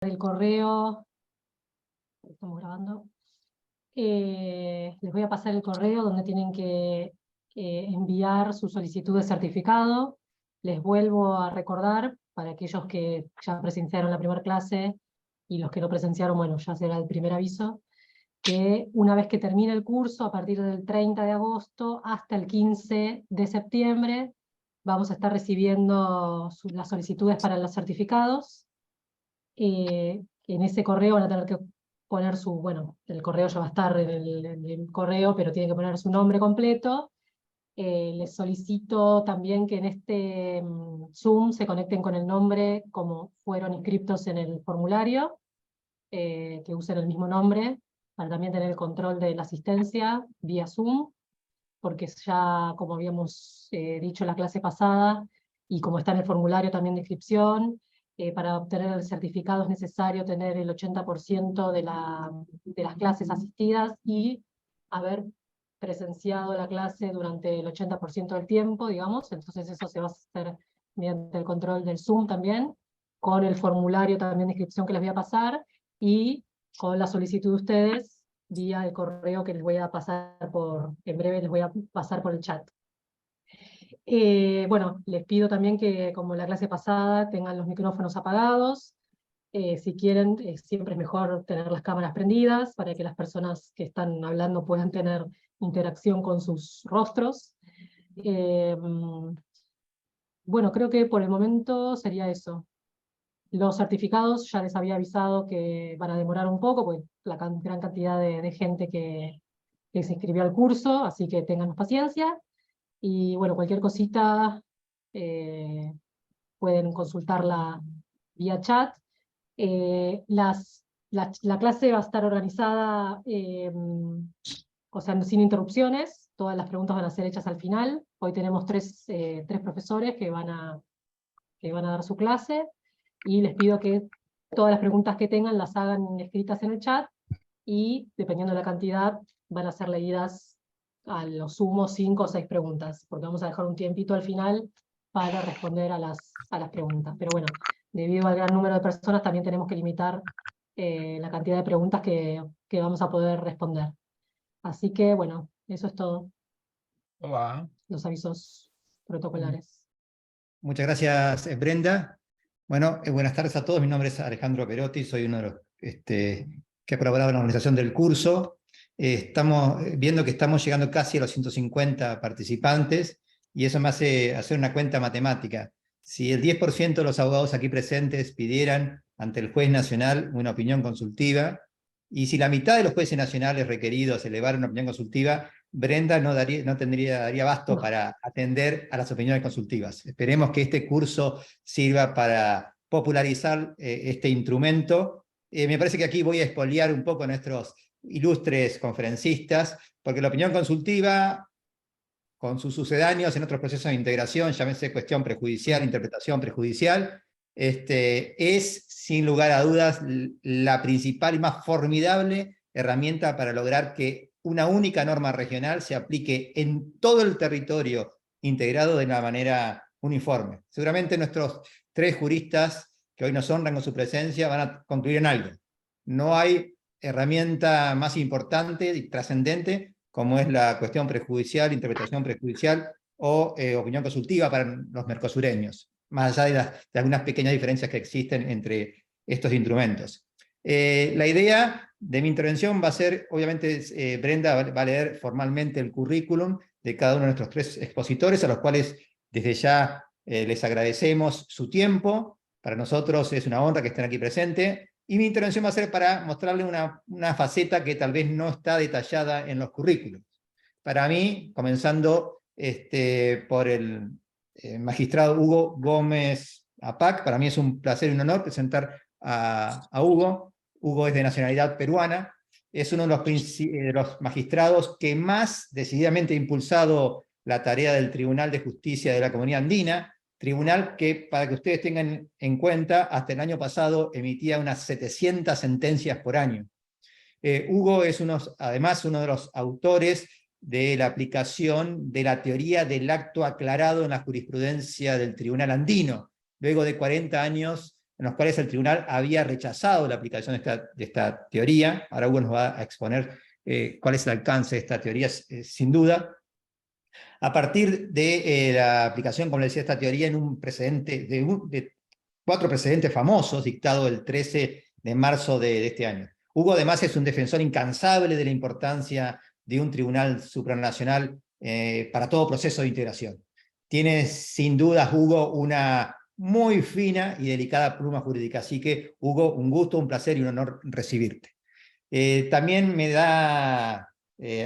el correo, estamos grabando, les voy a pasar el correo donde tienen que enviar su solicitud de certificado. Les vuelvo a recordar, para aquellos que ya presenciaron la primera clase y los que no presenciaron, bueno, ya será el primer aviso, que una vez que termine el curso, a partir del 30 de agosto hasta el 15 de septiembre, vamos a estar recibiendo las solicitudes para los certificados. En ese correo van a tener que poner su, bueno, el correo ya va a estar en el correo, pero tienen que poner su nombre completo. Les solicito también que en este Zoom se conecten con el nombre como fueron inscritos en el formulario, que usen el mismo nombre, para también tener el control de la asistencia vía Zoom, porque ya, como habíamos dicho en la clase pasada, y como está en el formulario también de inscripción, para obtener el certificado es necesario tener el 80% de las clases asistidas y haber presenciado la clase durante el 80% del tiempo, digamos. Entonces eso se va a hacer mediante el control del Zoom también, con el formulario también de inscripción que les voy a pasar, y con la solicitud de ustedes vía el correo que les voy a pasar en breve les voy a pasar por el chat. Bueno, les pido también que, como la clase pasada, tengan los micrófonos apagados. Si quieren, siempre es mejor tener las cámaras prendidas para que las personas que están hablando puedan tener interacción con sus rostros. Bueno, creo que por el momento sería eso. Los certificados ya les había avisado que van a demorar un poco, pues la gran cantidad de gente que se inscribió al curso, así que tengan paciencia. Y bueno, cualquier cosita pueden consultarla vía chat. La clase va a estar organizada, o sea, sin interrupciones. Todas las preguntas van a ser hechas al final. Hoy tenemos tres profesores que van a dar su clase, y les pido que todas las preguntas que tengan las hagan escritas en el chat, y dependiendo de la cantidad van a ser leídas a lo sumo 5 o 6 preguntas, porque vamos a dejar un tiempito al final para responder a las preguntas. Pero bueno, debido al gran número de personas también tenemos que limitar la cantidad de preguntas que vamos a poder responder. Así que bueno, eso es todo. Hola. Los avisos protocolares. Muchas gracias, Brenda. Bueno, buenas tardes a todos. Mi nombre es Alejandro Perotti, soy uno de los que ha colaborado en la organización del curso. Estamos viendo que estamos llegando casi a los 150 participantes, y eso me hace hacer una cuenta matemática. Si el 10% de los abogados aquí presentes pidieran ante el juez nacional una opinión consultiva, y si la mitad de los jueces nacionales requeridos elevaran una opinión consultiva, Brenda no daría abasto para atender a las opiniones consultivas. Esperemos que este curso sirva para popularizar este instrumento. Me parece que aquí voy a expoliar un poco a nuestros ilustres conferencistas, porque la opinión consultiva, con sus sucedáneos en otros procesos de integración, llámese cuestión prejudicial, interpretación prejudicial, es, sin lugar a dudas, la principal y más formidable herramienta para lograr que una única norma regional se aplique en todo el territorio integrado de una manera uniforme. Seguramente nuestros tres juristas que hoy nos honran con su presencia van a concluir en algo. No hay herramienta más importante y trascendente como es la cuestión prejudicial, interpretación prejudicial o opinión consultiva para los mercosureños, más allá de algunas pequeñas diferencias que existen entre estos instrumentos. La idea de mi intervención va a ser, obviamente, Brenda va a leer formalmente el currículum de cada uno de nuestros tres expositores, a los cuales desde ya les agradecemos su tiempo. Para nosotros es una honra que estén aquí presentes. Y mi intervención va a ser para mostrarle una faceta que tal vez no está detallada en los currículos. Para mí, comenzando por el magistrado Hugo Gómez Apac, para mí es un placer y un honor presentar a Hugo. Hugo es de nacionalidad peruana, es uno de los magistrados que más decididamente ha impulsado la tarea del Tribunal de Justicia de la Comunidad Andina, tribunal que, para que ustedes tengan en cuenta, hasta el año pasado emitía unas 700 sentencias por año. Hugo es además uno de los autores de la aplicación de la teoría del acto aclarado en la jurisprudencia del Tribunal Andino, luego de 40 años en los cuales el tribunal había rechazado la aplicación de esta teoría. Ahora Hugo nos va a exponer cuál es el alcance de esta teoría, sin duda. A partir de la aplicación, como le decía, de esta teoría en un precedente, de 4 precedentes famosos, dictado el 13 de marzo de este año. Hugo además es un defensor incansable de la importancia de un tribunal supranacional para todo proceso de integración. Tiene sin duda, Hugo, una muy fina y delicada pluma jurídica, así que, Hugo, un gusto, un placer y un honor recibirte. También me da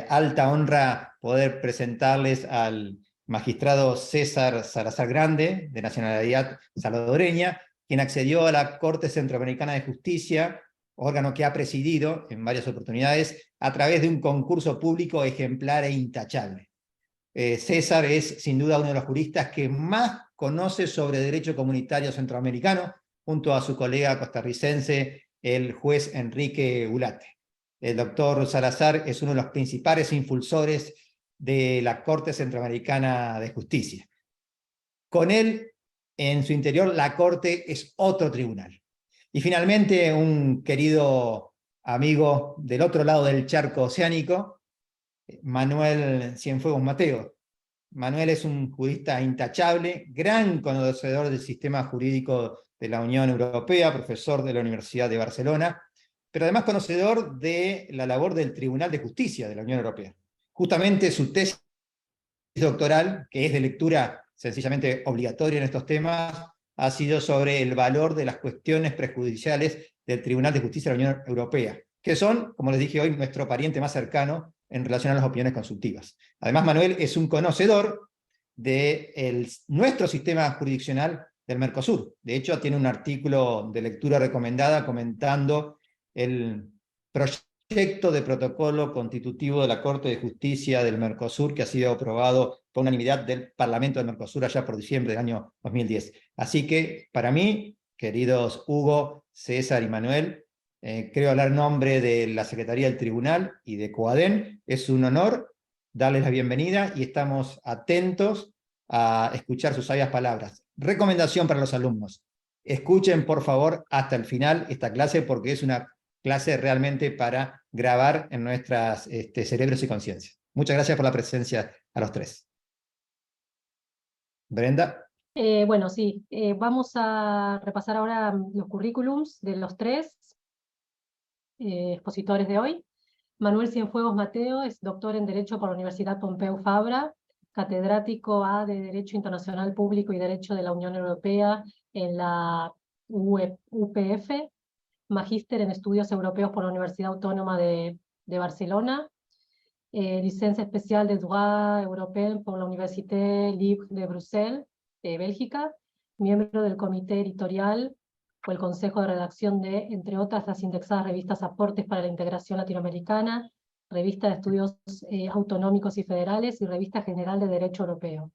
alta honra poder presentarles al magistrado César Salazar Grande, de nacionalidad salvadoreña, quien accedió a la Corte Centroamericana de Justicia, órgano que ha presidido en varias oportunidades, a través de un concurso público ejemplar e intachable. César es sin duda uno de los juristas que más conoce sobre derecho comunitario centroamericano, junto a su colega costarricense, el juez Enrique Ulate. El doctor Salazar es uno de los principales impulsores de la Corte Centroamericana de Justicia. Con él, en su interior, la Corte es otro tribunal. Y finalmente, un querido amigo del otro lado del charco oceánico, Manuel Cienfuegos Mateo. Manuel es un jurista intachable, gran conocedor del sistema jurídico de la Unión Europea, profesor de la Universidad de Barcelona, pero además conocedor de la labor del Tribunal de Justicia de la Unión Europea. Justamente su tesis doctoral, que es de lectura sencillamente obligatoria en estos temas, ha sido sobre el valor de las cuestiones prejudiciales del Tribunal de Justicia de la Unión Europea, que son, como les dije hoy, nuestro pariente más cercano en relación a las opiniones consultivas. Además, Manuel es un conocedor de nuestro sistema jurisdiccional del Mercosur. De hecho, tiene un artículo de lectura recomendada comentando el proyecto de protocolo constitutivo de la Corte de Justicia del Mercosur, que ha sido aprobado por unanimidad del Parlamento del Mercosur allá por diciembre del año 2010. Así que, para mí, queridos Hugo, César y Manuel, creo hablar en nombre de la Secretaría del Tribunal y de COADEN. Es un honor darles la bienvenida y estamos atentos a escuchar sus sabias palabras. Recomendación para los alumnos: escuchen por favor hasta el final esta clase, porque es una clase realmente para grabar en nuestros cerebros y conciencias. Muchas gracias por la presencia a los tres. Brenda. Bueno, sí, vamos a repasar ahora los currículums de los 3 expositores de hoy. Manuel Cienfuegos Mateo es doctor en Derecho por la Universidad Pompeu Fabra, catedrático de Derecho Internacional Público y Derecho de la Unión Europea en la UPF, magíster en Estudios Europeos por la Universidad Autónoma de Barcelona, licencia especial de Droit Européen por la Université Libre de Bruxelles, Bélgica, miembro del comité editorial o el consejo de redacción de, entre otras, las indexadas revistas Aportes para la Integración Latinoamericana, Revista de Estudios Autonómicos y Federales y Revista General de Derecho Europeo.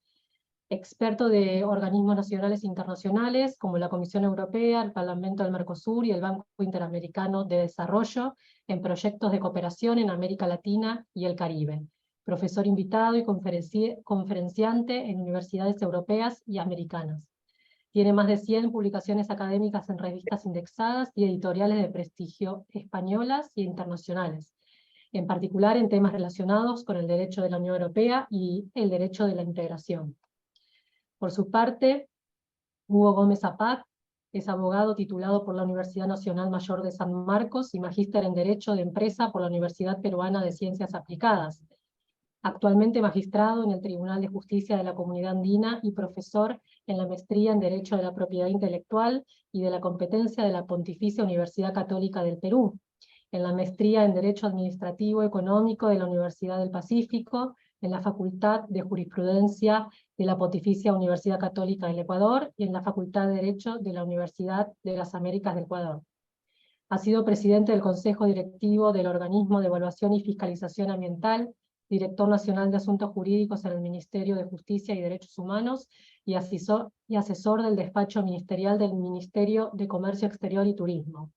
Experto de organismos nacionales e internacionales como la Comisión Europea, el Parlamento del Mercosur y el Banco Interamericano de Desarrollo en proyectos de cooperación en América Latina y el Caribe. Profesor invitado y conferenciante en universidades europeas y americanas. Tiene más de 100 publicaciones académicas en revistas indexadas y editoriales de prestigio españolas e internacionales, en particular en temas relacionados con el derecho de la Unión Europea y el derecho de la integración. Por su parte, Hugo Gómez Apat es abogado titulado por la Universidad Nacional Mayor de San Marcos y magíster en Derecho de Empresa por la Universidad Peruana de Ciencias Aplicadas. Actualmente magistrado en el Tribunal de Justicia de la Comunidad Andina y profesor en la maestría en Derecho de la Propiedad Intelectual y de la Competencia de la Pontificia Universidad Católica del Perú, en la maestría en Derecho Administrativo Económico de la Universidad del Pacífico, en la Facultad de Jurisprudencia de la Pontificia Universidad Católica del Ecuador y en la Facultad de Derecho de la Universidad de las Américas del Ecuador. Ha sido presidente del Consejo Directivo del Organismo de Evaluación y Fiscalización Ambiental, director nacional de Asuntos Jurídicos en el Ministerio de Justicia y Derechos Humanos y asesor del despacho ministerial del Ministerio de Comercio Exterior y Turismo.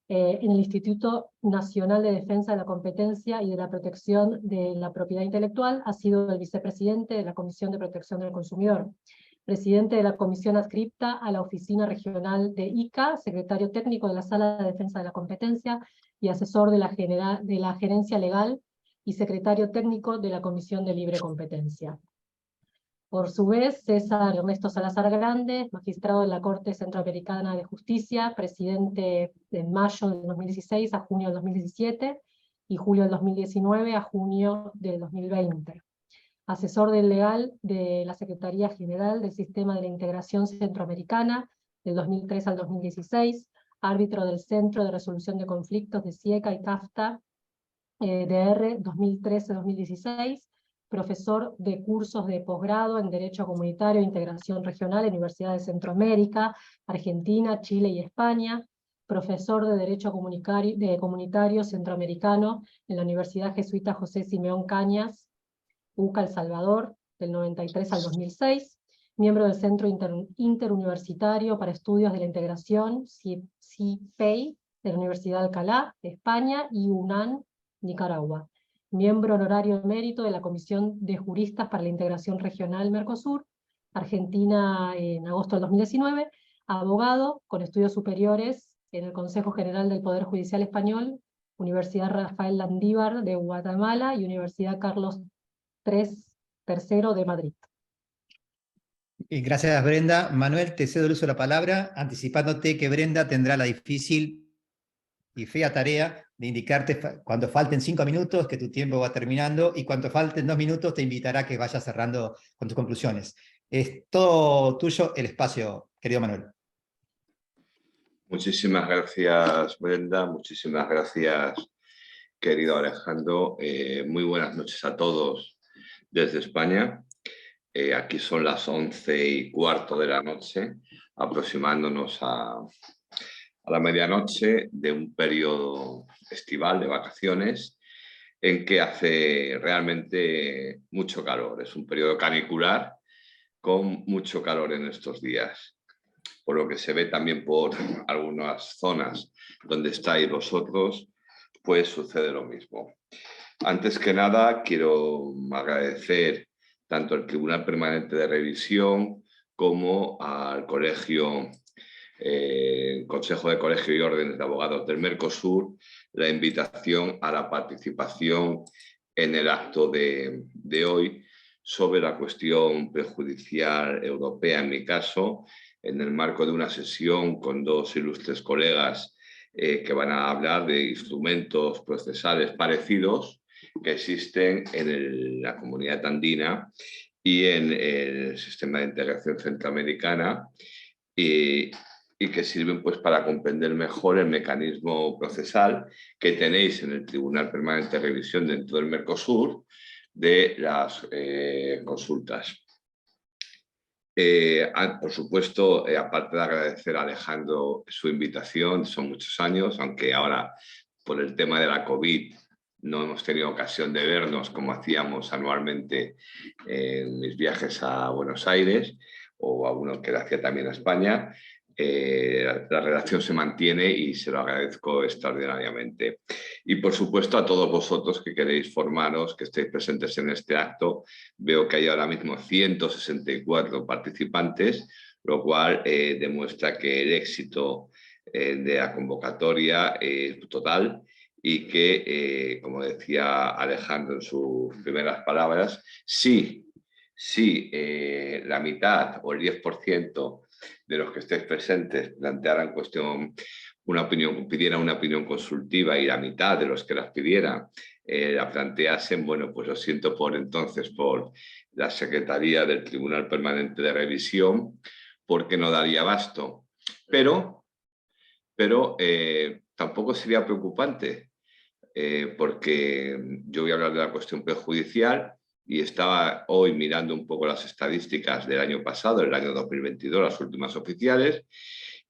En el Instituto Nacional de Defensa de la Competencia y de la Protección de la Propiedad Intelectual ha sido el vicepresidente de la Comisión de Protección del Consumidor. presidente de la comisión adscripta a la Oficina Regional de ICA, secretario técnico de la Sala de Defensa de la Competencia y asesor de la Gerencia Legal y secretario técnico de la Comisión de Libre Competencia. Por su vez, César Ernesto Salazar Grande, magistrado de la Corte Centroamericana de Justicia, presidente de mayo del 2016 a junio del 2017 y julio del 2019 a junio del 2020. Asesor del legal de la Secretaría General del Sistema de la Integración Centroamericana del 2003 al 2016, árbitro del Centro de Resolución de Conflictos de CIECA y CAFTA, DR 2013-2016, profesor de cursos de posgrado en Derecho Comunitario e Integración Regional en Universidades de Centroamérica, Argentina, Chile y España, profesor de Derecho Comunitario Centroamericano en la Universidad Jesuita José Simeón Cañas, UCA El Salvador, del 93 al 2006, miembro del Centro Interuniversitario para Estudios de la Integración, CIPEI, de la Universidad de Alcalá, de España, y UNAM, Nicaragua. Miembro honorario emérito de la Comisión de Juristas para la Integración Regional Mercosur, Argentina en agosto del 2019, abogado con estudios superiores en el Consejo General del Poder Judicial Español, Universidad Rafael Landívar de Guatemala y Universidad Carlos III de Madrid. Gracias, Brenda. Manuel, te cedo el uso de la palabra, anticipándote que Brenda tendrá la difícil y fea tarea de indicarte cuando falten 5 minutos que tu tiempo va terminando, y cuando falten 2 minutos te invitará a que vayas cerrando con tus conclusiones. Es todo tuyo el espacio, querido Manuel. Muchísimas gracias, Brenda. Muchísimas gracias, querido Alejandro. Muy buenas noches a todos desde España. Aquí son las 11:15 de la noche, aproximándonos a la medianoche de un periodo estival de vacaciones en que hace realmente mucho calor. Es un periodo canicular con mucho calor en estos días. Por lo que se ve también por algunas zonas donde estáis vosotros, pues sucede lo mismo. Antes que nada, quiero agradecer tanto al Tribunal Permanente de Revisión como al Consejo de Colegio y Órdenes de Abogados del Mercosur la invitación a la participación en el acto de hoy sobre la cuestión prejudicial europea, en mi caso, en el marco de una sesión con dos ilustres colegas que van a hablar de instrumentos procesales parecidos que existen en la comunidad andina y en el sistema de integración centroamericana y que sirven pues para comprender mejor el mecanismo procesal que tenéis en el Tribunal Permanente de Revisión dentro del Mercosur de las consultas. Por supuesto, aparte de agradecer a Alejandro su invitación, son muchos años, aunque ahora por el tema de la COVID no hemos tenido ocasión de vernos como hacíamos anualmente en mis viajes a Buenos Aires o a uno que hacía también a España. La relación se mantiene y se lo agradezco extraordinariamente. Y por supuesto a todos vosotros que queréis formaros, que estéis presentes en este acto. Veo que hay ahora mismo 164 participantes, lo cual demuestra que el éxito de la convocatoria es total y que, como decía Alejandro en sus primeras palabras, si la mitad o el 10% de los que estéis presentes plantearan pidieran una opinión consultiva y la mitad de los que las pidieran la planteasen, bueno, pues lo siento por la Secretaría del Tribunal Permanente de Revisión, porque no daría abasto. Pero tampoco sería preocupante, porque yo voy a hablar de la cuestión prejudicial y estaba hoy mirando un poco las estadísticas del año pasado, el año 2022, las últimas oficiales,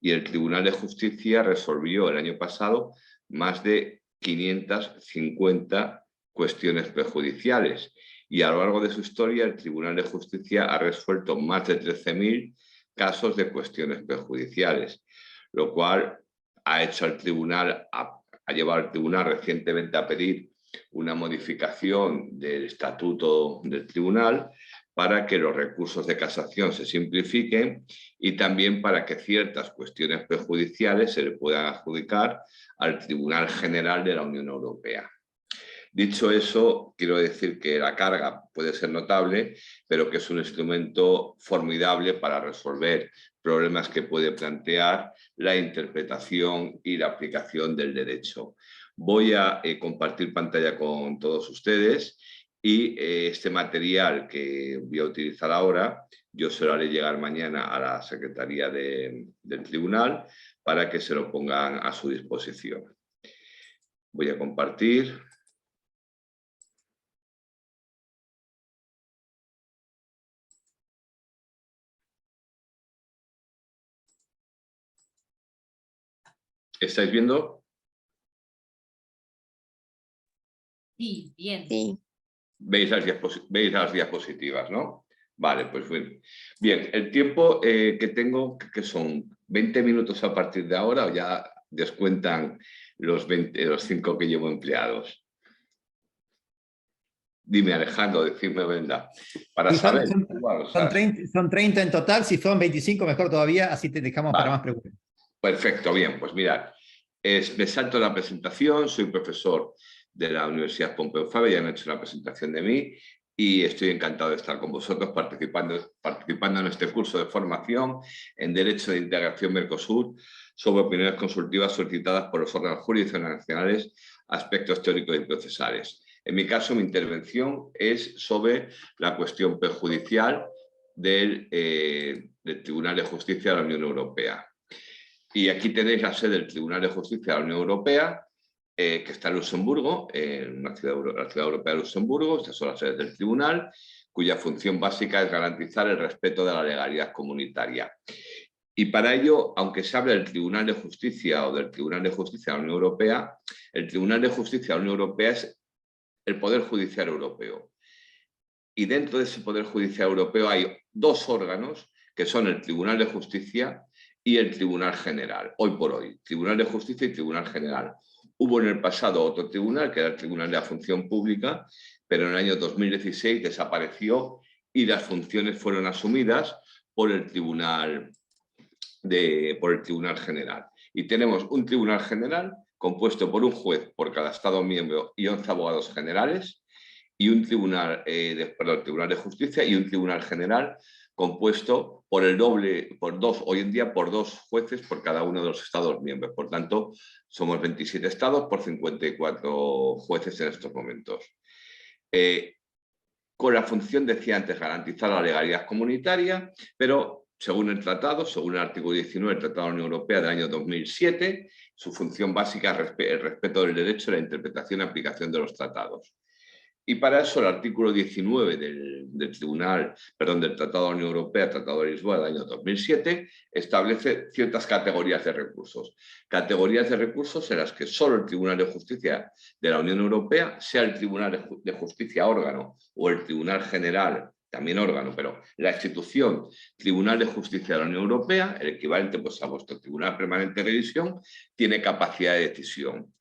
y el Tribunal de Justicia resolvió el año pasado más de 550 cuestiones prejudiciales. Y a lo largo de su historia, el Tribunal de Justicia ha resuelto más de 13.000 casos de cuestiones prejudiciales, lo cual ha llevado al tribunal recientemente a pedir una modificación del estatuto del tribunal para que los recursos de casación se simplifiquen y también para que ciertas cuestiones prejudiciales se le puedan adjudicar al Tribunal General de la Unión Europea. Dicho eso, quiero decir que la carga puede ser notable, pero que es un instrumento formidable para resolver problemas que puede plantear la interpretación y la aplicación del derecho. Voy a compartir pantalla con todos ustedes y este material que voy a utilizar ahora, yo se lo haré llegar mañana a la Secretaría del Tribunal para que se lo pongan a su disposición. Voy a compartir. ¿Estáis viendo? Sí, bien. Sí. Veis las diapositivas, ¿no? Vale, pues bien. Bien, el tiempo que tengo, que son 20 minutos a partir de ahora, o ya descuentan los 5 que llevo empleados. Dime, Alejandro, decime, Brenda, para saber. Son 30 en total, si son 25 mejor todavía, así te dejamos Vale. para más preguntas. Perfecto, bien, pues mirad, me salto la presentación, soy profesor de la Universidad Pompeu Fabra, ya han hecho la presentación de mí y estoy encantado de estar con vosotros participando en este curso de formación en Derecho de Integración Mercosur sobre opiniones consultivas solicitadas por los órganos jurisdiccionales nacionales, aspectos teóricos y procesales. En mi caso, mi intervención es sobre la cuestión prejudicial del Tribunal de Justicia de la Unión Europea. Y aquí tenéis la sede del Tribunal de Justicia de la Unión Europea, que está en Luxemburgo, en la ciudad europea de Luxemburgo. Estas son las sedes del tribunal, cuya función básica es garantizar el respeto de la legalidad comunitaria. Y para ello, aunque se hable del Tribunal de Justicia o del Tribunal de Justicia de la Unión Europea, el Tribunal de Justicia de la Unión Europea es el Poder Judicial Europeo. Y dentro de ese Poder Judicial Europeo hay dos órganos, que son el Tribunal de Justicia y el Tribunal General, hoy por hoy, Tribunal de Justicia y Tribunal General. Hubo en el pasado otro tribunal, que era el Tribunal de la Función Pública, pero en el año 2016 desapareció y las funciones fueron asumidas por el Tribunal General. Y tenemos un Tribunal General compuesto por un juez por cada Estado miembro y 11 abogados generales, y un Tribunal de Justicia y un Tribunal General compuesto por hoy en día por dos jueces por cada uno de los Estados miembros. Por tanto, somos 27 Estados por 54 jueces en estos momentos. Con la función, decía antes, garantizar la legalidad comunitaria, pero según el tratado, según el artículo 19 del Tratado de la Unión Europea del año 2007, su función básica es el respeto del derecho, la interpretación y aplicación de los tratados. Y para eso el artículo 19 del Tratado de la Unión Europea, Tratado de Lisboa del año 2007, establece ciertas categorías de recursos. Categorías de recursos en las que solo el Tribunal de Justicia de la Unión Europea, sea el Tribunal de Justicia órgano o el Tribunal General, también órgano, pero la institución Tribunal de Justicia de la Unión Europea, el equivalente pues, a vuestro Tribunal Permanente de Revisión, tiene capacidad de decisión.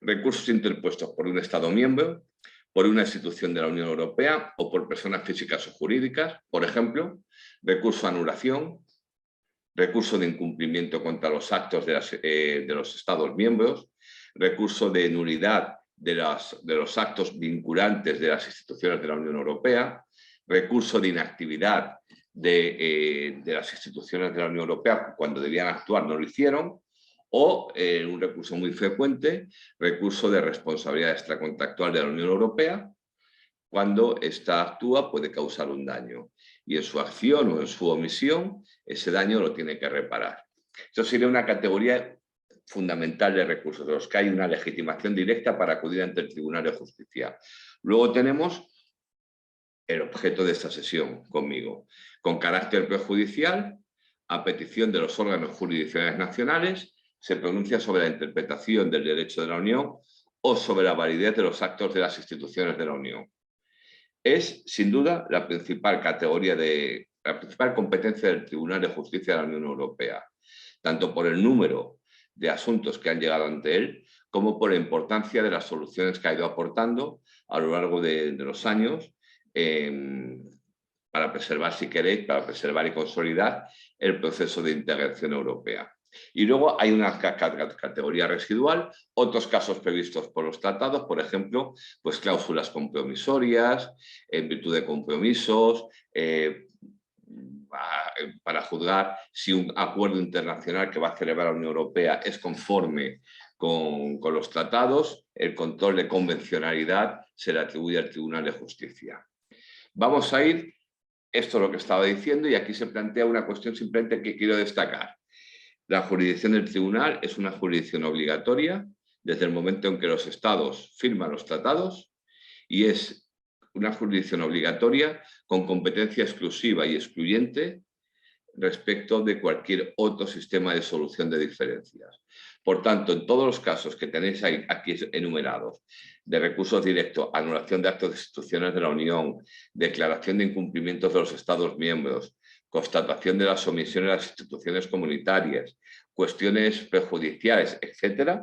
Recursos interpuestos por un Estado miembro, por una institución de la Unión Europea o por personas físicas o jurídicas, por ejemplo, recurso a anulación, recurso de incumplimiento contra los actos de los Estados miembros, recurso de nulidad de los actos vinculantes de las instituciones de la Unión Europea, recurso de inactividad de las instituciones de la Unión Europea cuando debían actuar no lo hicieron, o un recurso muy frecuente, recurso de responsabilidad extracontractual de la Unión Europea, cuando ésta actúa puede causar un daño y en su acción o en su omisión ese daño lo tiene que reparar. Esto sería una categoría fundamental de recursos, de los que hay una legitimación directa para acudir ante el Tribunal de Justicia. Luego tenemos el objeto de esta sesión conmigo, con carácter prejudicial, a petición de los órganos jurisdiccionales nacionales, se pronuncia sobre la interpretación del derecho de la Unión o sobre la validez de los actos de las instituciones de la Unión. Es, sin duda, la principal competencia del Tribunal de Justicia de la Unión Europea, tanto por el número de asuntos que han llegado ante él, como por la importancia de las soluciones que ha ido aportando a lo largo de los años para preservar, si queréis, para preservar y consolidar el proceso de integración europea. Y luego hay una categoría residual, otros casos previstos por los tratados, por ejemplo, pues cláusulas compromisorias, en virtud de compromisos, para juzgar si un acuerdo internacional que va a celebrar la Unión Europea es conforme con los tratados, el control de convencionalidad se le atribuye al Tribunal de Justicia. Vamos a ir, esto es lo que estaba diciendo, y aquí se plantea una cuestión simplemente que quiero destacar. La jurisdicción del tribunal es una jurisdicción obligatoria desde el momento en que los estados firman los tratados y es una jurisdicción obligatoria con competencia exclusiva y excluyente respecto de cualquier otro sistema de solución de diferencias. Por tanto, en todos los casos que tenéis aquí enumerados, de recursos directos, anulación de actos de instituciones de la Unión, declaración de incumplimientos de los Estados miembros, constatación de las omisiones de las instituciones comunitarias, cuestiones prejudiciales, etc.,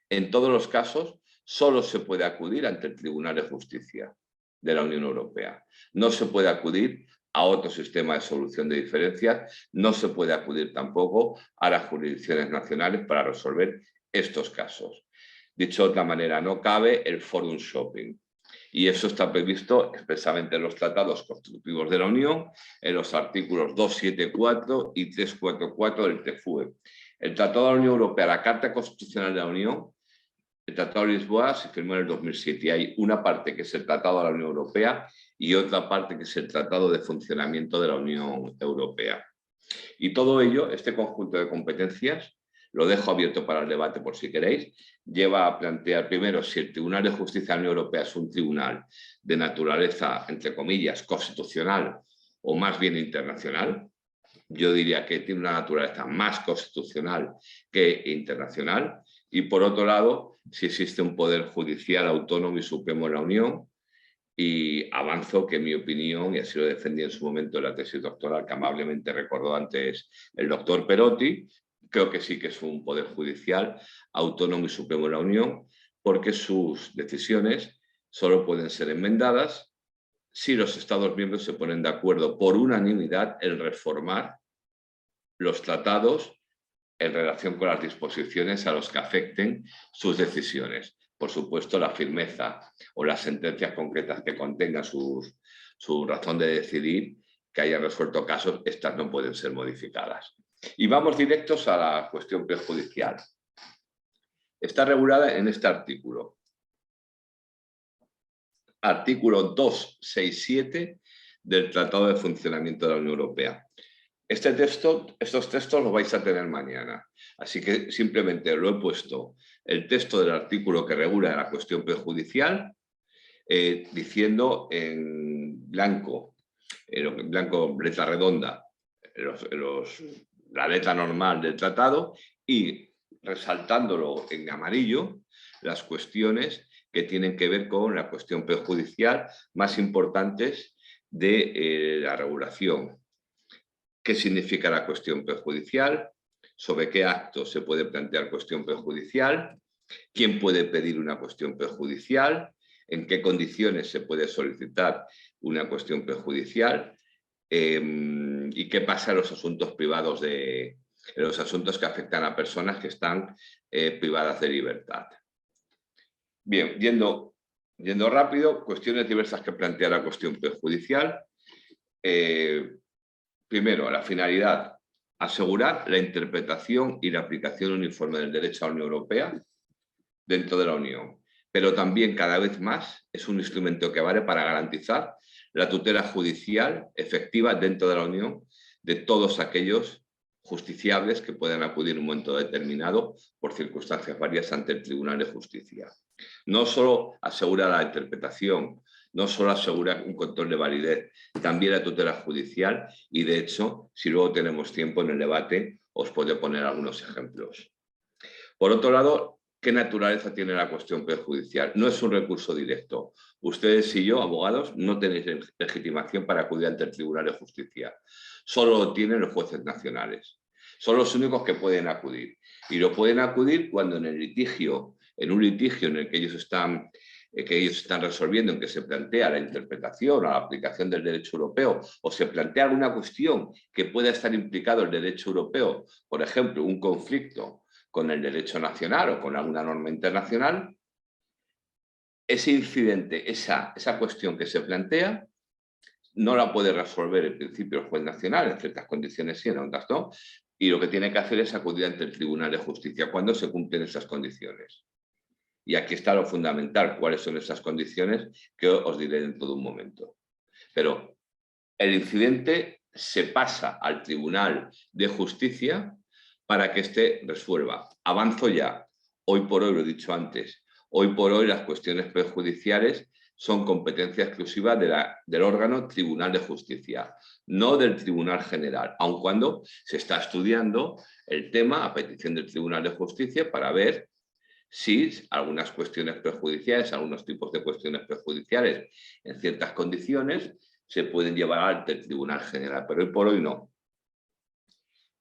en todos los casos solo se puede acudir ante el Tribunal de Justicia de la Unión Europea. No se puede acudir a otro sistema de solución de diferencias, no se puede acudir tampoco a las jurisdicciones nacionales para resolver estos casos. Dicho de otra manera, no cabe el forum shopping. Y eso está previsto expresamente en los tratados constitutivos de la Unión, en los artículos 274 y 344 del TFUE. El Tratado de la Unión Europea, la Carta Constitucional de la Unión, el Tratado de Lisboa se firmó en el 2007 y hay una parte que es el Tratado de la Unión Europea y otra parte que es el Tratado de Funcionamiento de la Unión Europea. Y todo ello, este conjunto de competencias, lo dejo abierto para el debate por si queréis, lleva a plantear primero si el Tribunal de Justicia de la Unión Europea es un tribunal de naturaleza, entre comillas, constitucional o más bien internacional. Yo diría que tiene una naturaleza más constitucional que internacional. Y por otro lado, si existe un poder judicial autónomo y supremo en la Unión. Y avanzo que en mi opinión, y así lo defendí en su momento en la tesis doctoral que amablemente recordó antes el doctor Perotti, creo que sí que es un poder judicial autónomo y supremo en la Unión, porque sus decisiones solo pueden ser enmendadas si los Estados miembros se ponen de acuerdo por unanimidad en reformar los tratados en relación con las disposiciones a los que afecten sus decisiones. Por supuesto, la firmeza o las sentencias concretas que contengan su razón de decidir, que hayan resuelto casos, estas no pueden ser modificadas. Y vamos directos a la cuestión prejudicial. Está regulada en este artículo. Artículo 267 del Tratado de Funcionamiento de la Unión Europea. Estos textos los vais a tener mañana, así que simplemente lo he puesto el texto del artículo que regula la cuestión prejudicial, diciendo en blanco, letra redonda, la letra normal del tratado y resaltándolo en amarillo las cuestiones que tienen que ver con la cuestión prejudicial más importantes de la regulación. ¿Qué significa la cuestión prejudicial? ¿Sobre qué actos se puede plantear cuestión prejudicial? ¿Quién puede pedir una cuestión prejudicial? ¿En qué condiciones se puede solicitar una cuestión prejudicial? ¿Y qué pasa en los asuntos privados en los asuntos que afectan a personas que están privadas de libertad? Bien, yendo rápido, cuestiones diversas que plantea la cuestión prejudicial. Primero, la finalidad, asegurar la interpretación y la aplicación uniforme del derecho a la Unión Europea dentro de la Unión, pero también cada vez más es un instrumento que vale para garantizar la tutela judicial efectiva dentro de la Unión de todos aquellos justiciables que puedan acudir en un momento determinado por circunstancias varias ante el Tribunal de Justicia. No solo asegura la interpretación, no solo asegura un control de validez, también la tutela judicial y, de hecho, si luego tenemos tiempo en el debate, os puedo poner algunos ejemplos. Por otro lado, ¿qué naturaleza tiene la cuestión prejudicial? No es un recurso directo. Ustedes y yo, abogados, no tenéis legitimación para acudir ante el Tribunal de Justicia. Solo lo tienen los jueces nacionales. Son los únicos que pueden acudir. Y lo pueden acudir cuando en un litigio en el que ellos están que ellos están resolviendo, en que se plantea la interpretación o la aplicación del derecho europeo, o se plantea alguna cuestión que pueda estar implicado el derecho europeo, por ejemplo, un conflicto con el derecho nacional o con alguna norma internacional, ese incidente, esa cuestión que se plantea, no la puede resolver en principio el juez nacional, en ciertas condiciones sí, en otras no, y lo que tiene que hacer es acudir ante el Tribunal de Justicia cuando se cumplen esas condiciones. Y aquí está lo fundamental, cuáles son esas condiciones, que os diré dentro de un momento. Pero el incidente se pasa al Tribunal de Justicia para que éste resuelva. Avanzo ya. Hoy por hoy, lo he dicho antes, hoy por hoy las cuestiones prejudiciales son competencia exclusiva del órgano Tribunal de Justicia, no del Tribunal General, aun cuando se está estudiando el tema a petición del Tribunal de Justicia para ver si algunas cuestiones prejudiciales, algunos tipos de cuestiones prejudiciales en ciertas condiciones se pueden llevar ante el Tribunal General, pero hoy por hoy no.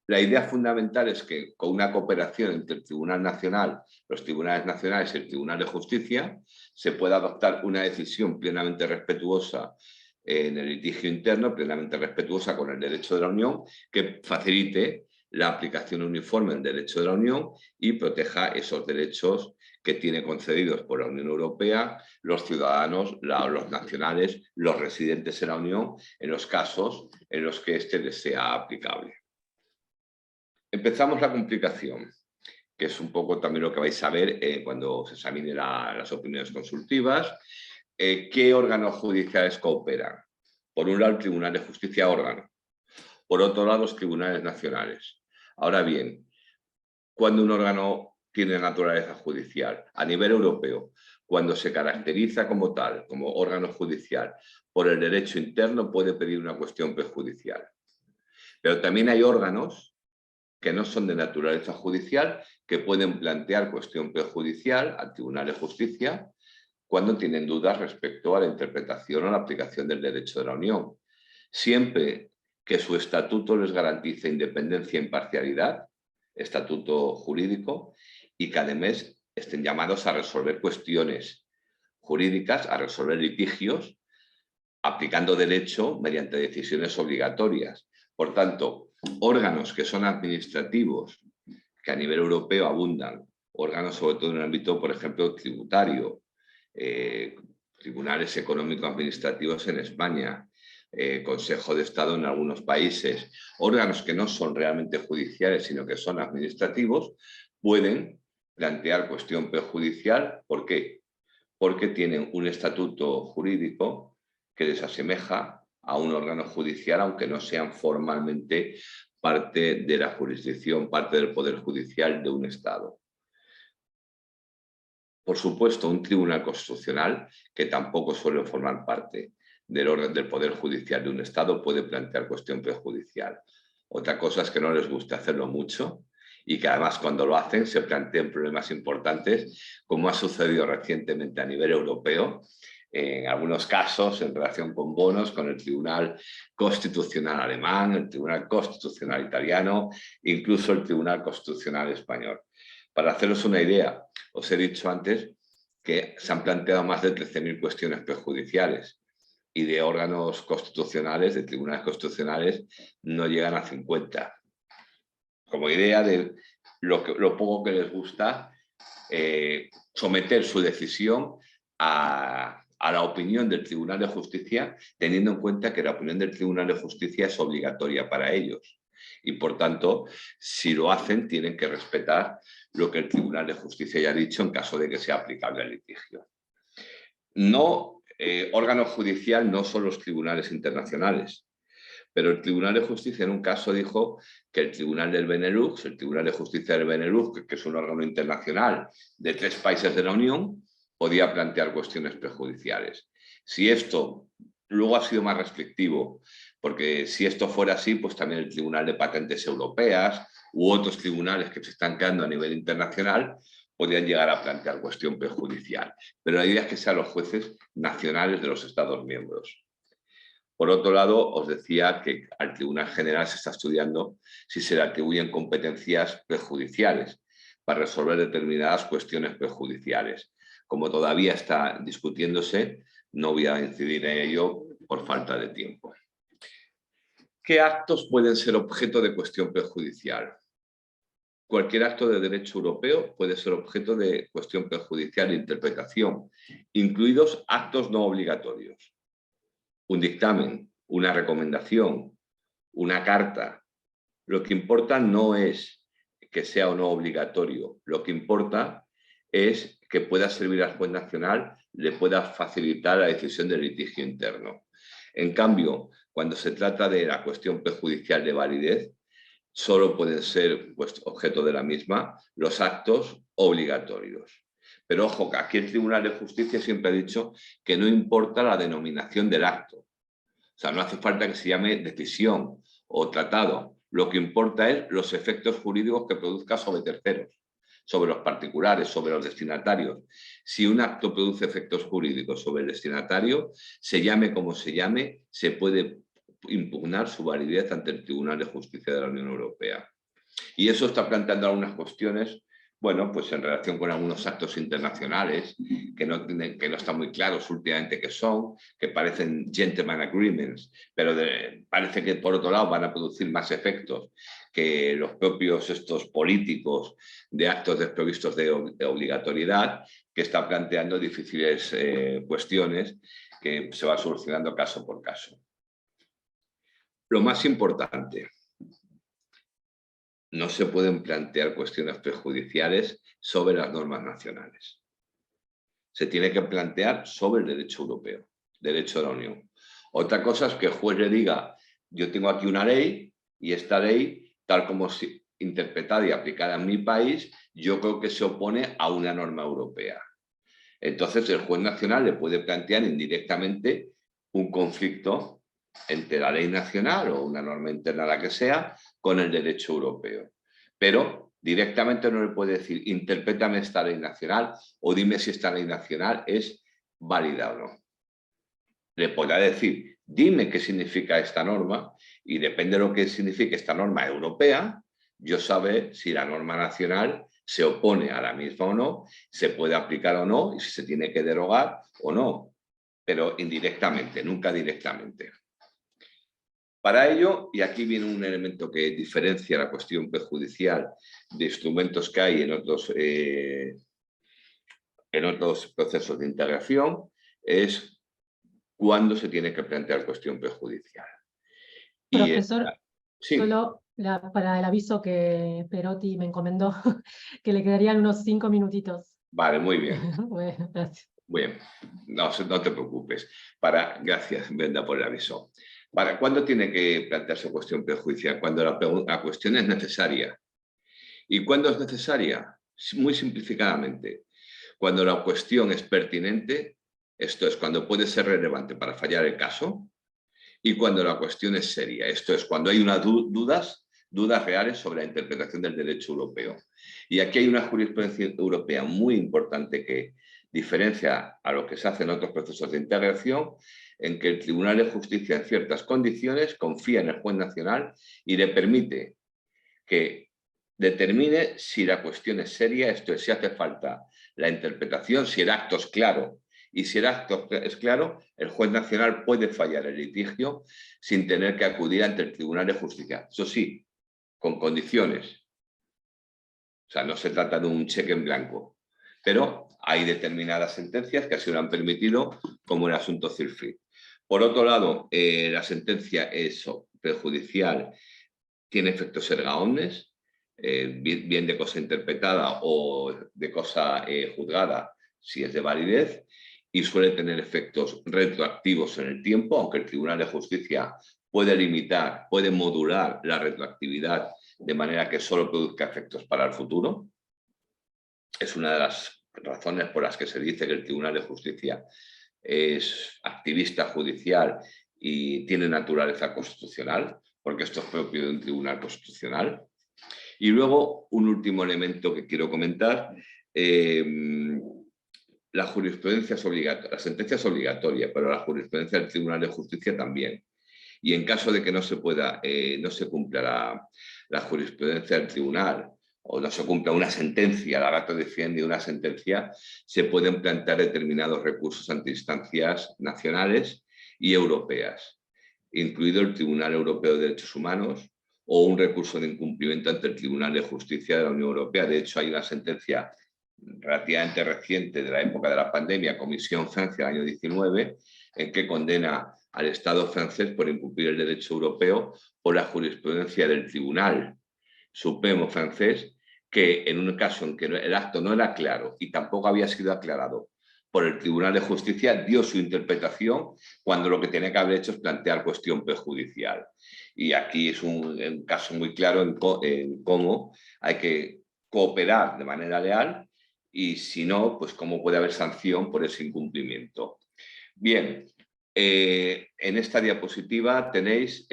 La idea fundamental es que con una cooperación entre el Tribunal Nacional, los Tribunales Nacionales y el Tribunal de Justicia se pueda adoptar una decisión plenamente respetuosa en el litigio interno, plenamente respetuosa con el derecho de la Unión, que facilite la aplicación uniforme del derecho de la Unión y proteja esos derechos que tiene concedidos por la Unión Europea los ciudadanos, los nacionales, los residentes en la Unión, en los casos en los que éste les sea aplicable. Empezamos la complicación, que es un poco también lo que vais a ver cuando se examine las opiniones consultivas. ¿Qué órganos judiciales cooperan? Por un lado, el Tribunal de Justicia órgano. Por otro lado, los tribunales nacionales. Ahora bien, cuando un órgano tiene naturaleza judicial a nivel europeo, cuando se caracteriza como tal, como órgano judicial, por el derecho interno, puede pedir una cuestión prejudicial. Pero también hay órganos que no son de naturaleza judicial, que pueden plantear cuestión prejudicial al Tribunal de Justicia cuando tienen dudas respecto a la interpretación o la aplicación del derecho de la Unión. Siempre que su estatuto les garantice independencia e imparcialidad, estatuto jurídico, y que además estén llamados a resolver cuestiones jurídicas, a resolver litigios, aplicando derecho mediante decisiones obligatorias. Por tanto, órganos que son administrativos, que a nivel europeo abundan, órganos sobre todo en el ámbito, por ejemplo, tributario, tribunales económico-administrativos en España, Consejo de Estado en algunos países, órganos que no son realmente judiciales, sino que son administrativos, pueden plantear cuestión prejudicial. ¿Por qué? Porque tienen un estatuto jurídico que les asemeja a un órgano judicial, aunque no sean formalmente parte de la jurisdicción, parte del poder judicial de un Estado. Por supuesto, un tribunal constitucional, que tampoco suele formar parte del orden del poder judicial de un Estado, puede plantear cuestión prejudicial. Otra cosa es que no les gusta hacerlo mucho y que además cuando lo hacen se plantean problemas importantes, como ha sucedido recientemente a nivel europeo, en algunos casos en relación con bonos, con el Tribunal Constitucional alemán, el Tribunal Constitucional italiano, incluso el Tribunal Constitucional español. Para haceros una idea, os he dicho antes que se han planteado más de 13.000 cuestiones prejudiciales y de órganos constitucionales, de tribunales constitucionales, no llegan a 50. Como idea de lo poco que les gusta someter su decisión a la opinión del Tribunal de Justicia, teniendo en cuenta que la opinión del Tribunal de Justicia es obligatoria para ellos. Y por tanto, si lo hacen, tienen que respetar lo que el Tribunal de Justicia ya ha dicho en caso de que sea aplicable al litigio. Órgano judicial no son los tribunales internacionales, pero el Tribunal de Justicia en un caso dijo que el Tribunal del Benelux, el Tribunal de Justicia del Benelux, que es un órgano internacional de 3 países de la Unión, podía plantear cuestiones prejudiciales. Si esto luego ha sido más restrictivo, porque si esto fuera así, pues también el Tribunal de Patentes Europeas u otros tribunales que se están creando a nivel internacional podrían llegar a plantear cuestión prejudicial. Pero la idea es que sean los jueces nacionales de los Estados miembros. Por otro lado, os decía que al Tribunal General se está estudiando si se le atribuyen competencias prejudiciales, para resolver determinadas cuestiones prejudiciales. Como todavía está discutiéndose, no voy a incidir en ello por falta de tiempo. ¿Qué actos pueden ser objeto de cuestión prejudicial? Cualquier acto de derecho europeo puede ser objeto de cuestión prejudicial de interpretación, incluidos actos no obligatorios. Un dictamen, una recomendación, una carta. Lo que importa no es que sea o no obligatorio, lo que importa es que pueda servir al juez nacional, le pueda facilitar la decisión del litigio interno. En cambio, cuando se trata de la cuestión prejudicial de validez, solo pueden ser objeto de la misma los actos obligatorios. Pero ojo, que aquí el Tribunal de Justicia siempre ha dicho que no importa la denominación del acto. O sea, no hace falta que se llame decisión o tratado. Lo que importa es los efectos jurídicos que produzca sobre terceros, sobre los particulares, sobre los destinatarios. Si un acto produce efectos jurídicos sobre el destinatario, se llame como se llame, se puede impugnar su validez ante el Tribunal de Justicia de la Unión Europea. Y eso está planteando algunas cuestiones, bueno, pues en relación con algunos actos internacionales que no están muy claros últimamente qué son, que parecen gentleman agreements, pero parece que por otro lado van a producir más efectos que los propios estos políticos de actos desprovistos de obligatoriedad, que está planteando difíciles cuestiones que se va solucionando caso por caso. Lo más importante, no se pueden plantear cuestiones prejudiciales sobre las normas nacionales. Se tiene que plantear sobre el derecho europeo, derecho de la Unión. Otra cosa es que el juez le diga, yo tengo aquí una ley y esta ley, tal como interpretada y aplicada en mi país, yo creo que se opone a una norma europea. Entonces el juez nacional le puede plantear indirectamente un conflicto entre la ley nacional o una norma interna, la que sea, con el derecho europeo. Pero directamente no le puede decir, interprétame esta ley nacional o dime si esta ley nacional es válida o no. Le podrá decir, dime qué significa esta norma y depende de lo que signifique esta norma europea, yo sabré si la norma nacional se opone a la misma o no, se puede aplicar o no y si se tiene que derogar o no, pero indirectamente, nunca directamente. Para ello, y aquí viene un elemento que diferencia la cuestión prejudicial de instrumentos que hay en otros procesos de integración, es cuándo se tiene que plantear cuestión prejudicial. Profesor, sí. solo para el aviso que Perotti me encomendó, que le quedarían unos 5 minutitos. Vale, muy bien. Bueno, gracias. Bien, no te preocupes. Gracias, Brenda, por el aviso. ¿Cuándo tiene que plantearse cuestión prejudicial? Cuando la cuestión es necesaria. ¿Y cuándo es necesaria? Muy simplificadamente. Cuando la cuestión es pertinente, esto es cuando puede ser relevante para fallar el caso, y cuando la cuestión es seria, esto es cuando hay unas dudas reales sobre la interpretación del derecho europeo. Y aquí hay una jurisprudencia europea muy importante que diferencia a lo que se hace en otros procesos de integración, en que el Tribunal de Justicia en ciertas condiciones confía en el juez nacional y le permite que determine si la cuestión es seria, esto es, si hace falta la interpretación, si el acto es claro. Y si el acto es claro, el juez nacional puede fallar el litigio sin tener que acudir ante el Tribunal de Justicia. Eso sí, con condiciones. O sea, no se trata de un cheque en blanco. Pero hay determinadas sentencias que así lo han permitido, como el asunto Zilfried. Por otro lado, la sentencia es prejudicial, tiene efectos erga omnes, bien de cosa interpretada o de cosa juzgada, si es de validez, y suele tener efectos retroactivos en el tiempo, aunque el Tribunal de Justicia puede limitar, puede modular la retroactividad de manera que solo produzca efectos para el futuro. Es una de las razones por las que se dice que el Tribunal de Justicia es activista judicial y tiene naturaleza constitucional, porque esto es propio de un tribunal constitucional. Y luego, un último elemento que quiero comentar, la jurisprudencia es obligatoria, la sentencia es obligatoria, pero la jurisprudencia del Tribunal de Justicia también. Y en caso de que no se cumpla la jurisprudencia del tribunal o no se cumpla una sentencia, la Gata defiende una sentencia, se pueden plantear determinados recursos ante instancias nacionales y europeas, incluido el Tribunal Europeo de Derechos Humanos o un recurso de incumplimiento ante el Tribunal de Justicia de la Unión Europea. De hecho, hay una sentencia relativamente reciente de la época de la pandemia, Comisión Francia del año 19, en que condena al Estado francés por incumplir el derecho europeo por la jurisprudencia del Tribunal Supremo francés, que en un caso en que el acto no era claro y tampoco había sido aclarado por el Tribunal de Justicia, dio su interpretación cuando lo que tenía que haber hecho es plantear cuestión prejudicial. Y aquí es un caso muy claro en cómo hay que cooperar de manera leal y si no, pues cómo puede haber sanción por ese incumplimiento. Bien, en esta diapositiva tenéis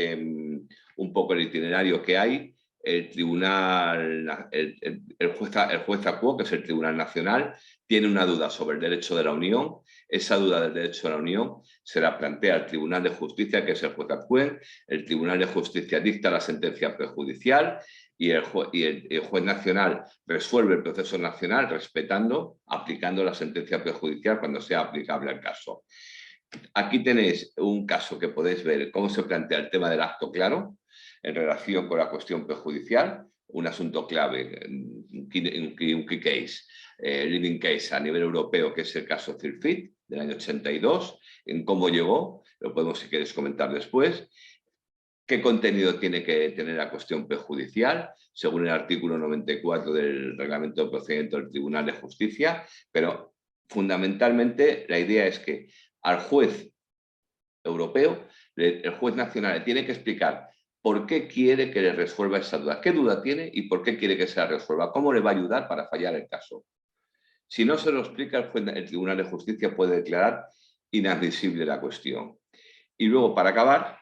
un poco el itinerario que hay. El tribunal, el juez acuo, que es el Tribunal Nacional, tiene una duda sobre el derecho de la Unión. Esa duda del derecho de la Unión se la plantea al Tribunal de Justicia, que es el juez acuo. El Tribunal de Justicia dicta la sentencia prejudicial y el juez nacional resuelve el proceso nacional respetando, aplicando la sentencia prejudicial cuando sea aplicable al caso. Aquí tenéis un caso que podéis ver cómo se plantea el tema del acto claro en relación con la cuestión prejudicial, un asunto clave, un key case, living case a nivel europeo, que es el caso Cirfit del año 82, en cómo llegó, lo podemos si queréis comentar después. ¿Qué contenido tiene que tener la cuestión prejudicial? Según el artículo 94 del Reglamento de Procedimiento del Tribunal de Justicia, pero fundamentalmente la idea es que al juez europeo, el juez nacional le tiene que explicar por qué quiere que le resuelva esa duda, qué duda tiene y por qué quiere que se la resuelva, cómo le va a ayudar para fallar el caso. Si no se lo explica, el Tribunal de Justicia puede declarar inadmisible la cuestión. Y luego, para acabar,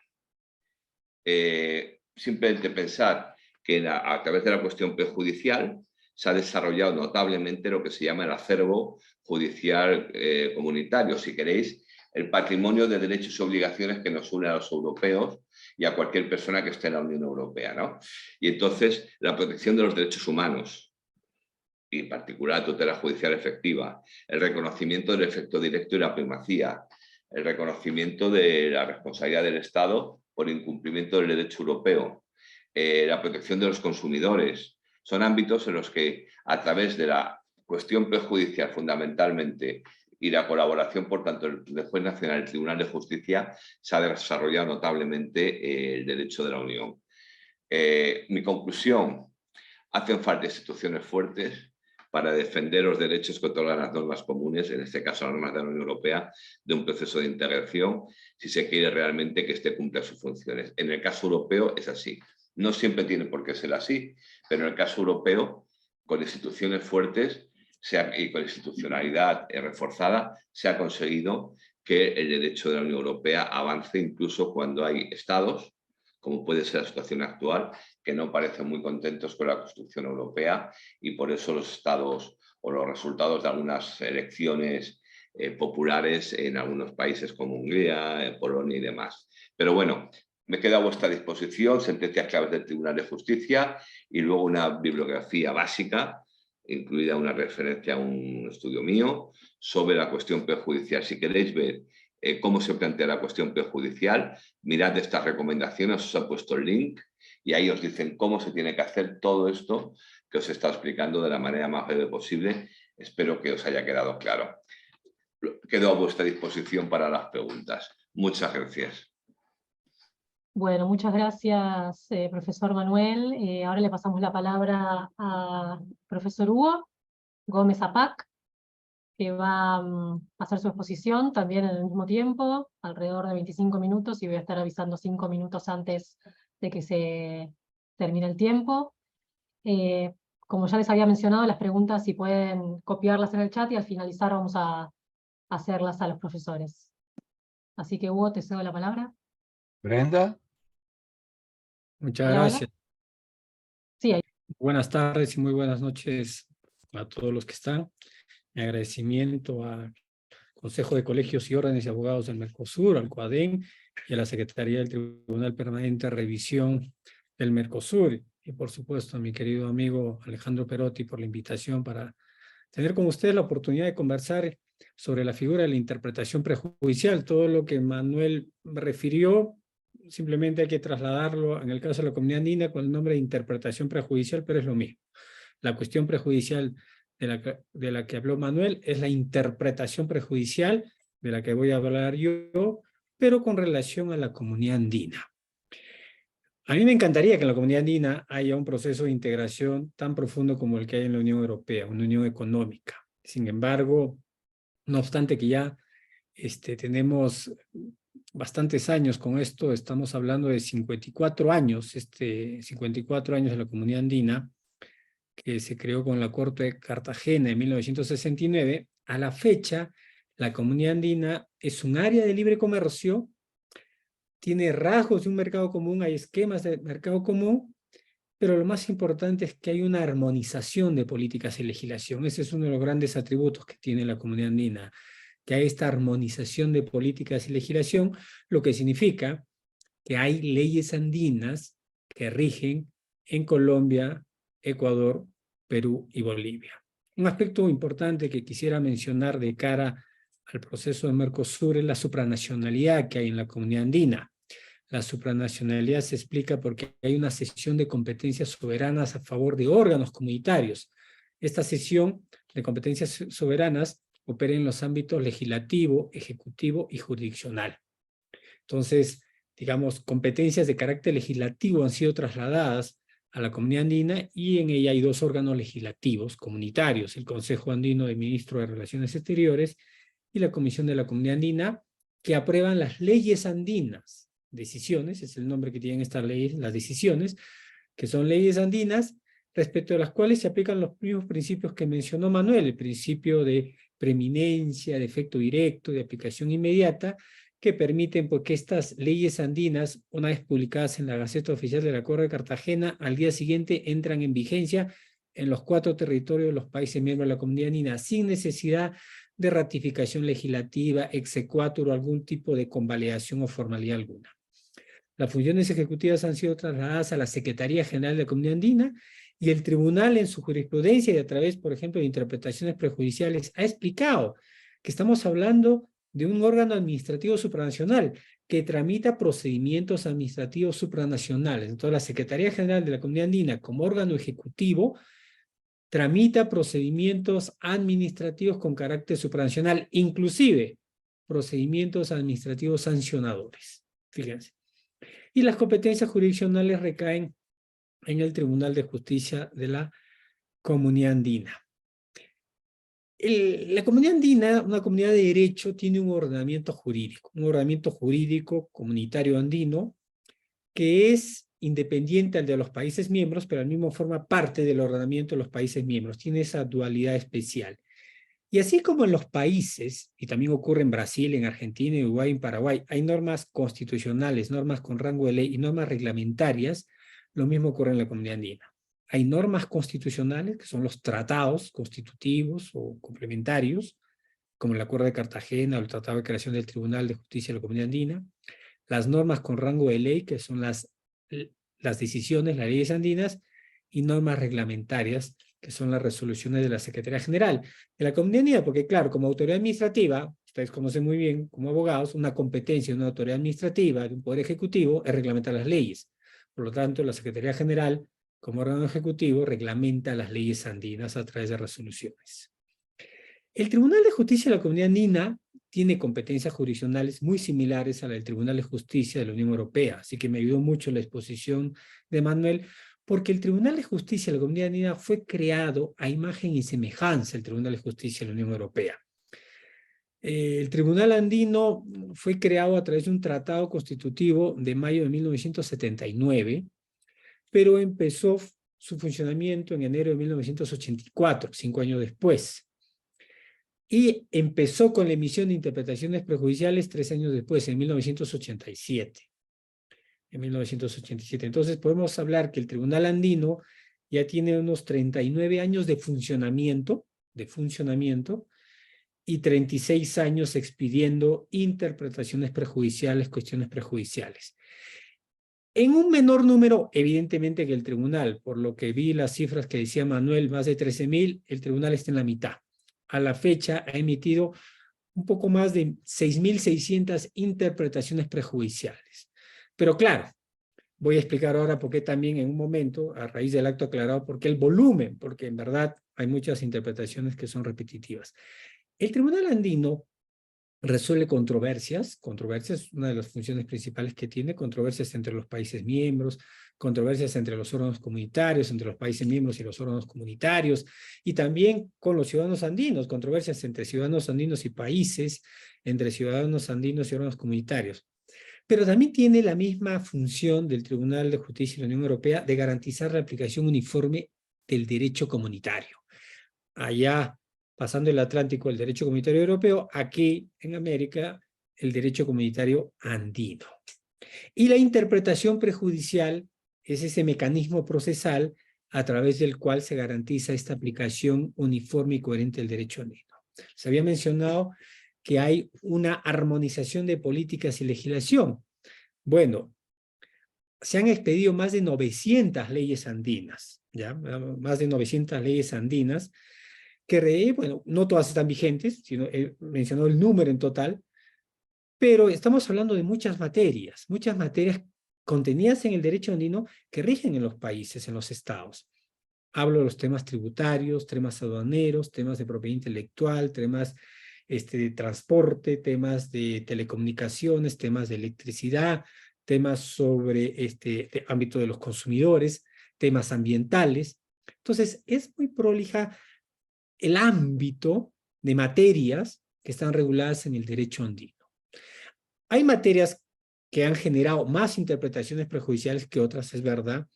simplemente pensar que a través de la cuestión prejudicial se ha desarrollado notablemente lo que se llama el acervo judicial comunitario, si queréis, el patrimonio de derechos y obligaciones que nos une a los europeos y a cualquier persona que esté en la Unión Europea, ¿no? Y entonces, la protección de los derechos humanos, y en particular la tutela judicial efectiva, el reconocimiento del efecto directo y la primacía, el reconocimiento de la responsabilidad del Estado por incumplimiento del derecho europeo, la protección de los consumidores, son ámbitos en los que a través de la cuestión prejudicial fundamentalmente y la colaboración, por tanto, del Juez Nacional y el Tribunal de Justicia, se ha desarrollado notablemente el derecho de la Unión. Mi conclusión, hacen falta instituciones fuertes para defender los derechos que otorgan las normas comunes, en este caso las normas de la Unión Europea, de un proceso de integración, si se quiere realmente que éste cumpla sus funciones. En el caso europeo es así. No siempre tiene por qué ser así, pero en el caso europeo, con instituciones fuertes y con institucionalidad reforzada, se ha conseguido que el derecho de la Unión Europea avance incluso cuando hay estados, como puede ser la situación actual, que no parecen muy contentos con la construcción europea y por eso los estados o los resultados de algunas elecciones populares en algunos países como Hungría, Polonia y demás. Pero bueno, me queda a vuestra disposición sentencias claves del Tribunal de Justicia y luego una bibliografía básica, incluida una referencia a un estudio mío, sobre la cuestión prejudicial. Si queréis ver cómo se plantea la cuestión prejudicial, mirad estas recomendaciones, os he puesto el link y ahí os dicen cómo se tiene que hacer todo esto que os he estado explicando de la manera más breve posible. Espero que os haya quedado claro. Quedo a vuestra disposición para las preguntas. Muchas gracias. Bueno, muchas gracias, profesor Manuel. Ahora le pasamos la palabra al profesor Hugo Gómez Apac, que va a hacer su exposición también en el mismo tiempo, alrededor de 25 minutos, y voy a estar avisando 5 minutos antes de que se termine el tiempo. Como ya les había mencionado, las preguntas si pueden copiarlas en el chat y al finalizar vamos a hacerlas a los profesores. Así que Hugo, te cedo la palabra. Brenda. Muchas Hola, gracias. hola. Sí, ahí. Buenas tardes y muy buenas noches a todos los que están. Mi agradecimiento al Consejo de Colegios y Órdenes de Abogados del Mercosur, al COADEN y a la Secretaría del Tribunal Permanente de Revisión del Mercosur y por supuesto a mi querido amigo Alejandro Perotti por la invitación para tener con ustedes la oportunidad de conversar sobre la figura de la interpretación prejudicial. Todo lo que Manuel refirió, simplemente hay que trasladarlo, en el caso de la comunidad andina, con el nombre de interpretación prejudicial, pero es lo mismo. La cuestión prejudicial de la que habló Manuel es la interpretación prejudicial de la que voy a hablar yo, pero con relación a la comunidad andina. A mí me encantaría que en la comunidad andina haya un proceso de integración tan profundo como el que hay en la Unión Europea, una unión económica. Sin embargo, no obstante que ya tenemos bastantes años con esto, estamos hablando de 54 años, 54 años de la comunidad andina, que se creó con la Corte de Cartagena en 1969, a la fecha, la comunidad andina es un área de libre comercio, tiene rasgos de un mercado común, hay esquemas de mercado común, pero lo más importante es que hay una armonización de políticas y legislación. Ese es uno de los grandes atributos que tiene la comunidad andina, que hay esta armonización de políticas y legislación, lo que significa que hay leyes andinas que rigen en Colombia, Ecuador, Perú y Bolivia. Un aspecto importante que quisiera mencionar de cara al proceso de Mercosur es la supranacionalidad que hay en la comunidad andina. La supranacionalidad se explica porque hay una cesión de competencias soberanas a favor de órganos comunitarios. Esta cesión de competencias soberanas opera en los ámbitos legislativo, ejecutivo y jurisdiccional. Entonces, digamos, competencias de carácter legislativo han sido trasladadas a la comunidad andina y en ella hay dos órganos legislativos comunitarios, el Consejo Andino de Ministros de Relaciones Exteriores y la Comisión de la Comunidad Andina, que aprueban las leyes andinas, decisiones, es el nombre que tienen estas leyes, las decisiones, que son leyes andinas, respecto a las cuales se aplican los mismos principios que mencionó Manuel, el principio de preeminencia, de efecto directo, de aplicación inmediata, que permiten que estas leyes andinas, una vez publicadas en la Gaceta Oficial de la Corte de Cartagena, al día siguiente entran en vigencia en los 4 territorios de los países miembros de la comunidad andina, sin necesidad de ratificación legislativa, exequatur o algún tipo de convalidación o formalidad alguna. Las funciones ejecutivas han sido trasladadas a la Secretaría General de la Comunidad Andina y el tribunal en su jurisprudencia y a través, por ejemplo, de interpretaciones prejudiciales ha explicado que estamos hablando de un órgano administrativo supranacional que tramita procedimientos administrativos supranacionales. Entonces, la Secretaría General de la Comunidad Andina, como órgano ejecutivo, tramita procedimientos administrativos con carácter supranacional, inclusive procedimientos administrativos sancionadores. Fíjense. Y las competencias jurisdiccionales recaen en el Tribunal de Justicia de la Comunidad Andina. La comunidad andina, una comunidad de derecho, tiene un ordenamiento jurídico comunitario andino, que es independiente al de los países miembros, pero al mismo forma parte del ordenamiento de los países miembros. Tiene esa dualidad especial. Y así como en los países, y también ocurre en Brasil, en Argentina, en Uruguay, en Paraguay, hay normas constitucionales, normas con rango de ley y normas reglamentarias, lo mismo ocurre en la comunidad andina. Hay normas constitucionales, que son los tratados constitutivos o complementarios, como el Acuerdo de Cartagena o el Tratado de Creación del Tribunal de Justicia de la Comunidad Andina. Las normas con rango de ley, que son las decisiones, las leyes andinas, y normas reglamentarias, que son las resoluciones de la Secretaría General de la Comunidad Andina, porque claro, como autoridad administrativa, ustedes conocen muy bien como abogados, una competencia de una autoridad administrativa, de un poder ejecutivo, es reglamentar las leyes. Por lo tanto, la Secretaría General, como órgano ejecutivo, reglamenta las leyes andinas a través de resoluciones. El Tribunal de Justicia de la Comunidad Andina tiene competencias jurisdiccionales muy similares a la del Tribunal de Justicia de la Unión Europea, así que me ayudó mucho la exposición de Manuel, porque el Tribunal de Justicia de la Comunidad Andina fue creado a imagen y semejanza del Tribunal de Justicia de la Unión Europea. El Tribunal Andino fue creado a través de un tratado constitutivo de mayo de 1979, pero empezó su funcionamiento en enero de 1984, 5 años después. Y empezó con la emisión de interpretaciones prejudiciales 3 años después, en 1987. Entonces podemos hablar que el Tribunal Andino ya tiene unos 39 años de funcionamiento y 36 años expidiendo interpretaciones prejudiciales, cuestiones prejudiciales. En un menor número, evidentemente, que el tribunal, por lo que vi las cifras que decía Manuel, más de 13.000, el tribunal está en la mitad. A la fecha ha emitido un poco más de 6.600 interpretaciones prejudiciales. Pero claro, voy a explicar ahora por qué también en un momento, a raíz del acto aclarado, por qué el volumen, porque en verdad hay muchas interpretaciones que son repetitivas. El Tribunal Andino resuelve controversias es una de las funciones principales que tiene, controversias entre los países miembros, controversias entre los órganos comunitarios, entre los países miembros y los órganos comunitarios, y también con los ciudadanos andinos, controversias entre ciudadanos andinos y países, entre ciudadanos andinos y órganos comunitarios. Pero también tiene la misma función del Tribunal de Justicia de la Unión Europea de garantizar la aplicación uniforme del derecho comunitario. Allá, pasando el Atlántico, el derecho comunitario europeo, aquí en América, el derecho comunitario andino. Y la interpretación prejudicial es ese mecanismo procesal a través del cual se garantiza esta aplicación uniforme y coherente del derecho andino. Se había mencionado que hay una armonización de políticas y legislación. Bueno, se han expedido más de 900 leyes andinas, ¿ya? Más de 900 leyes andinas, que, bueno, no todas están vigentes, sino he mencionado el número en total, pero estamos hablando de muchas materias contenidas en el derecho andino que rigen en los países, en los estados. Hablo de los temas tributarios, temas aduaneros, temas de propiedad intelectual, temas de transporte, temas de telecomunicaciones, temas de electricidad, temas sobre de ámbito de los consumidores, temas ambientales. Entonces, es muy prolija el ámbito de materias que están reguladas en el derecho andino. Hay materias que han generado más interpretaciones prejudiciales que otras, es verdad.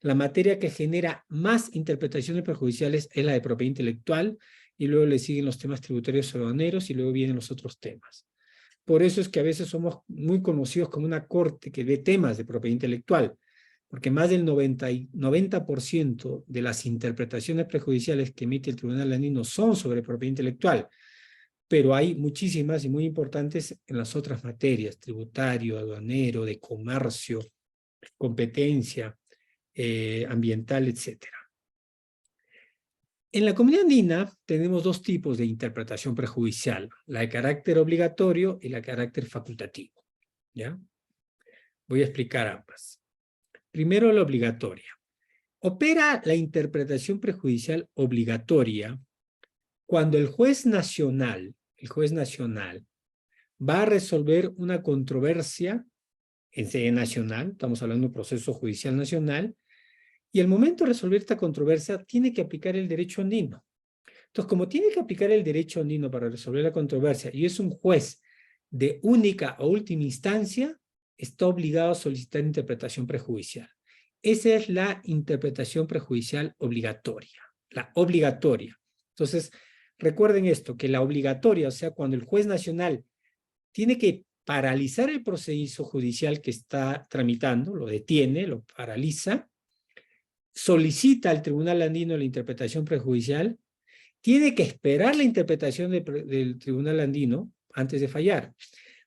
La materia que genera más interpretaciones prejudiciales es la de propiedad intelectual, y luego le siguen los temas tributarios aduaneros, y luego vienen los otros temas. Por eso es que a veces somos muy conocidos como una corte que ve temas de propiedad intelectual, porque más del 90% de las interpretaciones prejudiciales que emite el Tribunal Andino son sobre propiedad intelectual, pero hay muchísimas y muy importantes en las otras materias, tributario, aduanero, de comercio, competencia, ambiental, etc. En la Comunidad Andina tenemos dos tipos de interpretación prejudicial, la de carácter obligatorio y la de carácter facultativo, ¿ya? Voy a explicar ambas. Primero, la obligatoria. Opera la interpretación prejudicial obligatoria cuando el juez nacional va a resolver una controversia en sede nacional, estamos hablando de un proceso judicial nacional, y al momento de resolver esta controversia tiene que aplicar el derecho andino. Entonces, como tiene que aplicar el derecho andino para resolver la controversia y es un juez de única o última instancia, está obligado a solicitar interpretación prejudicial. Esa es la interpretación prejudicial obligatoria, la obligatoria. Entonces, recuerden esto, que la obligatoria, o sea, cuando el juez nacional tiene que paralizar el proceso judicial que está tramitando, lo detiene, lo paraliza, solicita al Tribunal Andino la interpretación prejudicial, tiene que esperar la interpretación del Tribunal Andino antes de fallar.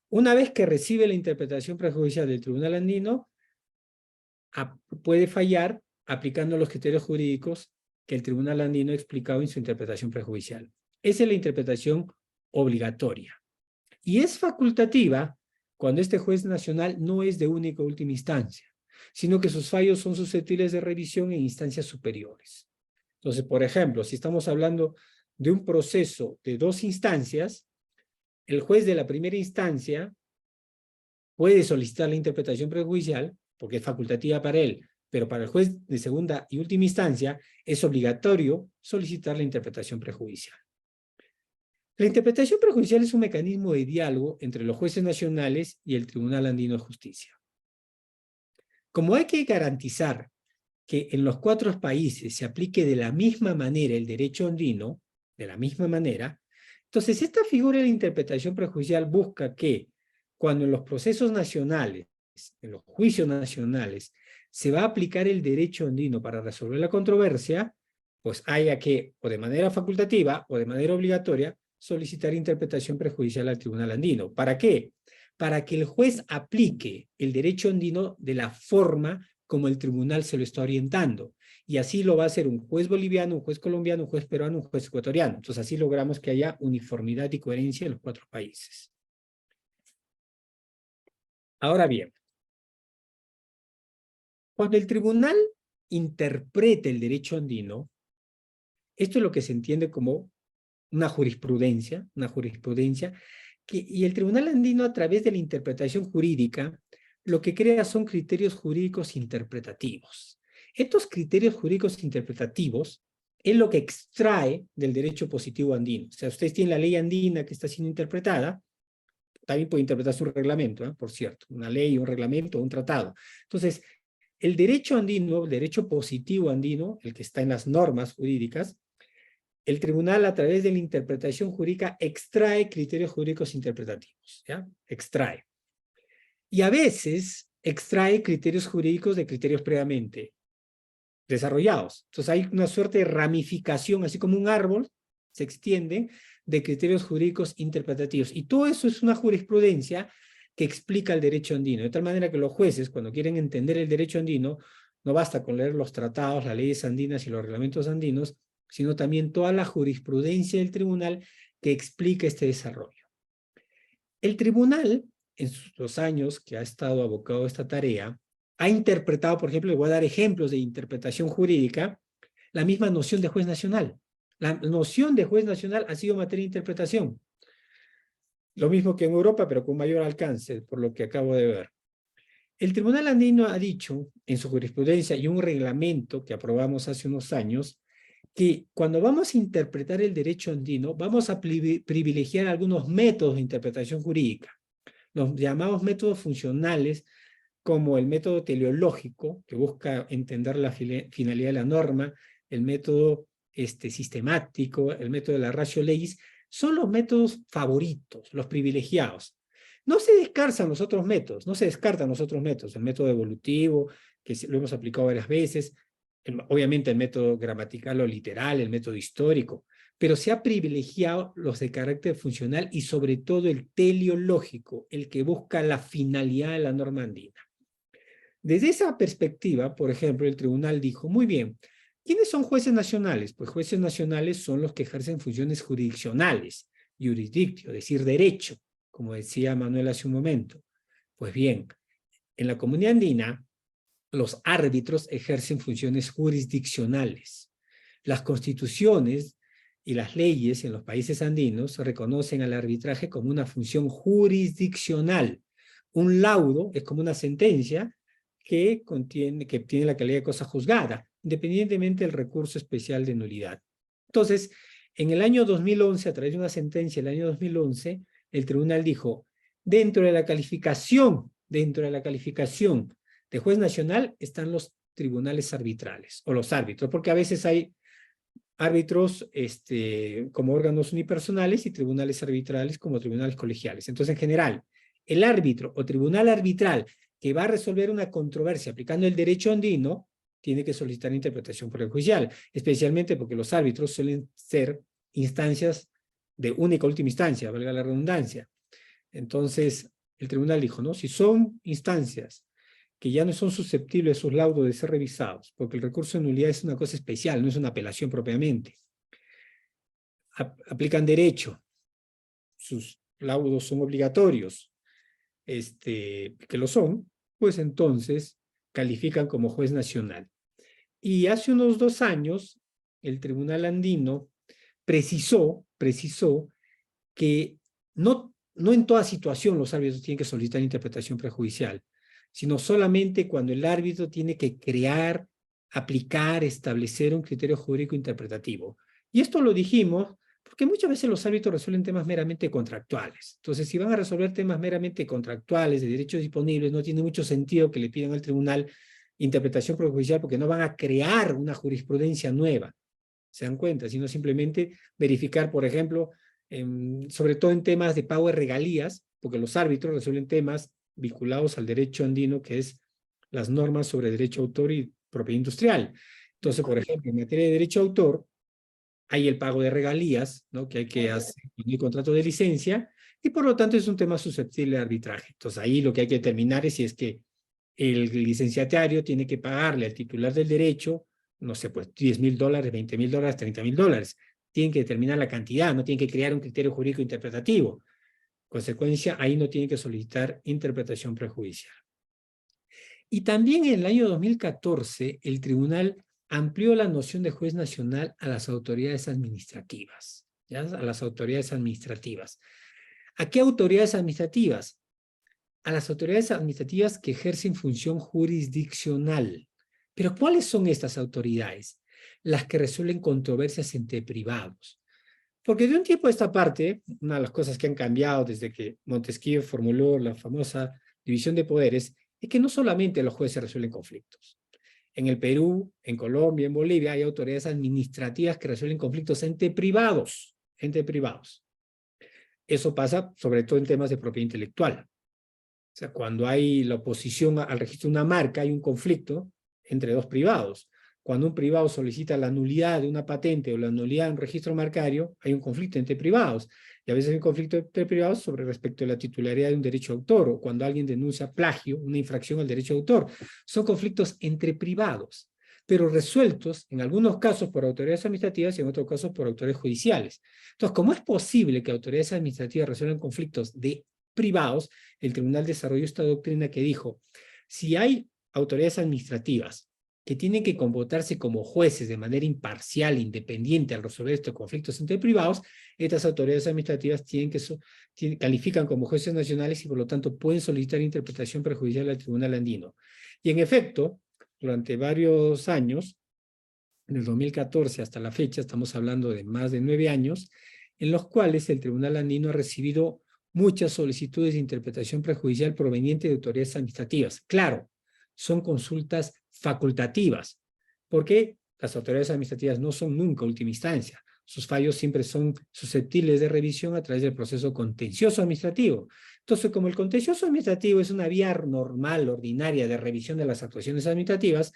Una vez que recibe la interpretación prejudicial del Tribunal Andino, puede fallar aplicando los criterios jurídicos que el Tribunal Andino ha explicado en su interpretación prejudicial. Esa es la interpretación obligatoria. Y es facultativa cuando este juez nacional no es de única o última instancia, sino que sus fallos son susceptibles de revisión en instancias superiores. Entonces, por ejemplo, si estamos hablando de un proceso de 2 instancias, el juez de la primera instancia puede solicitar la interpretación prejudicial, porque es facultativa para él, pero para el juez de segunda y última instancia es obligatorio solicitar la interpretación prejudicial. La interpretación prejudicial es un mecanismo de diálogo entre los jueces nacionales y el Tribunal Andino de Justicia. Como hay que garantizar que en los 4 países se aplique de la misma manera el derecho andino, de la misma manera, entonces esta figura de interpretación prejudicial busca que cuando en los procesos nacionales, en los juicios nacionales, se va a aplicar el derecho andino para resolver la controversia, pues haya que, o de manera facultativa o de manera obligatoria, solicitar interpretación prejudicial al Tribunal Andino. ¿Para qué? para que el juez aplique el derecho andino de la forma como el tribunal se lo está orientando. Y así lo va a hacer un juez boliviano, un juez colombiano, un juez peruano, un juez ecuatoriano. Entonces así logramos que haya uniformidad y coherencia en los 4 países. Ahora bien, cuando el tribunal interprete el derecho andino, esto es lo que se entiende como una jurisprudencia, y el tribunal andino a través de la interpretación jurídica, lo que crea son criterios jurídicos interpretativos. Estos criterios jurídicos interpretativos es lo que extrae del derecho positivo andino. O sea, ustedes tienen la ley andina que está siendo interpretada, también puede interpretarse un reglamento, por cierto, una ley, un reglamento, un tratado. Entonces, el derecho andino, el derecho positivo andino, el que está en las normas jurídicas, el tribunal a través de la interpretación jurídica extrae criterios jurídicos interpretativos, ¿ya? Extrae. Y a veces extrae criterios jurídicos de criterios previamente desarrollados. Entonces hay una suerte de ramificación, así como un árbol se extiende de criterios jurídicos interpretativos. Y todo eso es una jurisprudencia que explica el derecho andino. De tal manera que los jueces, cuando quieren entender el derecho andino, no basta con leer los tratados, las leyes andinas y los reglamentos andinos, sino también toda la jurisprudencia del tribunal que explica este desarrollo. El tribunal, en los años que ha estado abocado a esta tarea, ha interpretado, por ejemplo, le voy a dar ejemplos de interpretación jurídica, la misma noción de juez nacional. La noción de juez nacional ha sido materia de interpretación. Lo mismo que en Europa, pero con mayor alcance, por lo que acabo de ver. El tribunal andino ha dicho, en su jurisprudencia y un reglamento que aprobamos hace unos años, que cuando vamos a interpretar el derecho andino, vamos a privilegiar algunos métodos de interpretación jurídica. Los llamados métodos funcionales, como el método teleológico, que busca entender la finalidad de la norma, el método sistemático, el método de la ratio legis, son los métodos favoritos, los privilegiados. No se descartan los otros métodos, el método evolutivo, que lo hemos aplicado varias veces, obviamente el método gramatical o literal, el método histórico, pero se ha privilegiado los de carácter funcional y sobre todo el teleológico, el que busca la finalidad de la norma andina. Desde esa perspectiva, por ejemplo, el tribunal dijo, muy bien, ¿quiénes son jueces nacionales? Pues jueces nacionales son los que ejercen funciones jurisdiccionales, jurisdictio, es decir, derecho, como decía Manuel hace un momento. Pues bien, en la comunidad andina, los árbitros ejercen funciones jurisdiccionales. Las constituciones y las leyes en los países andinos reconocen al arbitraje como una función jurisdiccional. Un laudo es como una sentencia que tiene la calidad de cosa juzgada, independientemente del recurso especial de nulidad. Entonces, en el año 2011, a través de una sentencia del año 2011, el tribunal dijo, dentro de la calificación de juez nacional están los tribunales arbitrales, o los árbitros, porque a veces hay árbitros como órganos unipersonales y tribunales arbitrales como tribunales colegiales. Entonces, en general, el árbitro o tribunal arbitral que va a resolver una controversia aplicando el derecho andino, tiene que solicitar interpretación prejudicial, especialmente porque los árbitros suelen ser instancias de última instancia, valga la redundancia. Entonces, el tribunal dijo, ¿no? Si son instancias que ya no son susceptibles sus laudos de ser revisados, porque el recurso de nulidad es una cosa especial, no es una apelación propiamente. Aplican derecho, sus laudos son obligatorios, que lo son, pues entonces califican como juez nacional. Y hace unos 2 años, el tribunal andino precisó que no en toda situación los árbitros tienen que solicitar interpretación prejudicial, sino solamente cuando el árbitro tiene que crear, aplicar, establecer un criterio jurídico interpretativo. Y esto lo dijimos porque muchas veces los árbitros resuelven temas meramente contractuales. Entonces, si van a resolver temas meramente contractuales de derechos disponibles, no tiene mucho sentido que le pidan al tribunal interpretación prejudicial porque no van a crear una jurisprudencia nueva. ¿Se dan cuenta? Sino simplemente verificar, por ejemplo, sobre todo en temas de pago de regalías, porque los árbitros resuelven temas vinculados al derecho andino, que es las normas sobre derecho de autor y propiedad industrial. Entonces, por ejemplo, en materia de derecho de autor, hay el pago de regalías, ¿no?, que hay que hacer en el contrato de licencia, y por lo tanto es un tema susceptible de arbitraje. Entonces ahí lo que hay que determinar es si es que el licenciatario tiene que pagarle al titular del derecho, no sé, pues $10.000, $20.000, $30.000. Tienen que determinar la cantidad, no tienen que crear un criterio jurídico interpretativo. Consecuencia, ahí no tienen que solicitar interpretación prejudicial. Y también en el año 2014, el tribunal amplió la noción de juez nacional a las autoridades administrativas, ¿ya? A las autoridades administrativas. ¿A qué autoridades administrativas? A las autoridades administrativas que ejercen función jurisdiccional. ¿Pero cuáles son estas autoridades? Las que resuelven controversias entre privados. Porque de un tiempo a esta parte, una de las cosas que han cambiado desde que Montesquieu formuló la famosa división de poderes, es que no solamente los jueces resuelven conflictos. En el Perú, en Colombia, en Bolivia, hay autoridades administrativas que resuelven conflictos entre privados. Entre privados. Eso pasa sobre todo en temas de propiedad intelectual. O sea, cuando hay la oposición al registro de una marca, hay un conflicto entre dos privados. Cuando un privado solicita la nulidad de una patente o la nulidad de un registro marcario, hay un conflicto entre privados. Y a veces hay un conflicto entre privados sobre respecto a la titularidad de un derecho de autor, o cuando alguien denuncia plagio, una infracción al derecho de autor. Son conflictos entre privados, pero resueltos en algunos casos por autoridades administrativas y en otros casos por autoridades judiciales. Entonces, ¿cómo es posible que autoridades administrativas resuelvan conflictos de privados? El tribunal desarrolló esta doctrina que dijo, si hay autoridades administrativas que tienen que comportarse como jueces de manera imparcial, independiente al resolver estos conflictos entre privados, estas autoridades administrativas califican como jueces nacionales y por lo tanto pueden solicitar interpretación prejudicial al tribunal andino. Y en efecto, durante varios años, del 2014 hasta la fecha, estamos hablando de más de 9 años, en los cuales el tribunal andino ha recibido muchas solicitudes de interpretación prejudicial provenientes de autoridades administrativas. Claro, son consultas facultativas, porque las autoridades administrativas no son nunca última instancia. Sus fallos siempre son susceptibles de revisión a través del proceso contencioso administrativo. Entonces, como el contencioso administrativo es una vía normal, ordinaria de revisión de las actuaciones administrativas,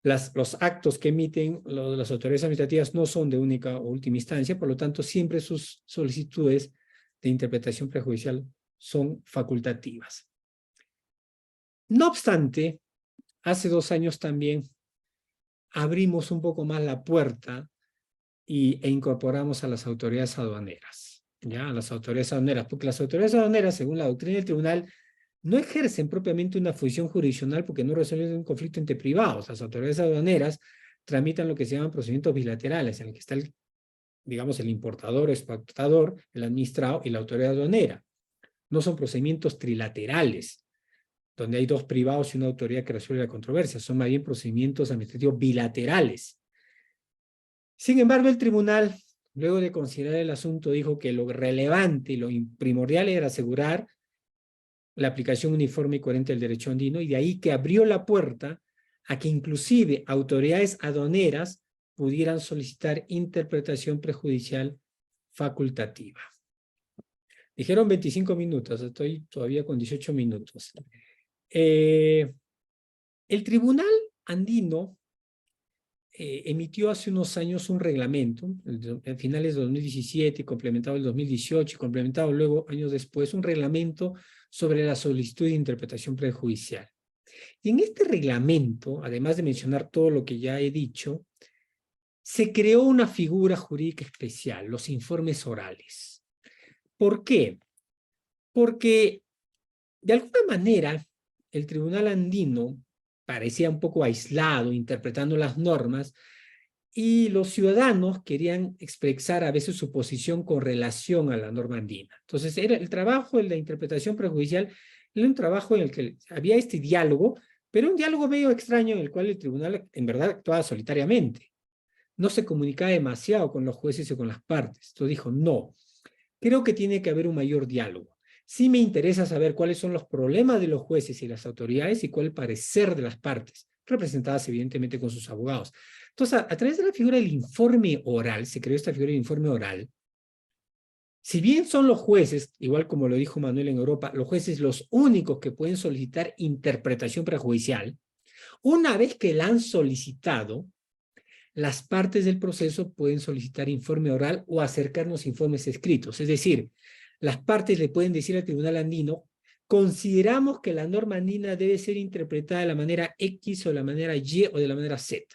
los actos que emiten las autoridades administrativas no son de única o última instancia, por lo tanto, siempre sus solicitudes de interpretación prejudicial son facultativas. No obstante, hace 2 años también abrimos un poco más la puerta e incorporamos a las autoridades aduaneras, ¿ya? A las autoridades aduaneras, porque las autoridades aduaneras, según la doctrina del tribunal, no ejercen propiamente una función jurisdiccional porque no resuelven un conflicto entre privados. Las autoridades aduaneras tramitan lo que se llaman procedimientos bilaterales, en el que está digamos, el importador, exportador, el administrado y la autoridad aduanera. No son procedimientos trilaterales, donde hay 2 privados y una autoridad que resuelve la controversia. Son más bien procedimientos administrativos bilaterales. Sin embargo, el tribunal, luego de considerar el asunto, dijo que lo relevante y lo primordial era asegurar la aplicación uniforme y coherente del derecho andino, y de ahí que abrió la puerta a que inclusive autoridades aduaneras pudieran solicitar interpretación prejudicial facultativa. Dijeron 25 minutos, estoy todavía con 18 minutos. El tribunal andino emitió hace unos años un reglamento, en finales de 2017, complementado en 2018, y complementado luego, años después, un reglamento sobre la solicitud de interpretación prejudicial. Y en este reglamento, además de mencionar todo lo que ya he dicho, se creó una figura jurídica especial, los informes orales. ¿Por qué? Porque, de alguna manera, el tribunal andino parecía un poco aislado, interpretando las normas, y los ciudadanos querían expresar a veces su posición con relación a la norma andina. Entonces, era el trabajo de la interpretación prejudicial, era un trabajo en el que había este diálogo, pero un diálogo medio extraño en el cual el tribunal en verdad actuaba solitariamente. No se comunicaba demasiado con los jueces y con las partes. Entonces dijo, no, creo que tiene que haber un mayor diálogo. Sí me interesa saber cuáles son los problemas de los jueces y las autoridades y cuál es el parecer de las partes, representadas evidentemente con sus abogados. Entonces, a través de la figura del informe oral, se creó esta figura del informe oral. Si bien son los jueces, igual como lo dijo Manuel en Europa, los jueces los únicos que pueden solicitar interpretación prejudicial, una vez que la han solicitado, las partes del proceso pueden solicitar informe oral o acercarnos informes escritos. Es decir, las partes le pueden decir al tribunal andino, consideramos que la norma andina debe ser interpretada de la manera X o de la manera Y o de la manera Z.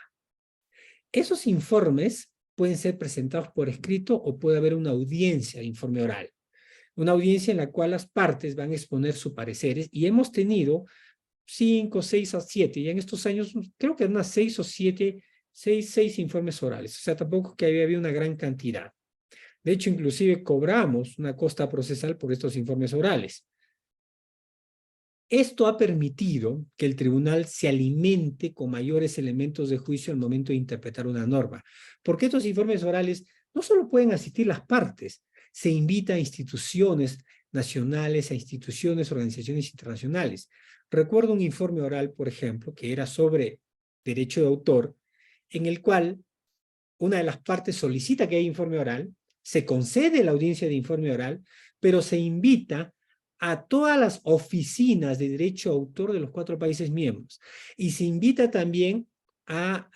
Esos informes pueden ser presentados por escrito o puede haber una audiencia de informe oral. Una audiencia en la cual las partes van a exponer sus pareceres y hemos tenido 5, 6 a 7, y en estos años creo que unas 6 o 7, 6 informes orales. O sea, tampoco que había una gran cantidad. De hecho, inclusive cobramos una costa procesal por estos informes orales. Esto ha permitido que el tribunal se alimente con mayores elementos de juicio al momento de interpretar una norma. Porque estos informes orales no solo pueden asistir las partes, se invita a instituciones nacionales, a instituciones, organizaciones internacionales. Recuerdo un informe oral, por ejemplo, que era sobre derecho de autor, en el cual una de las partes solicita que haya informe oral, se concede la audiencia de informe oral, pero se invita a todas las oficinas de derecho de autor de los 4 países miembros. Y se invita también a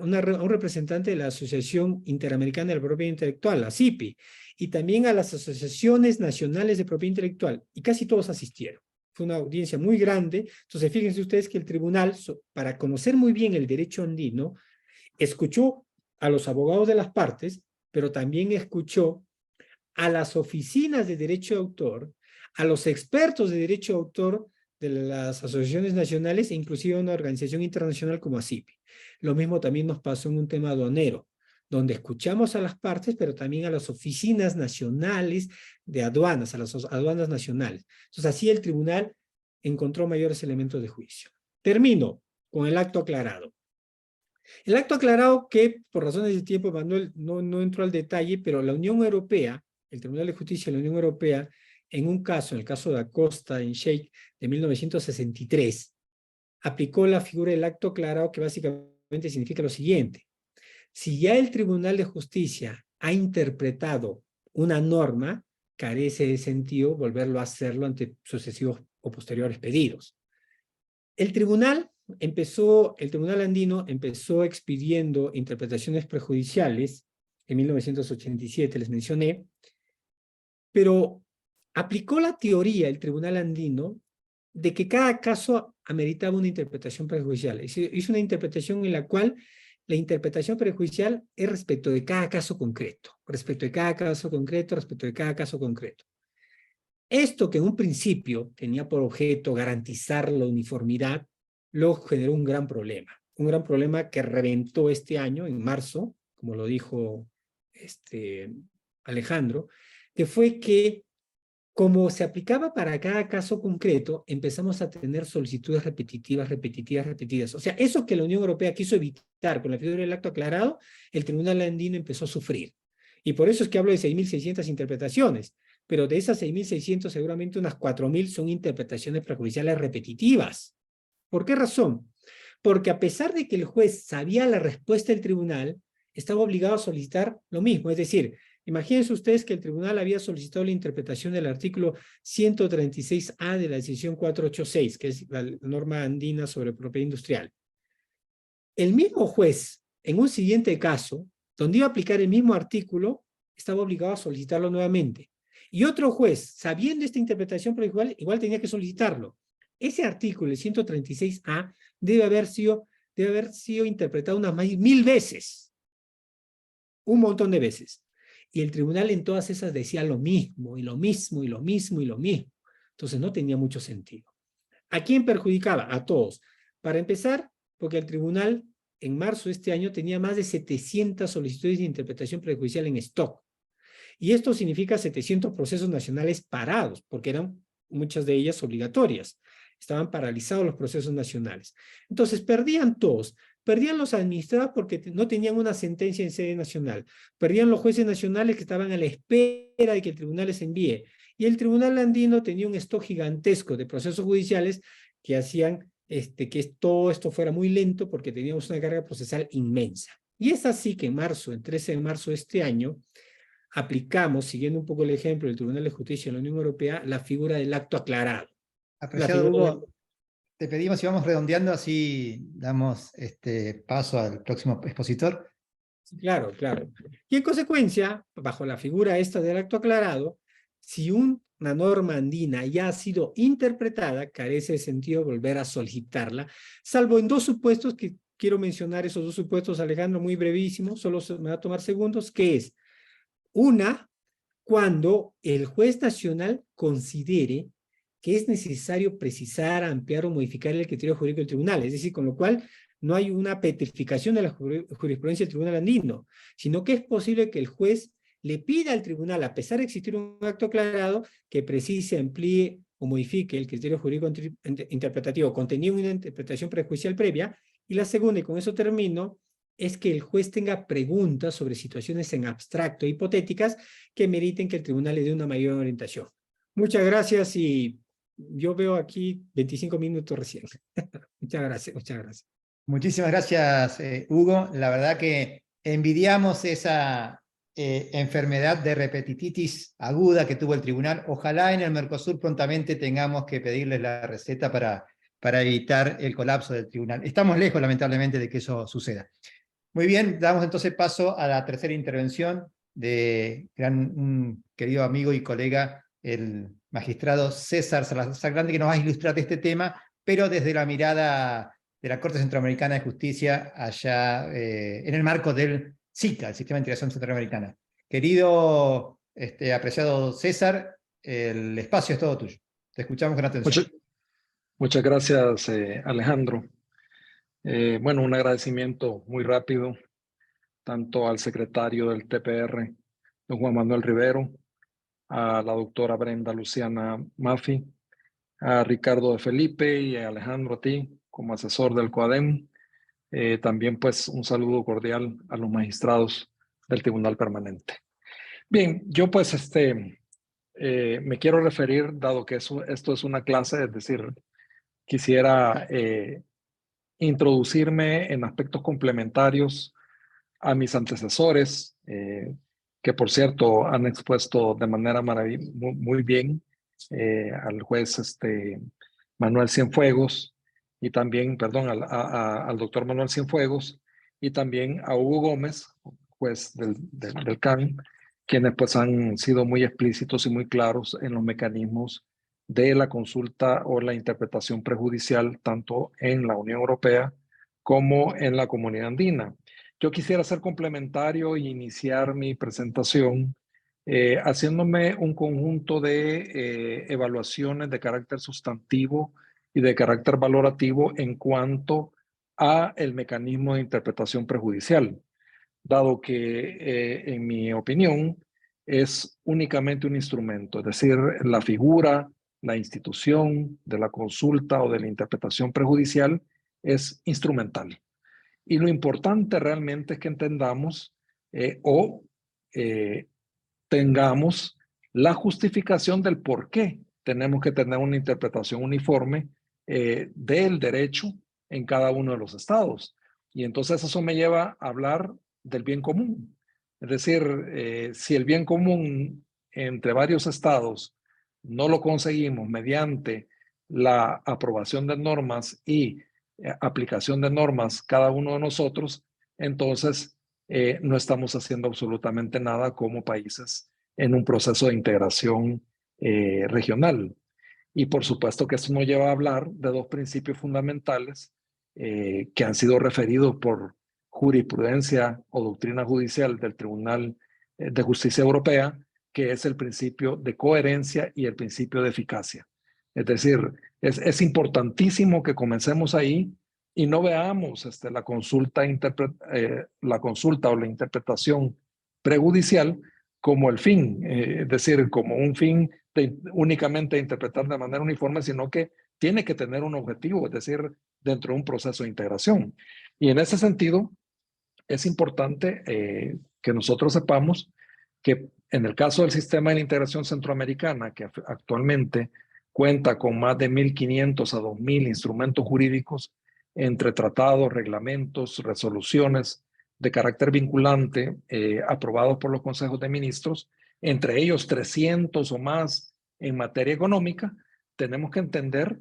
un representante de la Asociación Interamericana de la Propiedad Intelectual, la CIPI, y también a las asociaciones nacionales de propiedad intelectual, y casi todos asistieron. Fue una audiencia muy grande. Entonces, fíjense ustedes que el tribunal, para conocer muy bien el derecho andino, escuchó a los abogados de las partes, pero también escuchó a las oficinas de derecho de autor, a los expertos de derecho de autor de las asociaciones nacionales e inclusive a una organización internacional como ACIPI. Lo mismo también nos pasó en un tema aduanero, donde escuchamos a las partes, pero también a las oficinas nacionales de aduanas, a las aduanas nacionales. Entonces, así el tribunal encontró mayores elementos de juicio. Termino con el acto aclarado. El acto aclarado que, por razones de tiempo, Manuel no entró al detalle, pero la Unión Europea, el Tribunal de Justicia de la Unión Europea, en un caso, en el caso de Acosta en Sheikh de 1963, aplicó la figura del acto aclarado, que básicamente significa lo siguiente. Si ya el Tribunal de Justicia ha interpretado una norma, carece de sentido volverlo a hacerlo ante sucesivos o posteriores pedidos. El tribunal andino empezó expidiendo interpretaciones prejudiciales en 1987, les mencioné, pero aplicó la teoría el tribunal andino de que cada caso ameritaba una interpretación prejudicial. Hizo una interpretación en la cual la interpretación prejudicial es respecto de cada caso concreto, respecto de cada caso concreto, respecto de cada caso concreto. Esto que en un principio tenía por objeto garantizar la uniformidad, luego generó un gran problema que reventó este año, en marzo, como lo dijo Alejandro, que fue que como se aplicaba para cada caso concreto, empezamos a tener solicitudes repetitivas. O sea, eso que la Unión Europea quiso evitar con la figura del acto aclarado, el tribunal andino empezó a sufrir. Y por eso es que hablo de 6.600 interpretaciones, pero de esas 6.600 seguramente unas 4.000 son interpretaciones prejudiciales repetitivas. ¿Por qué razón? Porque a pesar de que el juez sabía la respuesta del tribunal, estaba obligado a solicitar lo mismo, es decir, imagínense ustedes que el tribunal había solicitado la interpretación del artículo 136A de la decisión 486, que es la norma andina sobre propiedad industrial. El mismo juez, en un siguiente caso, donde iba a aplicar el mismo artículo, estaba obligado a solicitarlo nuevamente. Y otro juez, sabiendo esta interpretación prejudicial, igual tenía que solicitarlo. Ese artículo, el 136A, debe haber sido interpretado unas 1.000 veces. Un montón de veces. Y el tribunal en todas esas decía lo mismo, y lo mismo, y lo mismo, y lo mismo. Entonces no tenía mucho sentido. ¿A quién perjudicaba? A todos. Para empezar, porque el tribunal en marzo de este año tenía más de 700 solicitudes de interpretación prejudicial en stock. Y esto significa 700 procesos nacionales parados, porque eran muchas de ellas obligatorias. Estaban paralizados los procesos nacionales. Entonces perdían todos. Perdían los administrados porque no tenían una sentencia en sede nacional. Perdían los jueces nacionales que estaban a la espera de que el tribunal les envíe. Y el tribunal andino tenía un stock gigantesco de procesos judiciales que hacían que todo esto fuera muy lento porque teníamos una carga procesal inmensa. Y es así que en marzo, el 13 de marzo de este año, aplicamos, siguiendo un poco el ejemplo del Tribunal de Justicia de la Unión Europea, la figura del acto aclarado. Apreciado Hugo, te pedimos si vamos redondeando, así damos paso al próximo expositor. Claro, claro. Y en consecuencia, bajo la figura esta del acto aclarado, si una norma andina ya ha sido interpretada, carece de sentido volver a solicitarla, salvo en dos supuestos que quiero mencionar, esos dos supuestos, Alejandro, muy brevísimo, solo me va a tomar segundos, que es, una, cuando el juez nacional considere que es necesario precisar, ampliar o modificar el criterio jurídico del tribunal, es decir, con lo cual no hay una petrificación de la jurisprudencia del tribunal andino, sino que es posible que el juez le pida al tribunal, a pesar de existir un acto aclarado, que precise, amplíe o modifique el criterio jurídico interpretativo contenido en una interpretación prejudicial previa. Y la segunda, y con eso termino, es que el juez tenga preguntas sobre situaciones en abstracto hipotéticas que meriten que el tribunal le dé una mayor orientación. Muchas gracias y yo veo aquí 25 minutos recién. Muchas gracias, muchas gracias. Muchísimas gracias, Hugo. La verdad que envidiamos esa enfermedad de repetititis aguda que tuvo el tribunal. Ojalá en el Mercosur prontamente tengamos que pedirles la receta para evitar el colapso del tribunal. Estamos lejos, lamentablemente, de que eso suceda. Muy bien, damos entonces paso a la tercera intervención de un querido amigo y colega, el magistrado César Salazar Grande, que nos va a ilustrar de este tema, pero desde la mirada de la Corte Centroamericana de Justicia, allá en el marco del SICA, el Sistema de Integración Centroamericana. Querido, apreciado César, el espacio es todo tuyo. Te escuchamos con atención. Muchas gracias, Alejandro. Bueno, un agradecimiento muy rápido, tanto al secretario del TPR, don Juan Manuel Rivero, a la doctora Brenda Luciana Maffi, a Ricardo de Felipe y a Alejandro, a ti, como asesor del COADEM. También, pues, un saludo cordial a los magistrados del Tribunal Permanente. Bien, yo, pues, me quiero referir, dado que esto es una clase, es decir, quisiera introducirme en aspectos complementarios a mis antecesores, que por cierto han expuesto de manera muy bien al juez Manuel Cienfuegos y también, perdón, al doctor Manuel Cienfuegos y también a Hugo Gómez, juez del CAN, quienes pues han sido muy explícitos y muy claros en los mecanismos de la consulta o la interpretación prejudicial tanto en la Unión Europea como en la Comunidad Andina. Yo quisiera ser complementario e iniciar mi presentación haciéndome un conjunto de evaluaciones de carácter sustantivo y de carácter valorativo en cuanto a el mecanismo de interpretación prejudicial, dado que, en mi opinión, es únicamente un instrumento, es decir, la figura, la institución de la consulta o de la interpretación prejudicial es instrumental. Y lo importante realmente es que entendamos tengamos la justificación del por qué tenemos que tener una interpretación uniforme del derecho en cada uno de los estados. Y entonces eso me lleva a hablar del bien común. Es decir, si el bien común entre varios estados no lo conseguimos mediante la aprobación de normas y aplicación de normas cada uno de nosotros, entonces no estamos haciendo absolutamente nada como países en un proceso de integración regional. Y por supuesto que esto nos lleva a hablar de dos principios fundamentales que han sido referidos por jurisprudencia o doctrina judicial del Tribunal de Justicia Europea, que es el principio de coherencia y el principio de eficacia. Es decir, es importantísimo que comencemos ahí y no veamos la consulta o la interpretación prejudicial como el fin, es decir, como un fin de únicamente interpretar de manera uniforme, sino que tiene que tener un objetivo, es decir, dentro de un proceso de integración. Y en ese sentido, es importante que nosotros sepamos que en el caso del sistema de la integración centroamericana, que actualmente cuenta con más de 1.500 a 2.000 instrumentos jurídicos entre tratados, reglamentos, resoluciones de carácter vinculante aprobados por los consejos de ministros, entre ellos 300 o más en materia económica, tenemos que entender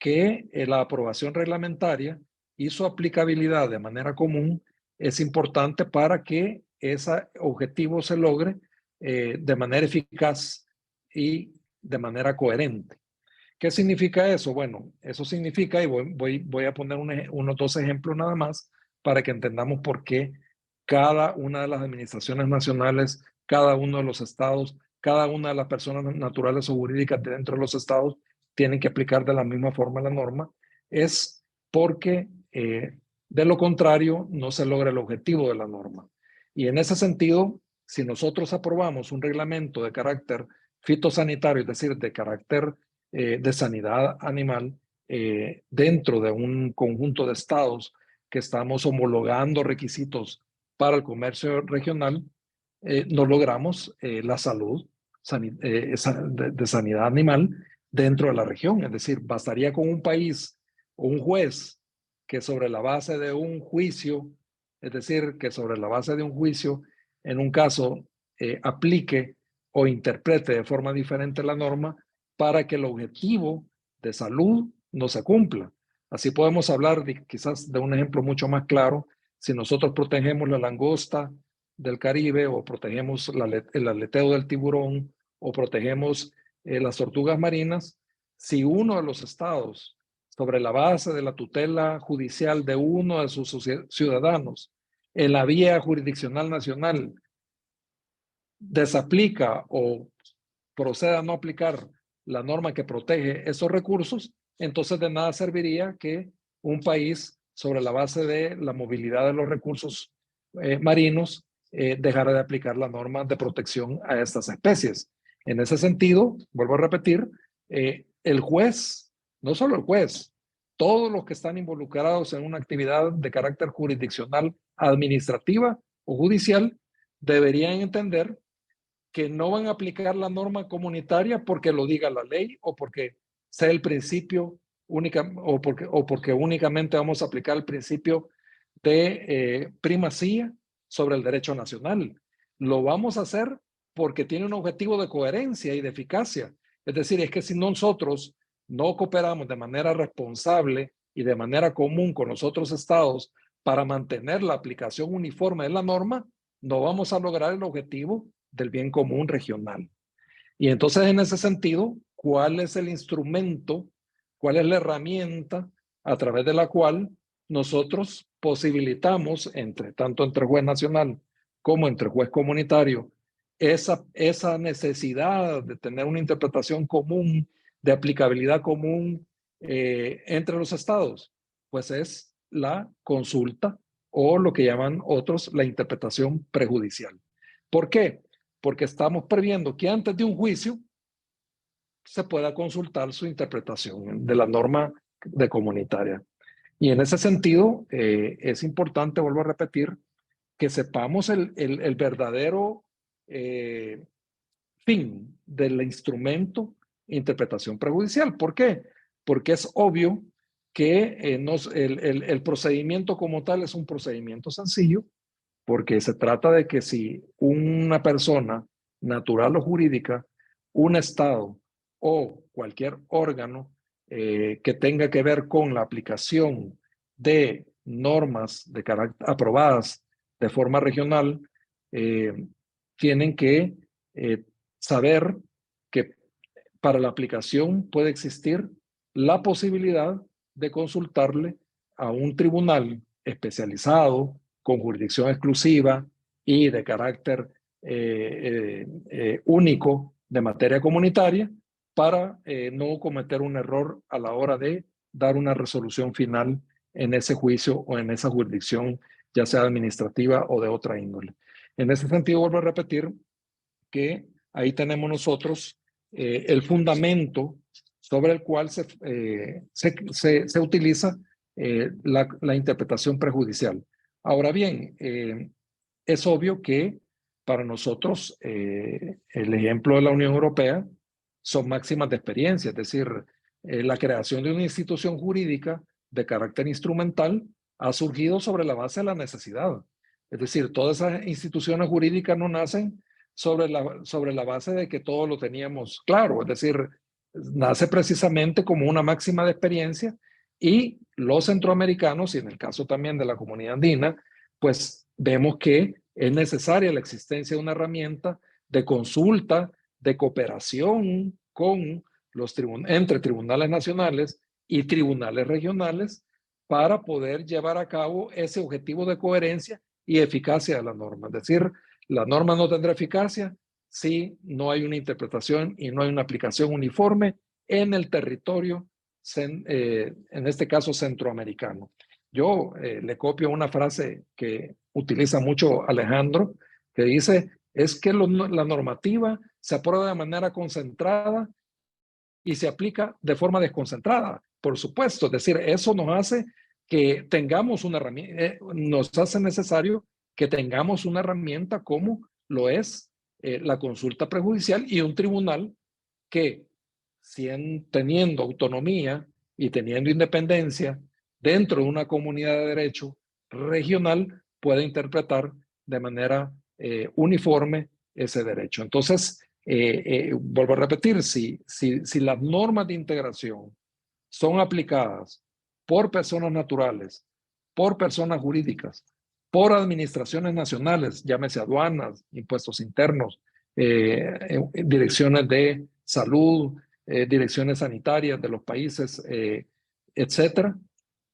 que la aprobación reglamentaria y su aplicabilidad de manera común es importante para que ese objetivo se logre de manera eficaz y de manera coherente. ¿Qué significa eso? Bueno, eso significa, y voy a poner unos 2 ejemplos nada más para que entendamos por qué cada una de las administraciones nacionales, cada uno de los estados, cada una de las personas naturales o jurídicas dentro de los estados tienen que aplicar de la misma forma la norma. Es porque de lo contrario no se logra el objetivo de la norma. Y en ese sentido, si nosotros aprobamos un reglamento de carácter fitosanitario, es decir, de carácter de sanidad animal dentro de un conjunto de estados que estamos homologando requisitos para el comercio regional, no logramos la salud de sanidad animal dentro de la región. Es decir, bastaría con un país o un juez que sobre la base de un juicio, es decir, que sobre la base de un juicio, en un caso, aplique o interprete de forma diferente la norma para que el objetivo de salud no se cumpla. Así podemos hablar quizás de un ejemplo mucho más claro. Si nosotros protegemos la langosta del Caribe o protegemos el aleteo del tiburón o protegemos las tortugas marinas, si uno de los estados, sobre la base de la tutela judicial de uno de sus ciudadanos, en la vía jurisdiccional nacional, desaplica o proceda a no aplicar la norma que protege esos recursos, entonces de nada serviría que un país, sobre la base de la movilidad de los recursos marinos, dejara de aplicar la norma de protección a estas especies. En ese sentido, vuelvo a repetir, el juez, no solo el juez, todos los que están involucrados en una actividad de carácter jurisdiccional, administrativa o judicial, deberían entender que no van a aplicar la norma comunitaria porque lo diga la ley o porque sea el principio o porque únicamente vamos a aplicar el principio de primacía sobre el derecho nacional. Lo vamos a hacer porque tiene un objetivo de coherencia y de eficacia. Es decir, es que si nosotros no cooperamos de manera responsable y de manera común con los otros estados para mantener la aplicación uniforme de la norma, no vamos a lograr el objetivo del bien común regional. Y entonces, en ese sentido, ¿cuál es el instrumento, cuál es la herramienta a través de la cual nosotros posibilitamos, tanto entre juez nacional como entre juez comunitario, esa necesidad de tener una interpretación común, de aplicabilidad común entre los estados? Pues es la consulta o lo que llaman otros la interpretación prejudicial. ¿Por qué? Porque estamos previendo que antes de un juicio se pueda consultar su interpretación de la norma de comunitaria. Y en ese sentido, es importante, vuelvo a repetir, que sepamos el verdadero fin del instrumento interpretación prejudicial. ¿Por qué? Porque es obvio que el procedimiento como tal es un procedimiento sencillo, porque se trata de que si una persona natural o jurídica, un estado o cualquier órgano que tenga que ver con la aplicación de normas de carácter aprobadas de forma regional, tienen que saber que para la aplicación puede existir la posibilidad de consultarle a un tribunal especializado con jurisdicción exclusiva y de carácter único de materia comunitaria para no cometer un error a la hora de dar una resolución final en ese juicio o en esa jurisdicción, ya sea administrativa o de otra índole. En ese sentido, vuelvo a repetir que ahí tenemos nosotros el fundamento sobre el cual se utiliza la interpretación prejudicial. Ahora bien, es obvio que para nosotros el ejemplo de la Unión Europea son máximas de experiencia, es decir, la creación de una institución jurídica de carácter instrumental ha surgido sobre la base de la necesidad. Es decir, todas esas instituciones jurídicas no nacen sobre la base de que todo lo teníamos claro. Es decir, nace precisamente como una máxima de experiencia y los centroamericanos, y en el caso también de la comunidad andina, pues vemos que es necesaria la existencia de una herramienta de consulta, de cooperación con entre tribunales nacionales y tribunales regionales para poder llevar a cabo ese objetivo de coherencia y eficacia de la norma. Es decir, la norma no tendrá eficacia si no hay una interpretación y no hay una aplicación uniforme en el territorio, en este caso centroamericano. Yo le copio una frase que utiliza mucho Alejandro, que dice, es que la normativa se aprueba de manera concentrada y se aplica de forma desconcentrada, por supuesto. Es decir, eso nos hace que tengamos una herramienta, nos hace necesario que tengamos una herramienta como lo es la consulta prejudicial y un tribunal que, teniendo autonomía y teniendo independencia dentro de una comunidad de derecho regional, puede interpretar de manera uniforme ese derecho. Entonces, vuelvo a repetir, si las normas de integración son aplicadas por personas naturales, por personas jurídicas, por administraciones nacionales, llámese aduanas, impuestos internos, direcciones de salud, direcciones sanitarias de los países, etcétera,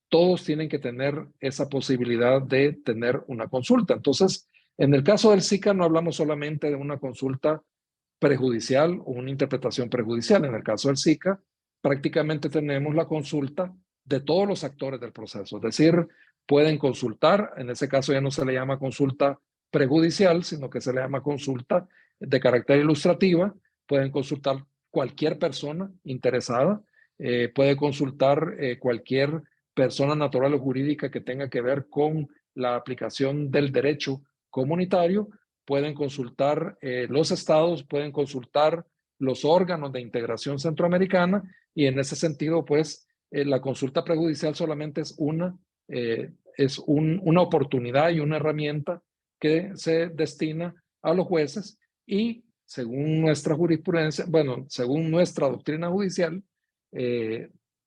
todos tienen que tener esa posibilidad de tener una consulta. Entonces, en el caso del SICA no hablamos solamente de una consulta prejudicial o una interpretación prejudicial. En el caso del SICA, prácticamente tenemos la consulta de todos los actores del proceso. Es decir, pueden consultar, en ese caso ya no se le llama consulta prejudicial, sino que se le llama consulta de carácter ilustrativa. Pueden consultar cualquier persona interesada, puede consultar cualquier persona natural o jurídica que tenga que ver con la aplicación del derecho comunitario. Pueden consultar los estados, pueden consultar los órganos de integración centroamericana y en ese sentido, pues, la consulta prejudicial solamente es una oportunidad y una herramienta que se destina a los jueces y según nuestra jurisprudencia, bueno, según nuestra doctrina judicial,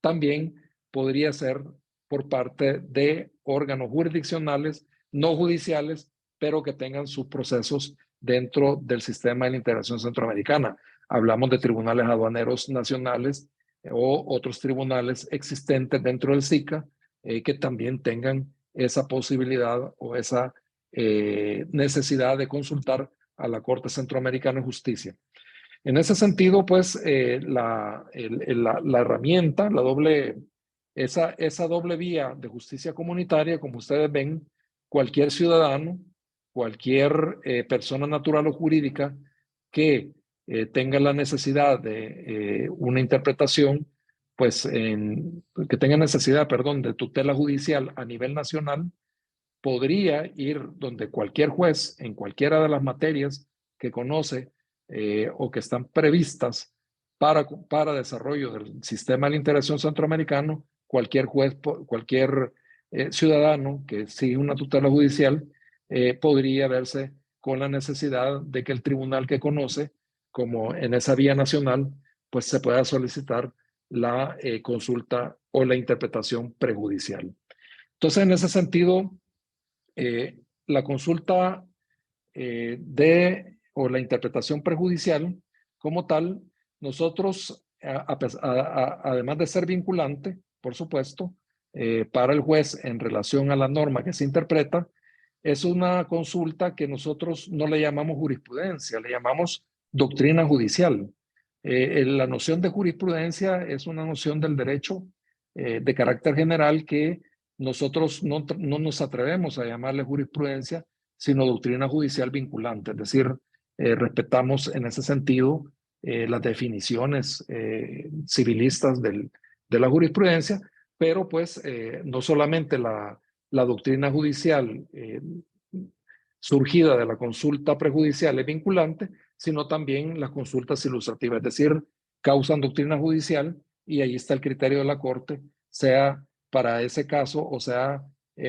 también podría ser por parte de órganos jurisdiccionales, no judiciales, pero que tengan sus procesos dentro del sistema de la integración centroamericana. Hablamos de tribunales aduaneros nacionales o otros tribunales existentes dentro del SICA que también tengan esa posibilidad o esa necesidad de consultar a la Corte Centroamericana de Justicia. En ese sentido, pues, la herramienta, esa doble vía de justicia comunitaria, como ustedes ven, cualquier ciudadano, cualquier persona natural o jurídica que tenga la necesidad de una interpretación, pues, que tenga necesidad, perdón, de tutela judicial a nivel nacional, podría ir donde cualquier juez en cualquiera de las materias que conoce o que están previstas para desarrollo del sistema de la integración centroamericano, cualquier juez, cualquier ciudadano que sigue una tutela judicial podría verse con la necesidad de que el tribunal que conoce, como en esa vía nacional, pues se pueda solicitar la consulta o la interpretación prejudicial. Entonces, en ese sentido, la consulta o la interpretación prejudicial como tal, nosotros, además de ser vinculante, por supuesto, para el juez en relación a la norma que se interpreta, es una consulta que nosotros no le llamamos jurisprudencia, le llamamos doctrina judicial. La noción de jurisprudencia es una noción del derecho de carácter general que nosotros no nos atrevemos a llamarle jurisprudencia, sino doctrina judicial vinculante. Es decir, respetamos en ese sentido las definiciones civilistas de la jurisprudencia, pero pues no solamente la doctrina judicial surgida de la consulta prejudicial es vinculante, sino también las consultas ilustrativas, es decir, causan doctrina judicial y ahí está el criterio de la Corte, sea para ese caso o sea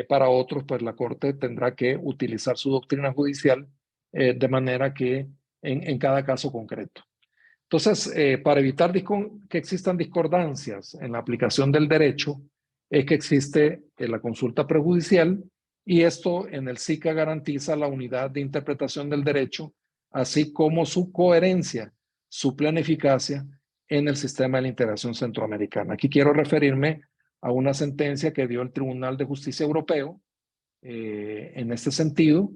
para otros, pues la Corte tendrá que utilizar su doctrina judicial de manera que en cada caso concreto. Entonces, para evitar que existan discordancias en la aplicación del derecho, es que existe la consulta prejudicial, y esto en el SICA garantiza la unidad de interpretación del derecho, así como su coherencia, su plena eficacia en el sistema de la integración centroamericana. Aquí quiero referirme a una sentencia que dio el Tribunal de Justicia Europeo. En este sentido,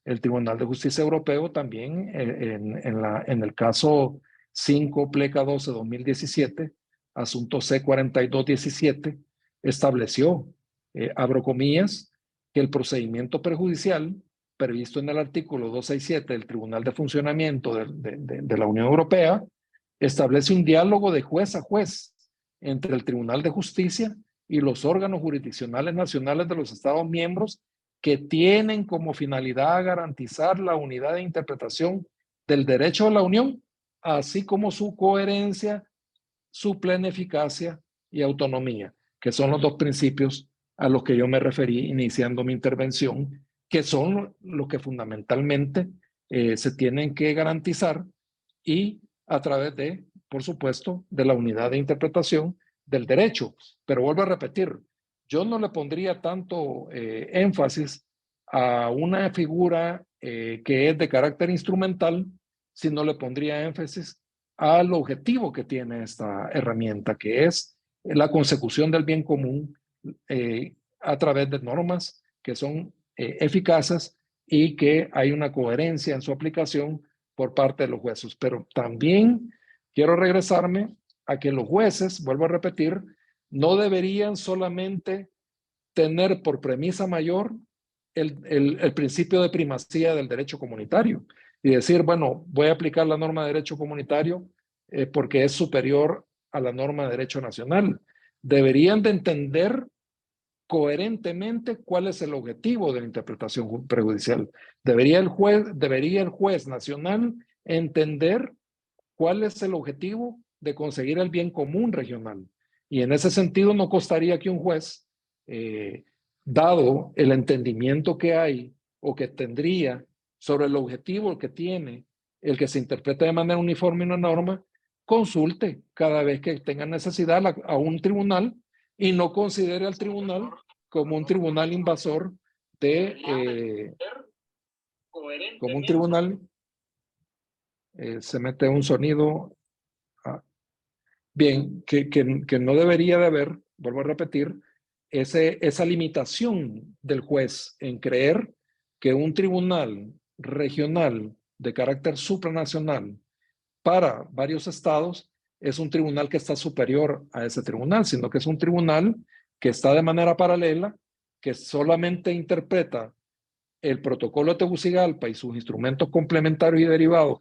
el Tribunal de Justicia Europeo también en el caso 5 pleca 12-2017, asunto C4217, estableció, abro comillas, que el procedimiento prejudicial previsto en el artículo 267 del Tribunal de Funcionamiento de la Unión Europea establece un diálogo de juez a juez entre el Tribunal de Justicia y los órganos jurisdiccionales nacionales de los Estados miembros, que tienen como finalidad garantizar la unidad de interpretación del derecho de la Unión, así como su coherencia, su plena eficacia y autonomía, que son los dos principios a los que yo me referí iniciando mi intervención, que son los que fundamentalmente se tienen que garantizar, y a través de, por supuesto, de la unidad de interpretación del derecho. Pero vuelvo a repetir, yo no le pondría tanto énfasis a una figura que es de carácter instrumental, sino le pondría énfasis al objetivo que tiene esta herramienta, que es la consecución del bien común a través de normas que son eficaces y que hay una coherencia en su aplicación por parte de los jueces. Pero también quiero regresarme a que los jueces, vuelvo a repetir, no deberían solamente tener por premisa mayor el principio de primacía del derecho comunitario y decir, bueno, voy a aplicar la norma de derecho comunitario porque es superior a la norma de derecho nacional. Deberían de entender coherentemente cuál es el objetivo de la interpretación prejudicial. Debería el juez nacional entender cuál es el objetivo de conseguir el bien común regional. Y en ese sentido no costaría que un juez, dado el entendimiento que hay o que tendría sobre el objetivo que tiene el que se interprete de manera uniforme una norma, consulte cada vez que tenga necesidad a un tribunal y no considere al tribunal como un tribunal invasor como un tribunal, se mete un sonido, bien, que no debería de haber, vuelvo a repetir, esa limitación del juez en creer que un tribunal regional de carácter supranacional para varios estados es un tribunal que está superior a ese tribunal, sino que es un tribunal que está de manera paralela, que solamente interpreta el protocolo de Tegucigalpa y sus instrumentos complementarios y derivados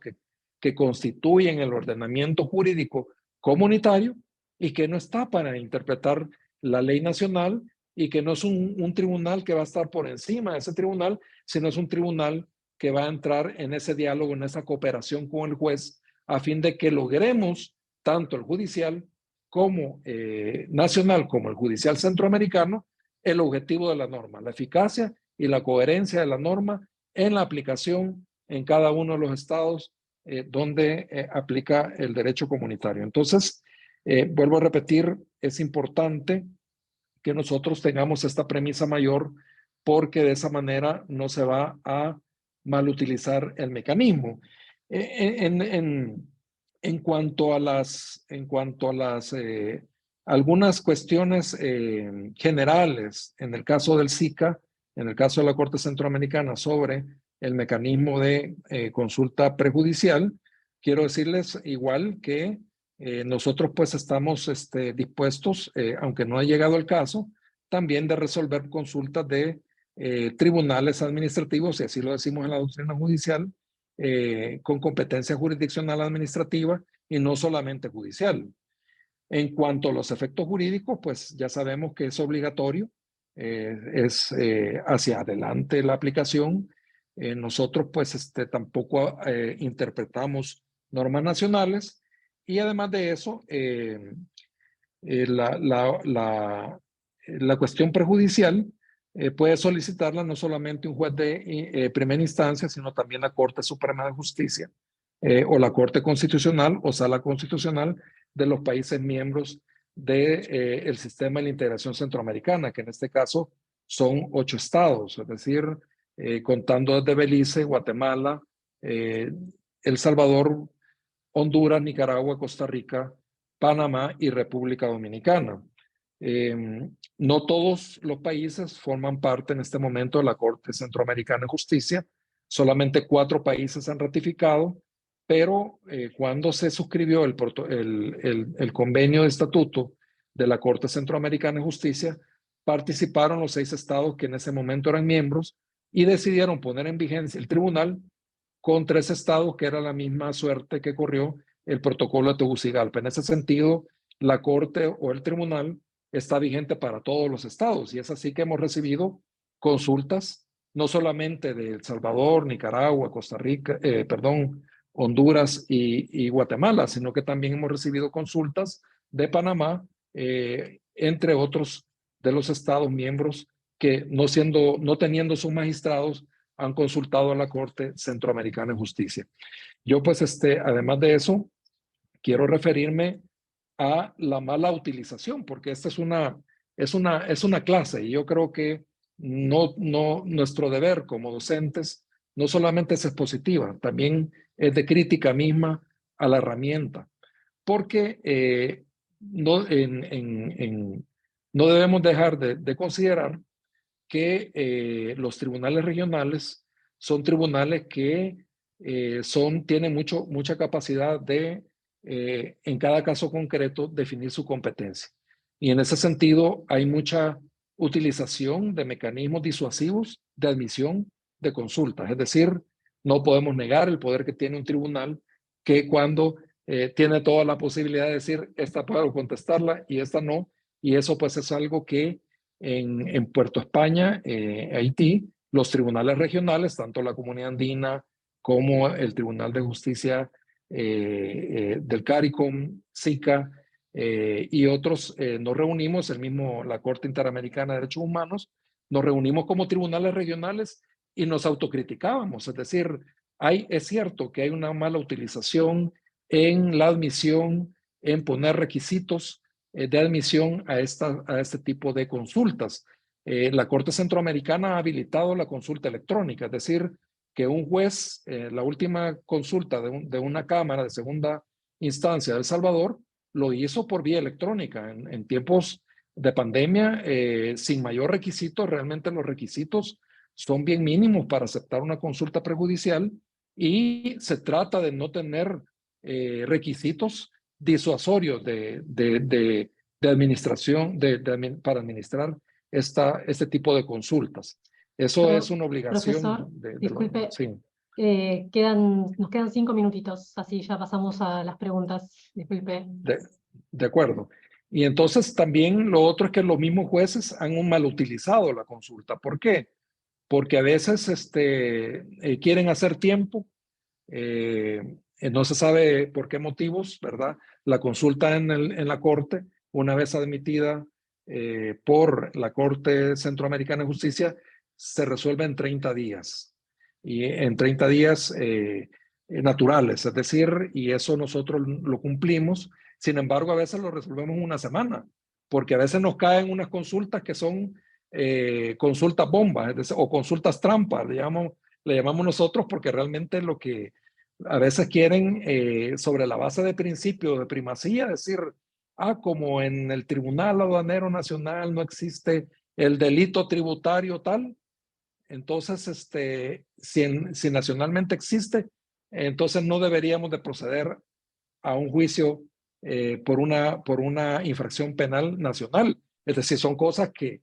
que constituyen el ordenamiento jurídico comunitario, y que no está para interpretar la ley nacional, y que no es un tribunal que va a estar por encima de ese tribunal, sino es un tribunal que va a entrar en ese diálogo, en esa cooperación con el juez, a fin de que logremos tanto el judicial como nacional, como el judicial centroamericano, el objetivo de la norma, la eficacia y la coherencia de la norma en la aplicación en cada uno de los estados donde aplica el derecho comunitario. Entonces, vuelvo a repetir, es importante que nosotros tengamos esta premisa mayor, porque de esa manera no se va a malutilizar el mecanismo. En cuanto a algunas cuestiones generales, en el caso del SICA, en el caso de la Corte Centroamericana, sobre el mecanismo de consulta prejudicial, quiero decirles igual que nosotros pues estamos dispuestos, aunque no ha llegado el caso, también de resolver consultas de tribunales administrativos, si así lo decimos en la doctrina judicial, con competencia jurisdiccional administrativa y no solamente judicial. En cuanto a los efectos jurídicos, pues ya sabemos que es obligatorio, es hacia adelante la aplicación. Nosotros pues tampoco interpretamos normas nacionales, y además de eso, la cuestión prejudicial puede solicitarla no solamente un juez de primera instancia, sino también la Corte Suprema de Justicia o la Corte Constitucional o Sala Constitucional de los países miembros del sistema de la integración centroamericana, que en este caso son 8 estados, es decir, contando desde Belice, Guatemala, El Salvador, Honduras, Nicaragua, Costa Rica, Panamá y República Dominicana. No todos los países forman parte en este momento de la Corte Centroamericana de Justicia, solamente 4 países han ratificado, pero cuando se suscribió el convenio de estatuto de la Corte Centroamericana de Justicia, participaron los 6 estados que en ese momento eran miembros y decidieron poner en vigencia el tribunal con 3 estados, que era la misma suerte que corrió el protocolo de Tegucigalpa. En ese sentido, la Corte o el tribunal está vigente para todos los estados y es así que hemos recibido consultas, no solamente de El Salvador, Nicaragua, Costa Rica, Honduras y Guatemala, sino que también hemos recibido consultas de Panamá, entre otros de los estados miembros que no teniendo sus magistrados, han consultado a la Corte Centroamericana de Justicia. Yo pues además de eso, quiero referirme a la mala utilización, porque esta es una clase y yo creo que nuestro deber como docentes no solamente es expositiva, también es de crítica misma a la herramienta, porque no debemos dejar de considerar que los tribunales regionales son tribunales que tienen mucha capacidad de, en cada caso concreto, definir su competencia. Y en ese sentido hay mucha utilización de mecanismos disuasivos de admisión de consultas. Es decir, no podemos negar el poder que tiene un tribunal que cuando tiene toda la posibilidad de decir, esta puedo contestarla y esta no. Y eso pues es algo que en Puerto España, Haití, los tribunales regionales, tanto la Comunidad Andina como el Tribunal de Justicia del CARICOM, SICA y otros, nos reunimos, la Corte Interamericana de Derechos Humanos, nos reunimos como tribunales regionales y nos autocriticábamos. Es decir, es cierto que hay una mala utilización en la admisión, en poner requisitos de admisión a este tipo de consultas. La Corte Centroamericana ha habilitado la consulta electrónica, es decir, que un juez, la última consulta de una cámara de segunda instancia de El Salvador, lo hizo por vía electrónica en tiempos de pandemia, sin mayor requisito. Realmente los requisitos son bien mínimos para aceptar una consulta prejudicial y se trata de no tener requisitos disuasorios de administración, para administrar este tipo de consultas. Eso es una obligación. Profesor, disculpe, sí. nos quedan 5 minutitos, así ya pasamos a las preguntas. Disculpe. De acuerdo. Y entonces también lo otro es que los mismos jueces han mal utilizado la consulta. ¿Por qué? Porque a veces quieren hacer tiempo, no se sabe por qué motivos, ¿verdad? La consulta en la Corte, una vez admitida por la Corte Centroamericana de Justicia, se resuelve en 30 días. Y en 30 días naturales, es decir, y eso nosotros lo cumplimos. Sin embargo, a veces lo resolvemos en una semana, porque a veces nos caen unas consultas que son consultas bombas, o consultas trampas, le llamamos nosotros, porque realmente lo que a veces quieren, sobre la base de principio de primacía, decir, como en el Tribunal Aduanero Nacional no existe el delito tributario tal, entonces si nacionalmente existe, entonces no deberíamos de proceder a un juicio por una infracción penal nacional. Es decir, son cosas que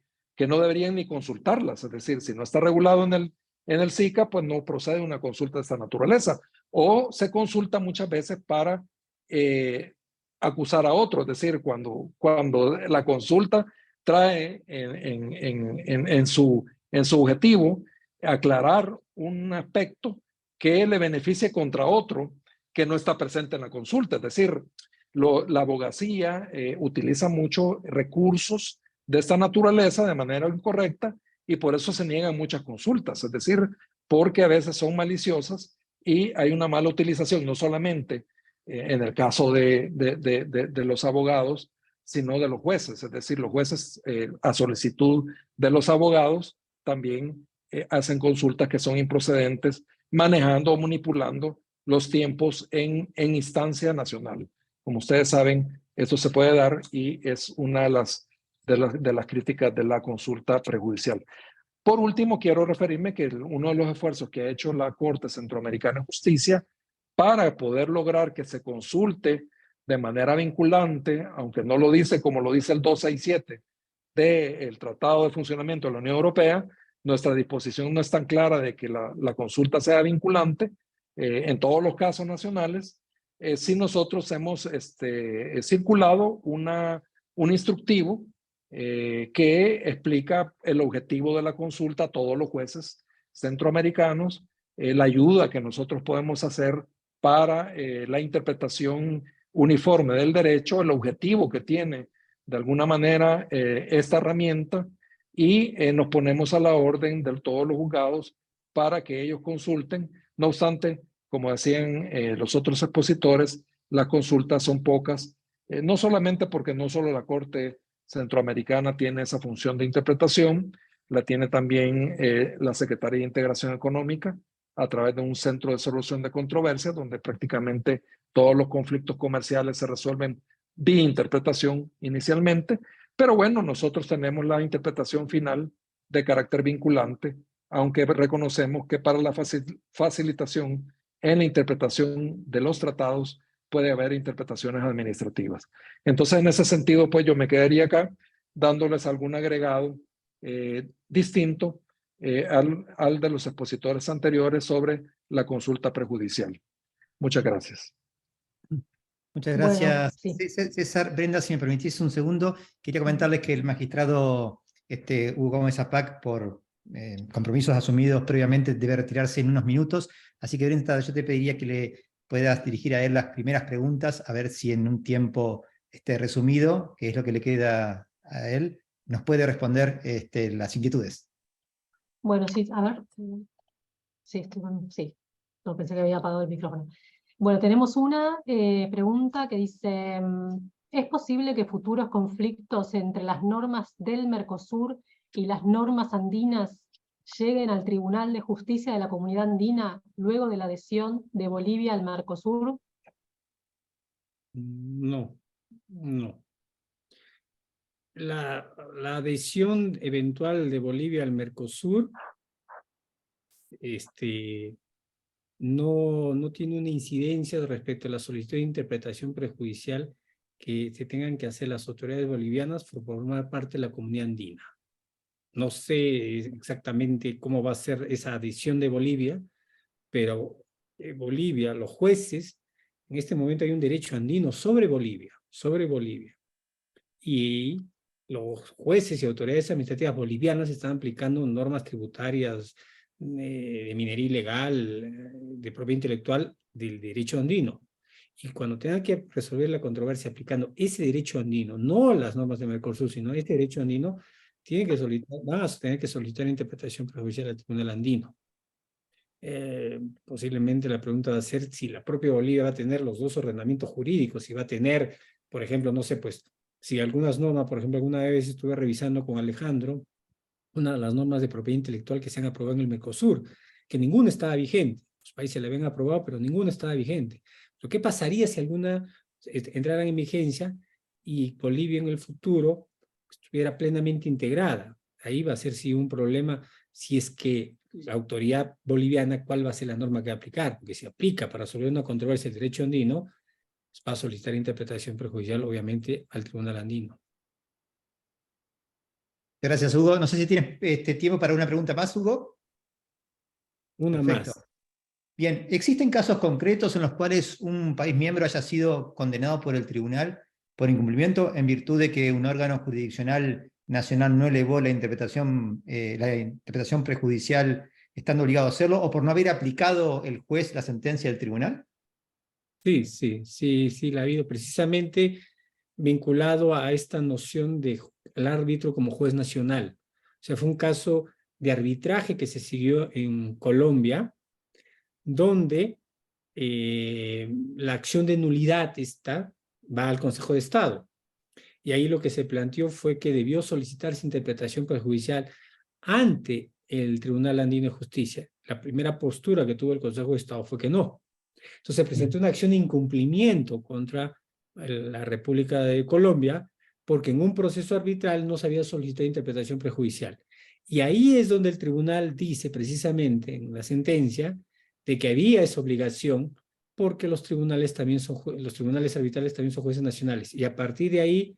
no deberían ni consultarlas. Es decir, si no está regulado en el SICA, pues no procede una consulta de esta naturaleza. O se consulta muchas veces para acusar a otro. Es decir, cuando la consulta trae en su objetivo aclarar un aspecto que le beneficie contra otro que no está presente en la consulta. Es decir, la abogacía utiliza muchos recursos de esta naturaleza de manera incorrecta y por eso se niegan muchas consultas. Es decir, porque a veces son maliciosas y hay una mala utilización, no solamente en el caso de los abogados, sino de los jueces. Es decir, los jueces, a solicitud de los abogados, también hacen consultas que son improcedentes, manejando o manipulando los tiempos en instancia nacional. Como ustedes saben, esto se puede dar y es una de las críticas de la consulta prejudicial. Por último, quiero referirme que uno de los esfuerzos que ha hecho la Corte Centroamericana de Justicia para poder lograr que se consulte de manera vinculante, aunque no lo dice como lo dice el 267 del Tratado de Funcionamiento de la Unión Europea, nuestra disposición no es tan clara de que la consulta sea vinculante en todos los casos nacionales. Si nosotros hemos circulado un instructivo que explica el objetivo de la consulta a todos los jueces centroamericanos, la ayuda que nosotros podemos hacer para la interpretación uniforme del derecho, el objetivo que tiene de alguna manera esta herramienta, y nos ponemos a la orden de todos los juzgados para que ellos consulten. No obstante, como decían los otros expositores, las consultas son pocas, no solamente porque no solo la Corte Centroamericana tiene esa función de interpretación, la tiene también la Secretaría de Integración Económica a través de un centro de solución de controversias donde prácticamente todos los conflictos comerciales se resuelven vía interpretación inicialmente, pero bueno, nosotros tenemos la interpretación final de carácter vinculante, aunque reconocemos que para la facilitación en la interpretación de los tratados puede haber interpretaciones administrativas. Entonces, en ese sentido, pues yo me quedaría acá dándoles algún agregado distinto al de los expositores anteriores sobre la consulta prejudicial. Muchas gracias. Muchas gracias, Bueno, sí. César. Brenda, si me permitís un segundo, quería comentarles que el magistrado Hugo Gómez Apac, por compromisos asumidos previamente, debe retirarse en unos minutos. Así que, Brenda, yo te pediría que le puedas dirigir a él las primeras preguntas, a ver si en un tiempo resumido, que es lo que le queda a él, nos puede responder las inquietudes. Bueno, sí, a ver. Sí, sí. No, pensé que había apagado el micrófono. Bueno, tenemos una pregunta que dice, ¿es posible que futuros conflictos entre las normas del Mercosur y las normas andinas lleguen al Tribunal de Justicia de la Comunidad Andina luego de la adhesión de Bolivia al Mercosur? No, no. La adhesión eventual de Bolivia al Mercosur no tiene una incidencia respecto a la solicitud de interpretación prejudicial que se tengan que hacer las autoridades bolivianas por formar parte de la comunidad andina. No sé exactamente cómo va a ser esa adhesión de Bolivia, pero Bolivia, los jueces, en este momento hay un derecho andino sobre Bolivia. Y los jueces y autoridades administrativas bolivianas están aplicando normas tributarias de minería ilegal, de propiedad intelectual del derecho andino. Y cuando tengan que resolver la controversia aplicando ese derecho andino, no las normas de Mercosur, sino este derecho andino, van a tener que solicitar interpretación prejudicial al Tribunal Andino. Posiblemente la pregunta va a ser si la propia Bolivia va a tener los dos ordenamientos jurídicos, si va a tener, por ejemplo, no sé, pues, si algunas normas, por ejemplo, alguna vez estuve revisando con Alejandro una de las normas de propiedad intelectual que se han aprobado en el Mercosur, que ninguna estaba vigente. Los países la habían aprobado, pero ninguna estaba vigente. Pero ¿qué pasaría si alguna entrara en vigencia y Bolivia en el futuro estuviera plenamente integrada? Ahí va a ser sí un problema si es que la autoridad boliviana, ¿cuál va a ser la norma que va a aplicar? Porque si aplica para resolver una controversia del derecho andino, va a solicitar interpretación prejudicial, obviamente, al Tribunal Andino. Gracias, Hugo. No sé si tienes tiempo para una pregunta más, Hugo. Una Perfecto. más. Bien, ¿existen casos concretos en los cuales un país miembro haya sido condenado por el tribunal por incumplimiento en virtud de que un órgano jurisdiccional nacional no elevó la interpretación prejudicial estando obligado a hacerlo, o por no haber aplicado el juez la sentencia del tribunal? Sí, la ha habido precisamente vinculado a esta noción de el árbitro como juez nacional. O sea, fue un caso de arbitraje que se siguió en Colombia, donde la acción de nulidad va al Consejo de Estado. Y ahí lo que se planteó fue que debió solicitarse interpretación prejudicial ante el Tribunal Andino de Justicia. La primera postura que tuvo el Consejo de Estado fue que no. Entonces se presentó una acción de incumplimiento contra la República de Colombia porque en un proceso arbitral no se había solicitado interpretación prejudicial. Y ahí es donde el tribunal dice precisamente en la sentencia de que había esa obligación porque los tribunales arbitrales también son jueces nacionales. Y a partir de ahí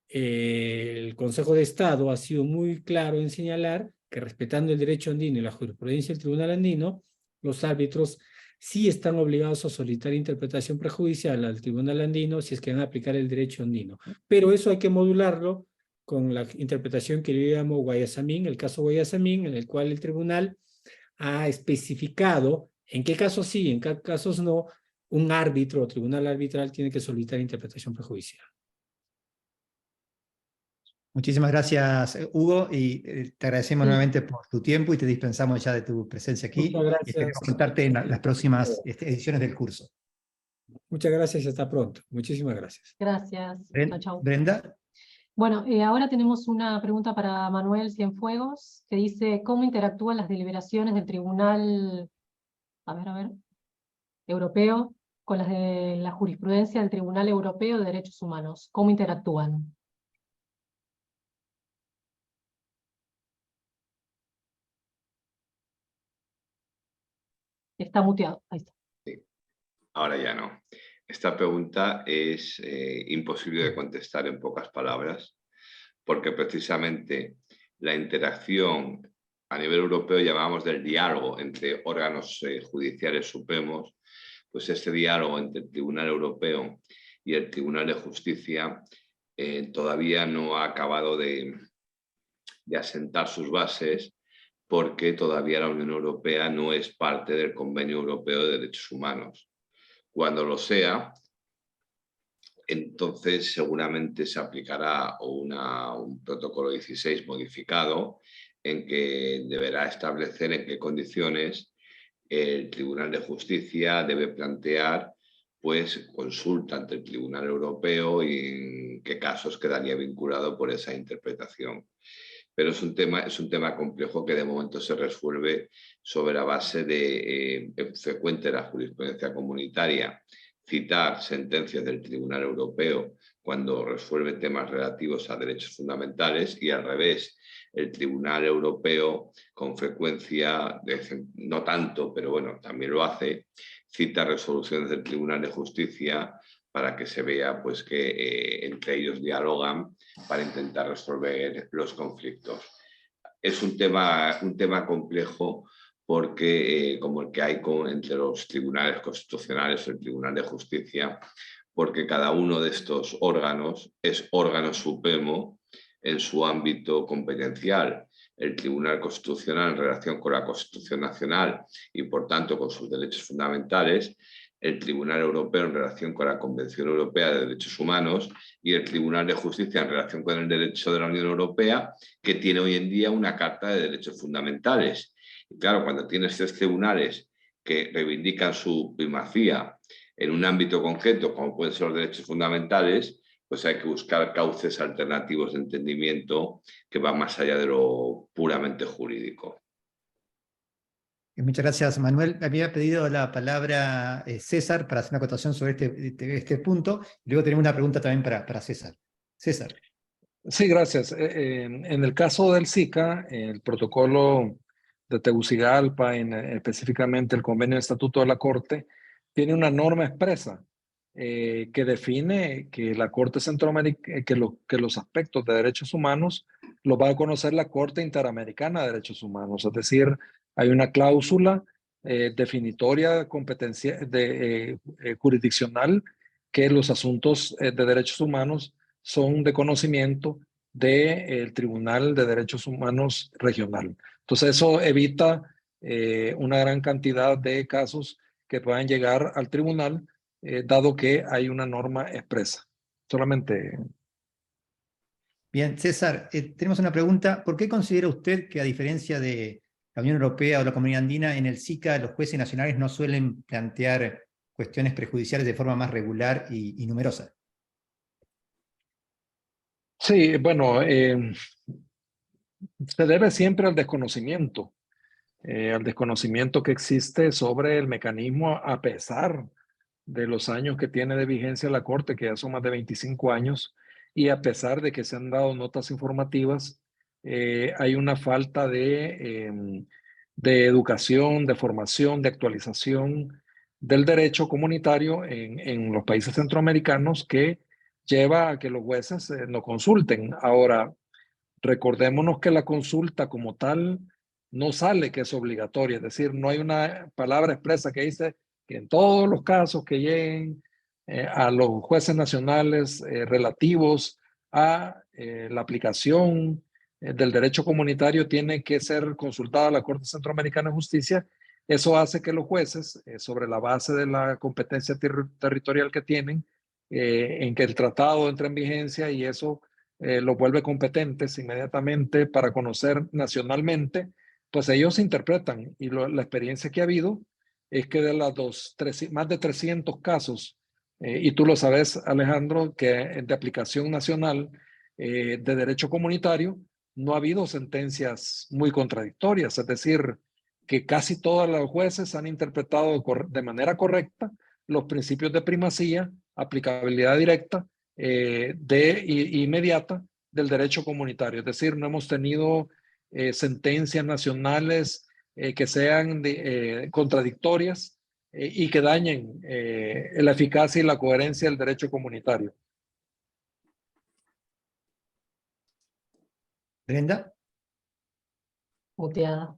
el Consejo de Estado ha sido muy claro en señalar que respetando el derecho andino y la jurisprudencia del Tribunal Andino, los árbitros sí están obligados a solicitar interpretación prejudicial al Tribunal Andino si es que van a aplicar el derecho andino. Pero eso hay que modularlo con la interpretación que yo llamo Guayasamín, el caso Guayasamín, en el cual el tribunal ha especificado en qué casos sí, en qué casos no, un árbitro o tribunal arbitral tiene que solicitar interpretación prejudicial. Muchísimas gracias, Hugo, y te agradecemos Sí. nuevamente por tu tiempo y te dispensamos ya de tu presencia aquí. Muchas gracias. Esperemos contarte en las próximas ediciones del curso. Muchas gracias y hasta pronto. Muchísimas gracias. Gracias. Chau, chau. Brenda. Bueno, ahora tenemos una pregunta para Manuel Cienfuegos, que dice, ¿cómo interactúan las deliberaciones del Tribunal, Europeo con las de la jurisprudencia del Tribunal Europeo de Derechos Humanos? ¿Cómo interactúan? Está muteado, ahí está. Sí. Ahora ya no. Esta pregunta es imposible de contestar en pocas palabras, porque precisamente la interacción a nivel europeo llamamos del diálogo entre órganos judiciales supremos, pues este diálogo entre el Tribunal Europeo y el Tribunal de Justicia todavía no ha acabado de asentar sus bases, porque todavía la Unión Europea no es parte del Convenio Europeo de Derechos Humanos. Cuando lo sea, entonces seguramente se aplicará un protocolo 16 modificado en que deberá establecer en qué condiciones el Tribunal de Justicia debe plantear pues consulta ante el Tribunal Europeo y en qué casos quedaría vinculado por esa interpretación. Pero es un tema complejo que de momento se resuelve sobre la base de frecuente la jurisprudencia comunitaria, citar sentencias del Tribunal Europeo cuando resuelve temas relativos a derechos fundamentales y al revés, el Tribunal Europeo con frecuencia, no tanto, pero bueno, también lo hace, cita resoluciones del Tribunal de Justicia para que se vea pues, que entre ellos dialogan para intentar resolver los conflictos. Es un tema complejo porque, como el que hay entre los tribunales constitucionales y el Tribunal de Justicia, porque cada uno de estos órganos es órgano supremo en su ámbito competencial. El Tribunal Constitucional en relación con la Constitución Nacional y, por tanto, con sus derechos fundamentales, el Tribunal Europeo en relación con la Convención Europea de Derechos Humanos y el Tribunal de Justicia en relación con el derecho de la Unión Europea, que tiene hoy en día una Carta de Derechos Fundamentales. Y claro, cuando tienes tres tribunales que reivindican su primacía en un ámbito concreto, como pueden ser los derechos fundamentales, pues hay que buscar cauces alternativos de entendimiento que van más allá de lo puramente jurídico. Muchas gracias, Manuel. Me había pedido la palabra César para hacer una acotación sobre este punto. Luego tenemos una pregunta también para César. César. Sí, gracias. En el caso del SICA, el protocolo de Tegucigalpa, específicamente el convenio de estatuto de la Corte, tiene una norma expresa que define que la Corte Centroamericana, que los aspectos de derechos humanos los va a conocer la Corte Interamericana de Derechos Humanos. Es decir, hay una cláusula definitoria jurisdiccional que los asuntos de derechos humanos son de conocimiento del Tribunal de Derechos Humanos Regional. Entonces eso evita una gran cantidad de casos que puedan llegar al tribunal, dado que hay una norma expresa. Solamente. Bien, César, tenemos una pregunta. ¿Por qué considera usted que, a diferencia de la Unión Europea o la Comunidad Andina, en el SICA los jueces nacionales no suelen plantear cuestiones prejudiciales de forma más regular y numerosa. Sí, bueno, se debe siempre al desconocimiento que existe sobre el mecanismo, a pesar de los años que tiene de vigencia la Corte, que ya son más de 25 años, y a pesar de que se han dado notas informativas, hay una falta de educación, de formación, de actualización del derecho comunitario en los países centroamericanos que lleva a que los jueces no consulten. Ahora, recordémonos que la consulta como tal no sale que es obligatoria, es decir, no hay una palabra expresa que dice que en todos los casos que lleguen a los jueces nacionales relativos a la aplicación del derecho comunitario tiene que ser consultada la Corte Centroamericana de Justicia. Eso hace que los jueces, sobre la base de la competencia territorial que tienen, en que el tratado entre en vigencia y eso los vuelve competentes inmediatamente para conocer nacionalmente, pues ellos interpretan. Y la experiencia que ha habido es que de más de 300 casos, y tú lo sabes, Alejandro, que de aplicación nacional de derecho comunitario, no ha habido sentencias muy contradictorias, es decir, que casi todos los jueces han interpretado de manera correcta los principios de primacía, aplicabilidad directa inmediata del derecho comunitario. Es decir, no hemos tenido sentencias nacionales que sean contradictorias y que dañen la eficacia y la coherencia del derecho comunitario. Brenda. Muteada.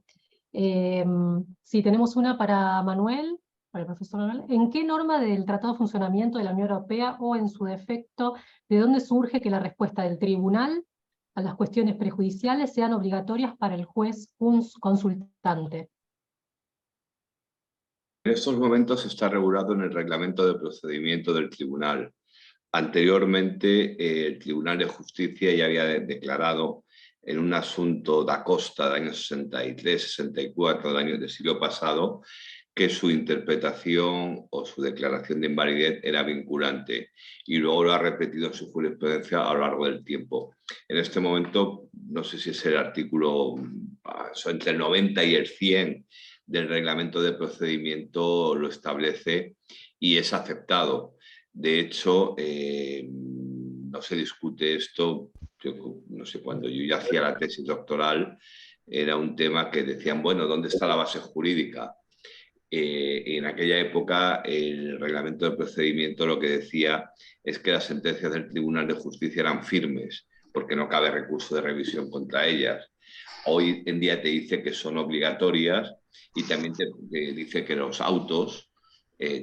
Sí, tenemos una para Manuel, para el profesor Manuel. ¿En qué norma del Tratado de Funcionamiento de la Unión Europea o en su defecto, de dónde surge que la respuesta del tribunal a las cuestiones prejudiciales sean obligatorias para el juez consultante? En estos momentos está regulado en el reglamento de procedimiento del tribunal. Anteriormente, el Tribunal de Justicia ya había declarado en un asunto da Costa del año 63-64 del siglo pasado que su interpretación o su declaración de invalidez era vinculante y luego lo ha repetido en su jurisprudencia a lo largo del tiempo. En este momento, no sé si es el artículo entre el 90 y el 100 del reglamento de procedimiento lo establece y es aceptado. De hecho, no se discute esto, yo no sé, cuando yo ya hacía la tesis doctoral, era un tema que decían, bueno, ¿dónde está la base jurídica? En aquella época el reglamento de procedimiento lo que decía es que las sentencias del Tribunal de Justicia eran firmes, porque no cabe recurso de revisión contra ellas. Hoy en día te dice que son obligatorias y también te dice que los autos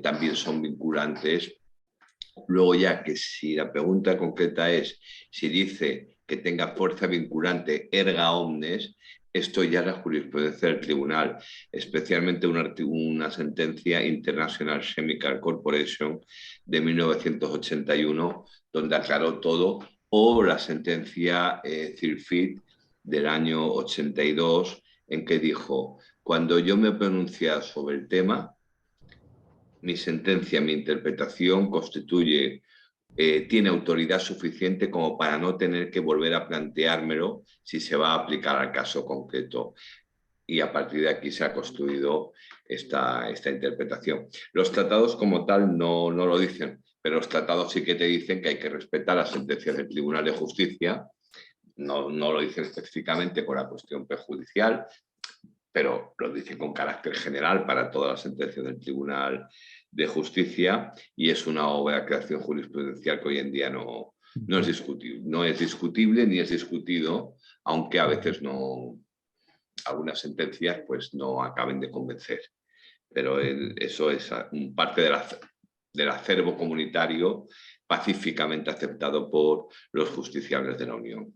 también son vinculantes. Luego ya que si la pregunta concreta es si dice que tenga fuerza vinculante erga omnes, esto ya es la jurisprudencia del tribunal, especialmente una sentencia International Chemical Corporation de 1981, donde aclaró todo, o la sentencia CIRFID del año 82, en que dijo, cuando yo me he pronunciado sobre el tema, mi sentencia, mi interpretación tiene autoridad suficiente como para no tener que volver a planteármelo si se va a aplicar al caso concreto. Y a partir de aquí se ha construido esta interpretación. Los tratados como tal no lo dicen, pero los tratados sí que te dicen que hay que respetar las sentencias del Tribunal de Justicia. No lo dicen específicamente con la cuestión prejudicial, pero lo dice con carácter general para todas las sentencias del Tribunal de Justicia y es una obra de creación jurisprudencial que hoy en día no es discutible. No es discutible ni es discutido, aunque a veces algunas sentencias pues no acaben de convencer. Pero eso es parte del acervo comunitario pacíficamente aceptado por los justiciables de la Unión.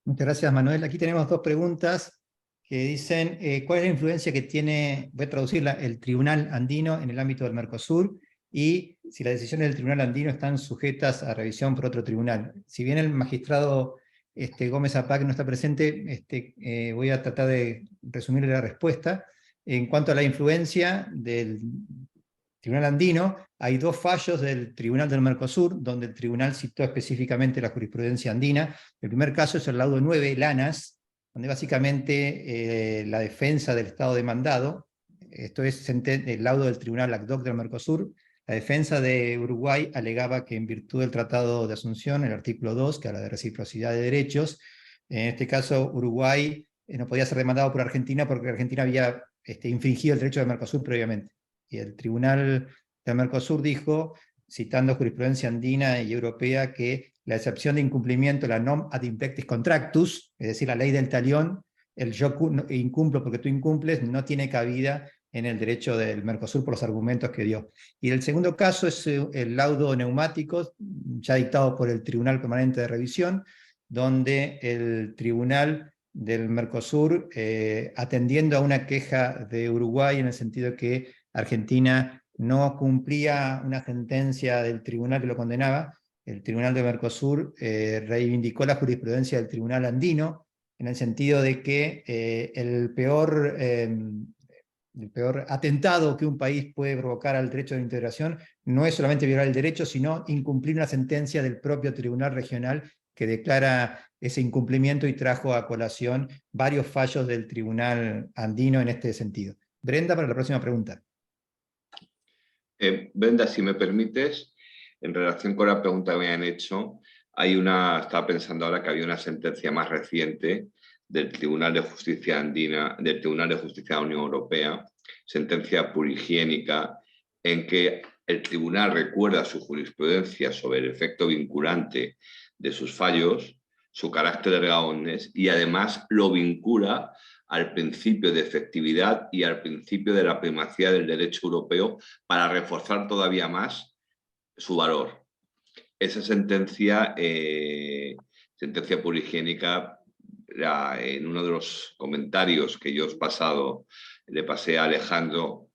Muchas gracias, Manuel. Aquí tenemos dos preguntas que dicen cuál es la influencia que tiene, voy a traducirla, el Tribunal Andino en el ámbito del Mercosur y si las decisiones del Tribunal Andino están sujetas a revisión por otro tribunal. Si bien el magistrado Gómez Apá, que no está presente, voy a tratar de resumirle la respuesta. En cuanto a la influencia del Tribunal Andino, hay 2 fallos del Tribunal del Mercosur, donde el tribunal citó específicamente la jurisprudencia andina. El primer caso es el laudo 9, Lanas, donde básicamente la defensa del Estado demandado, esto es el laudo del Tribunal ACDOC del Mercosur, la defensa de Uruguay alegaba que en virtud del Tratado de Asunción, el artículo 2, que habla de reciprocidad de derechos, en este caso Uruguay no podía ser demandado por Argentina porque Argentina había infringido el derecho de Mercosur previamente. Y el Tribunal del Mercosur dijo, citando jurisprudencia andina y europea, que la excepción de incumplimiento, la nom ad impectis contractus, es decir, la ley del talión, el yo incumplo porque tú incumples, no tiene cabida en el derecho del Mercosur por los argumentos que dio. Y el segundo caso es el laudo neumáticos, ya dictado por el Tribunal Permanente de Revisión, donde el Tribunal del Mercosur, atendiendo a una queja de Uruguay en el sentido que Argentina no cumplía una sentencia del tribunal que lo condenaba, el Tribunal de Mercosur reivindicó la jurisprudencia del Tribunal Andino, en el sentido de que el peor atentado que un país puede provocar al derecho de integración no es solamente violar el derecho, sino incumplir una sentencia del propio Tribunal Regional que declara ese incumplimiento y trajo a colación varios fallos del Tribunal Andino en este sentido. Brenda, para la próxima pregunta. Brenda, si me permites, en relación con la pregunta que me han hecho, estaba pensando ahora que había una sentencia más reciente del Tribunal de Justicia Andina, del Tribunal de Justicia de la Unión Europea, sentencia purihigiénica, en que el tribunal recuerda su jurisprudencia sobre el efecto vinculante de sus fallos, su carácter erga omnes, y además lo vincula al principio de efectividad y al principio de la primacía del derecho europeo para reforzar todavía más su valor. Esa sentencia purihigiénica, en uno de los comentarios que yo os le pasé a Alejandro,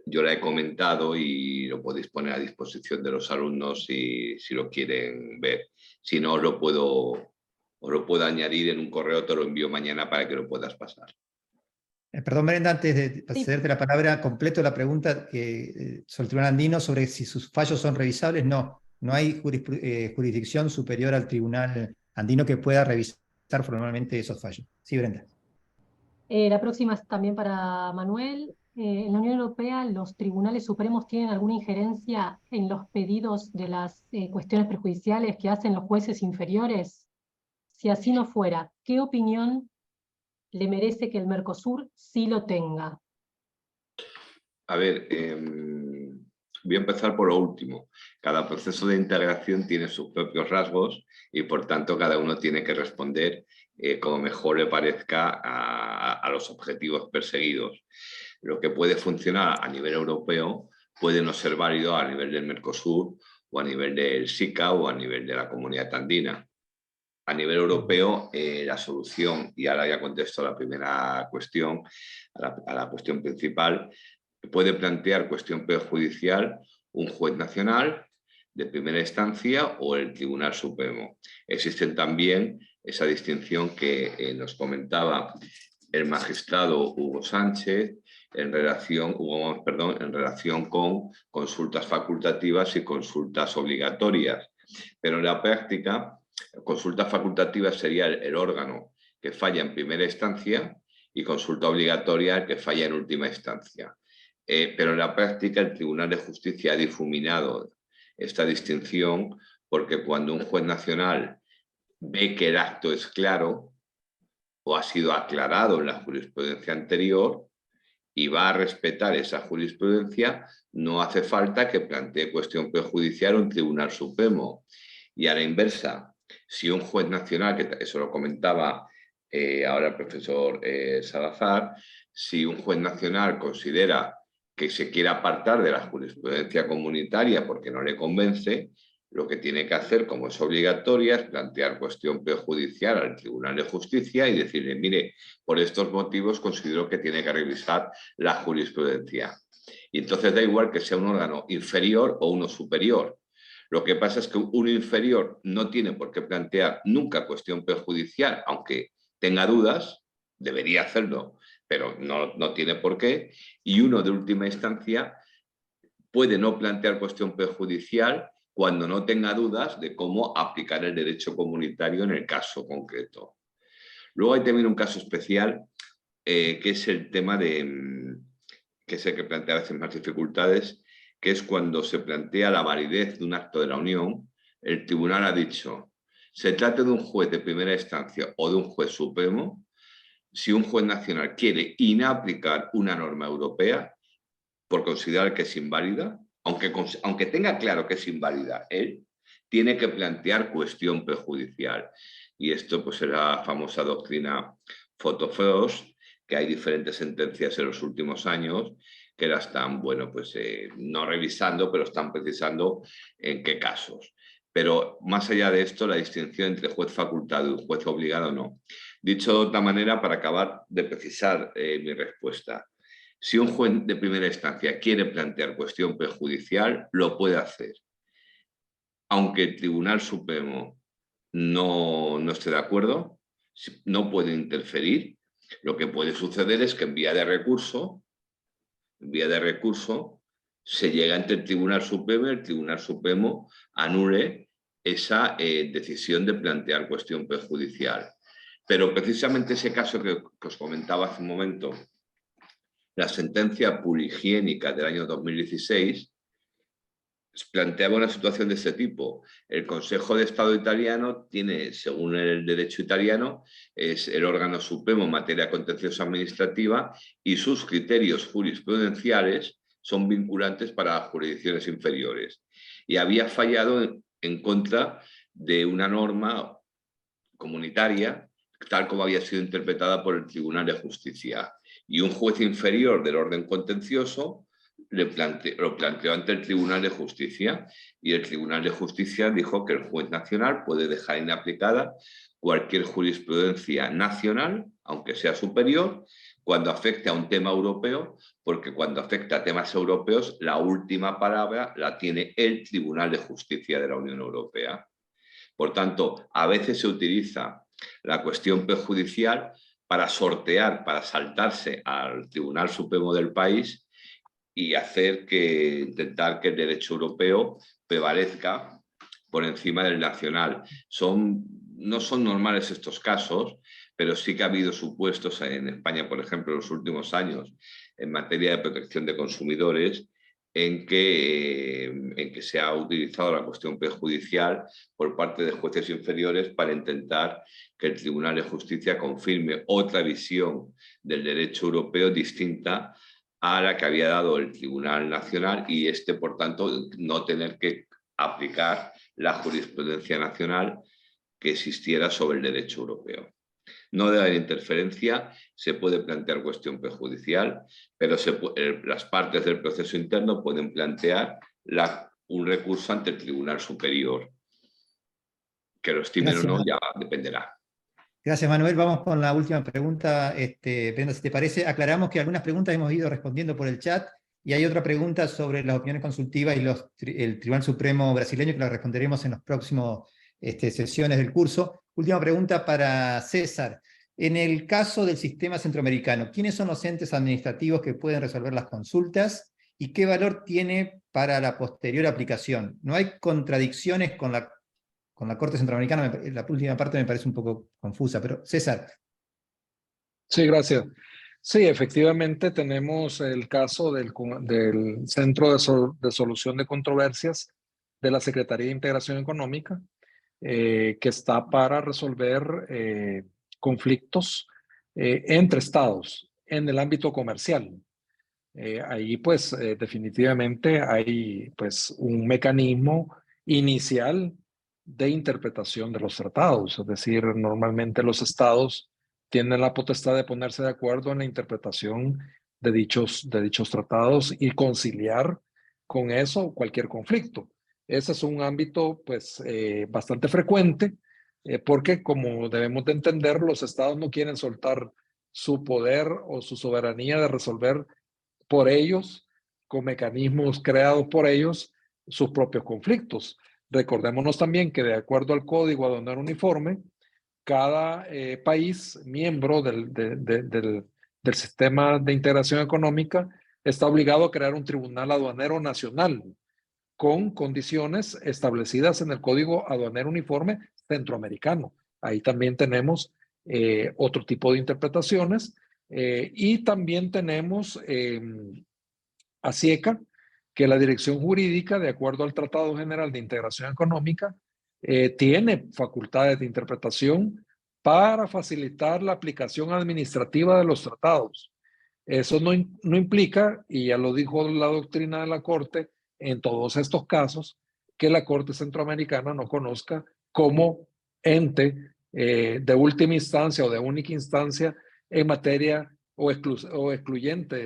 yo la he comentado y lo podéis poner a disposición de los alumnos si lo quieren ver. Si no, os lo puedo añadir en un correo, te lo envío mañana para que lo puedas pasar. Perdón, Brenda, antes de cederte la palabra, completo la pregunta sobre el Tribunal Andino sobre si sus fallos son revisables. No hay jurisdicción superior al Tribunal Andino que pueda revisar formalmente esos fallos. Sí, Brenda. La próxima es también para Manuel. En la Unión Europea, ¿los tribunales supremos tienen alguna injerencia en los pedidos de las cuestiones prejudiciales que hacen los jueces inferiores? Si así no fuera, ¿qué opinión le merece que el Mercosur sí lo tenga? A ver, voy a empezar por lo último. Cada proceso de integración tiene sus propios rasgos y por tanto cada uno tiene que responder como mejor le parezca a los objetivos perseguidos. Lo que puede funcionar a nivel europeo puede no ser válido a nivel del Mercosur o a nivel del SICA o a nivel de la Comunidad Andina. A nivel europeo, la solución, y ahora ya contesto a la primera cuestión, a la cuestión principal, puede plantear cuestión prejudicial un juez nacional de primera instancia o el Tribunal Supremo. Existen también esa distinción que nos comentaba el magistrado Hugo Sánchez en relación con consultas facultativas y consultas obligatorias. Pero en la práctica, consulta facultativa sería el órgano que falla en primera instancia y consulta obligatoria el que falla en última instancia. Pero en la práctica el Tribunal de Justicia ha difuminado esta distinción porque cuando un juez nacional ve que el acto es claro o ha sido aclarado en la jurisprudencia anterior y va a respetar esa jurisprudencia, no hace falta que plantee cuestión prejudicial un Tribunal Supremo. Y a la inversa, si un juez nacional, que eso lo comentaba ahora el profesor Salazar, si un juez nacional considera que se quiere apartar de la jurisprudencia comunitaria porque no le convence, lo que tiene que hacer, como es obligatoria, es plantear cuestión prejudicial al Tribunal de Justicia y decirle, mire, por estos motivos considero que tiene que revisar la jurisprudencia. Y entonces da igual que sea un órgano inferior o uno superior. Lo que pasa es que un inferior no tiene por qué plantear nunca cuestión prejudicial, aunque tenga dudas, debería hacerlo, pero no tiene por qué. Y uno de última instancia puede no plantear cuestión prejudicial cuando no tenga dudas de cómo aplicar el derecho comunitario en el caso concreto. Luego hay también un caso especial que es el tema de, que es el que plantea a veces más dificultades, que es cuando se plantea la validez de un acto de la Unión. El tribunal ha dicho, se trate de un juez de primera instancia o de un juez supremo, si un juez nacional quiere inaplicar una norma europea por considerar que es inválida, aunque tenga claro que es inválida, él tiene que plantear cuestión prejudicial. Y esto pues es la famosa doctrina Fotofrost, que hay diferentes sentencias en los últimos años que la están, bueno, pues no revisando, pero están precisando en qué casos. Pero más allá de esto, la distinción entre juez facultado y juez obligado no. Dicho de otra manera, para acabar de precisar mi respuesta, si un juez de primera instancia quiere plantear cuestión prejudicial, lo puede hacer. Aunque el Tribunal Supremo no esté de acuerdo, no puede interferir. Lo que puede suceder es que en vía de recurso se llega ante el Tribunal Supremo y el Tribunal Supremo anule esa decisión de plantear cuestión prejudicial. Pero precisamente ese caso que os comentaba hace un momento, la sentencia purihigiénica del año 2016, planteaba una situación de este tipo. El Consejo de Estado italiano tiene, según el derecho italiano, es el órgano supremo en materia contenciosa administrativa y sus criterios jurisprudenciales son vinculantes para las jurisdicciones inferiores. Y había fallado en contra de una norma comunitaria, tal como había sido interpretada por el Tribunal de Justicia. Y un juez inferior del orden contencioso lo planteó ante el Tribunal de Justicia, y el Tribunal de Justicia dijo que el juez nacional puede dejar inaplicada cualquier jurisprudencia nacional, aunque sea superior, cuando afecte a un tema europeo, porque cuando afecta a temas europeos, la última palabra la tiene el Tribunal de Justicia de la Unión Europea. Por tanto, a veces se utiliza la cuestión prejudicial para sortear, para saltarse al Tribunal Supremo del país y intentar que el derecho europeo prevalezca por encima del nacional. No son normales estos casos, pero sí que ha habido supuestos en España, por ejemplo, en los últimos años, en materia de protección de consumidores, en que se ha utilizado la cuestión prejudicial por parte de jueces inferiores para intentar que el Tribunal de Justicia confirme otra visión del derecho europeo distinta a la que había dado el Tribunal Nacional, y por tanto, no tener que aplicar la jurisprudencia nacional que existiera sobre el derecho europeo. No debe haber interferencia, se puede plantear cuestión prejudicial, pero las partes del proceso interno pueden plantear un recurso ante el Tribunal Superior. Que lo estimen o no ya dependerá. Gracias, Manuel. Vamos con la última pregunta. Brenda, si te parece, aclaramos que algunas preguntas hemos ido respondiendo por el chat, y hay otra pregunta sobre las opiniones consultivas y el Tribunal Supremo brasileño, que la responderemos en las próximas sesiones del curso. Última pregunta para César. En el caso del sistema centroamericano, ¿quiénes son los entes administrativos que pueden resolver las consultas y qué valor tiene para la posterior aplicación? ¿No hay contradicciones con la Corte Centroamericana? La última parte me parece un poco confusa, pero César. Sí, gracias. Sí, efectivamente tenemos el caso del Centro de Solución de Controversias de la Secretaría de Integración Económica, que está para resolver conflictos entre estados en el ámbito comercial. Ahí pues definitivamente hay pues un mecanismo inicial de interpretación de los tratados, es decir, normalmente los estados tienen la potestad de ponerse de acuerdo en la interpretación de dichos tratados y conciliar con eso cualquier conflicto. Ese es un ámbito pues bastante frecuente porque, como debemos de entender, los estados no quieren soltar su poder o su soberanía de resolver por ellos, con mecanismos creados por ellos, sus propios conflictos. Recordémonos también que de acuerdo al Código Aduanero Uniforme, cada país miembro del sistema de integración económica está obligado a crear un tribunal aduanero nacional con condiciones establecidas en el Código Aduanero Uniforme Centroamericano. Ahí también tenemos otro tipo de interpretaciones y también tenemos ASIECA, que la dirección jurídica, de acuerdo al Tratado General de Integración Económica, tiene facultades de interpretación para facilitar la aplicación administrativa de los tratados. Eso no implica, y ya lo dijo la doctrina de la Corte, en todos estos casos, que la Corte Centroamericana no conozca como ente de última instancia o de única instancia en materia o excluyente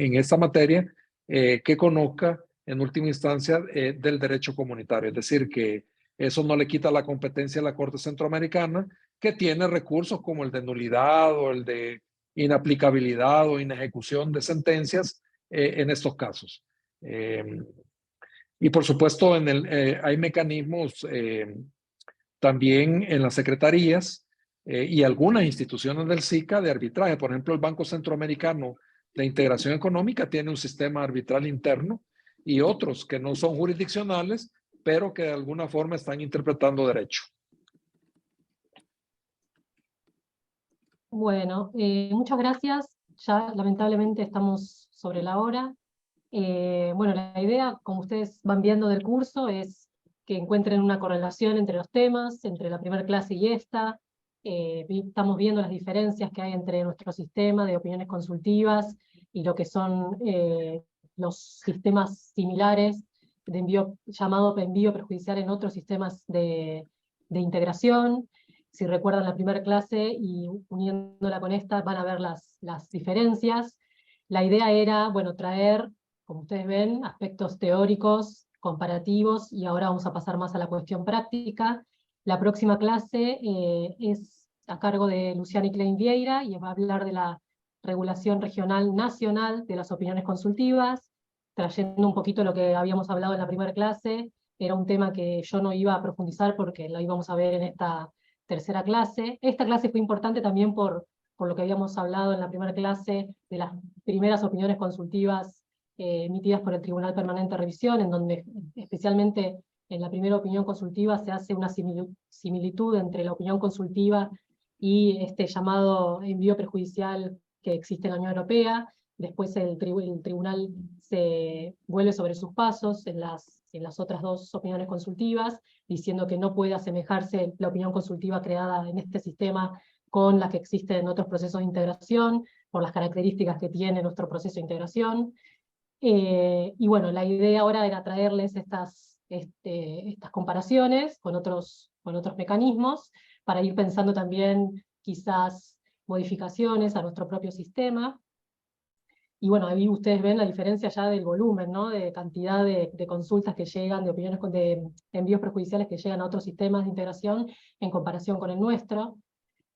en esta materia, que conozca en última instancia del derecho comunitario. Es decir, que eso no le quita la competencia a la Corte Centroamericana, que tiene recursos como el de nulidad o el de inaplicabilidad o inejecución de sentencias en estos casos. Y por supuesto, hay mecanismos también en las secretarías y algunas instituciones del SICA de arbitraje. Por ejemplo, el Banco Centroamericano de Integración Económica tiene un sistema arbitral interno y otros que no son jurisdiccionales, pero que de alguna forma están interpretando derecho. Bueno, muchas gracias. Ya lamentablemente estamos sobre la hora. Bueno, la idea, como ustedes van viendo del curso, es que encuentren una correlación entre los temas, entre la primera clase y esta. Estamos viendo las diferencias que hay entre nuestro sistema de opiniones consultivas y lo que son los sistemas similares de envío, llamado envío perjudicial en otros sistemas de integración. Si recuerdan la primera clase y uniéndola con esta, van a ver las diferencias. La idea era, bueno, traer, como ustedes ven, aspectos teóricos, comparativos, y ahora vamos a pasar más a la cuestión práctica. La próxima clase es a cargo de Luciani Klein Vieira y va a hablar de la regulación regional nacional de las opiniones consultivas, trayendo un poquito lo que habíamos hablado en la primera clase. Era un tema que yo no iba a profundizar porque lo íbamos a ver en esta tercera clase. Esta clase fue importante también por lo que habíamos hablado en la primera clase de las primeras opiniones consultivas emitidas por el Tribunal Permanente de Revisión, en donde especialmente en la primera opinión consultiva se hace una similitud entre la opinión consultiva y este llamado envío perjudicial que existe en la Unión Europea. Después el tribunal se vuelve sobre sus pasos en las otras dos opiniones consultivas, diciendo que no puede asemejarse la opinión consultiva creada en este sistema con la que existe en otros procesos de integración, por las características que tiene nuestro proceso de integración. Y bueno, la idea ahora era traerles estas comparaciones con otros mecanismos, para ir pensando también quizás modificaciones a nuestro propio sistema. Y bueno, ahí ustedes ven la diferencia ya del volumen, ¿no? De cantidad de consultas que llegan, de opiniones, de envíos perjudiciales que llegan a otros sistemas de integración en comparación con el nuestro.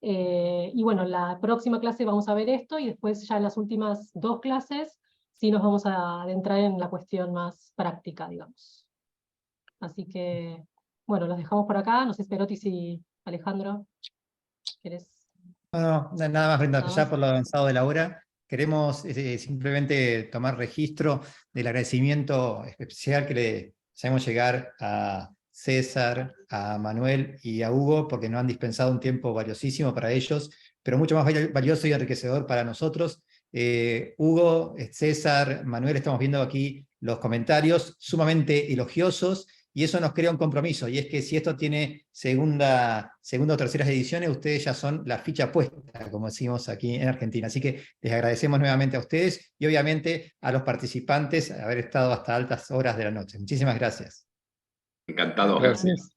Y bueno, en la próxima clase vamos a ver esto, y después ya en las últimas dos clases sí nos vamos a adentrar en la cuestión más práctica, digamos. Así que, bueno, los dejamos por acá. No sé, Perotti, si Alejandro, ¿querés? No, nada más, Brenda, Nada ya más. por lo avanzado de la hora. Queremos simplemente tomar registro del agradecimiento especial que le hacemos llegar a César, a Manuel y a Hugo, porque nos han dispensado un tiempo valiosísimo para ellos, pero mucho más valioso y enriquecedor para nosotros. Hugo, César, Manuel, estamos viendo aquí los comentarios sumamente elogiosos, y eso nos crea un compromiso, y es que si esto tiene segunda o terceras ediciones, ustedes ya son la ficha puesta, como decimos aquí en Argentina. Así que les agradecemos nuevamente a ustedes y obviamente a los participantes haber estado hasta altas horas de la noche. Muchísimas gracias. Encantado. Gracias.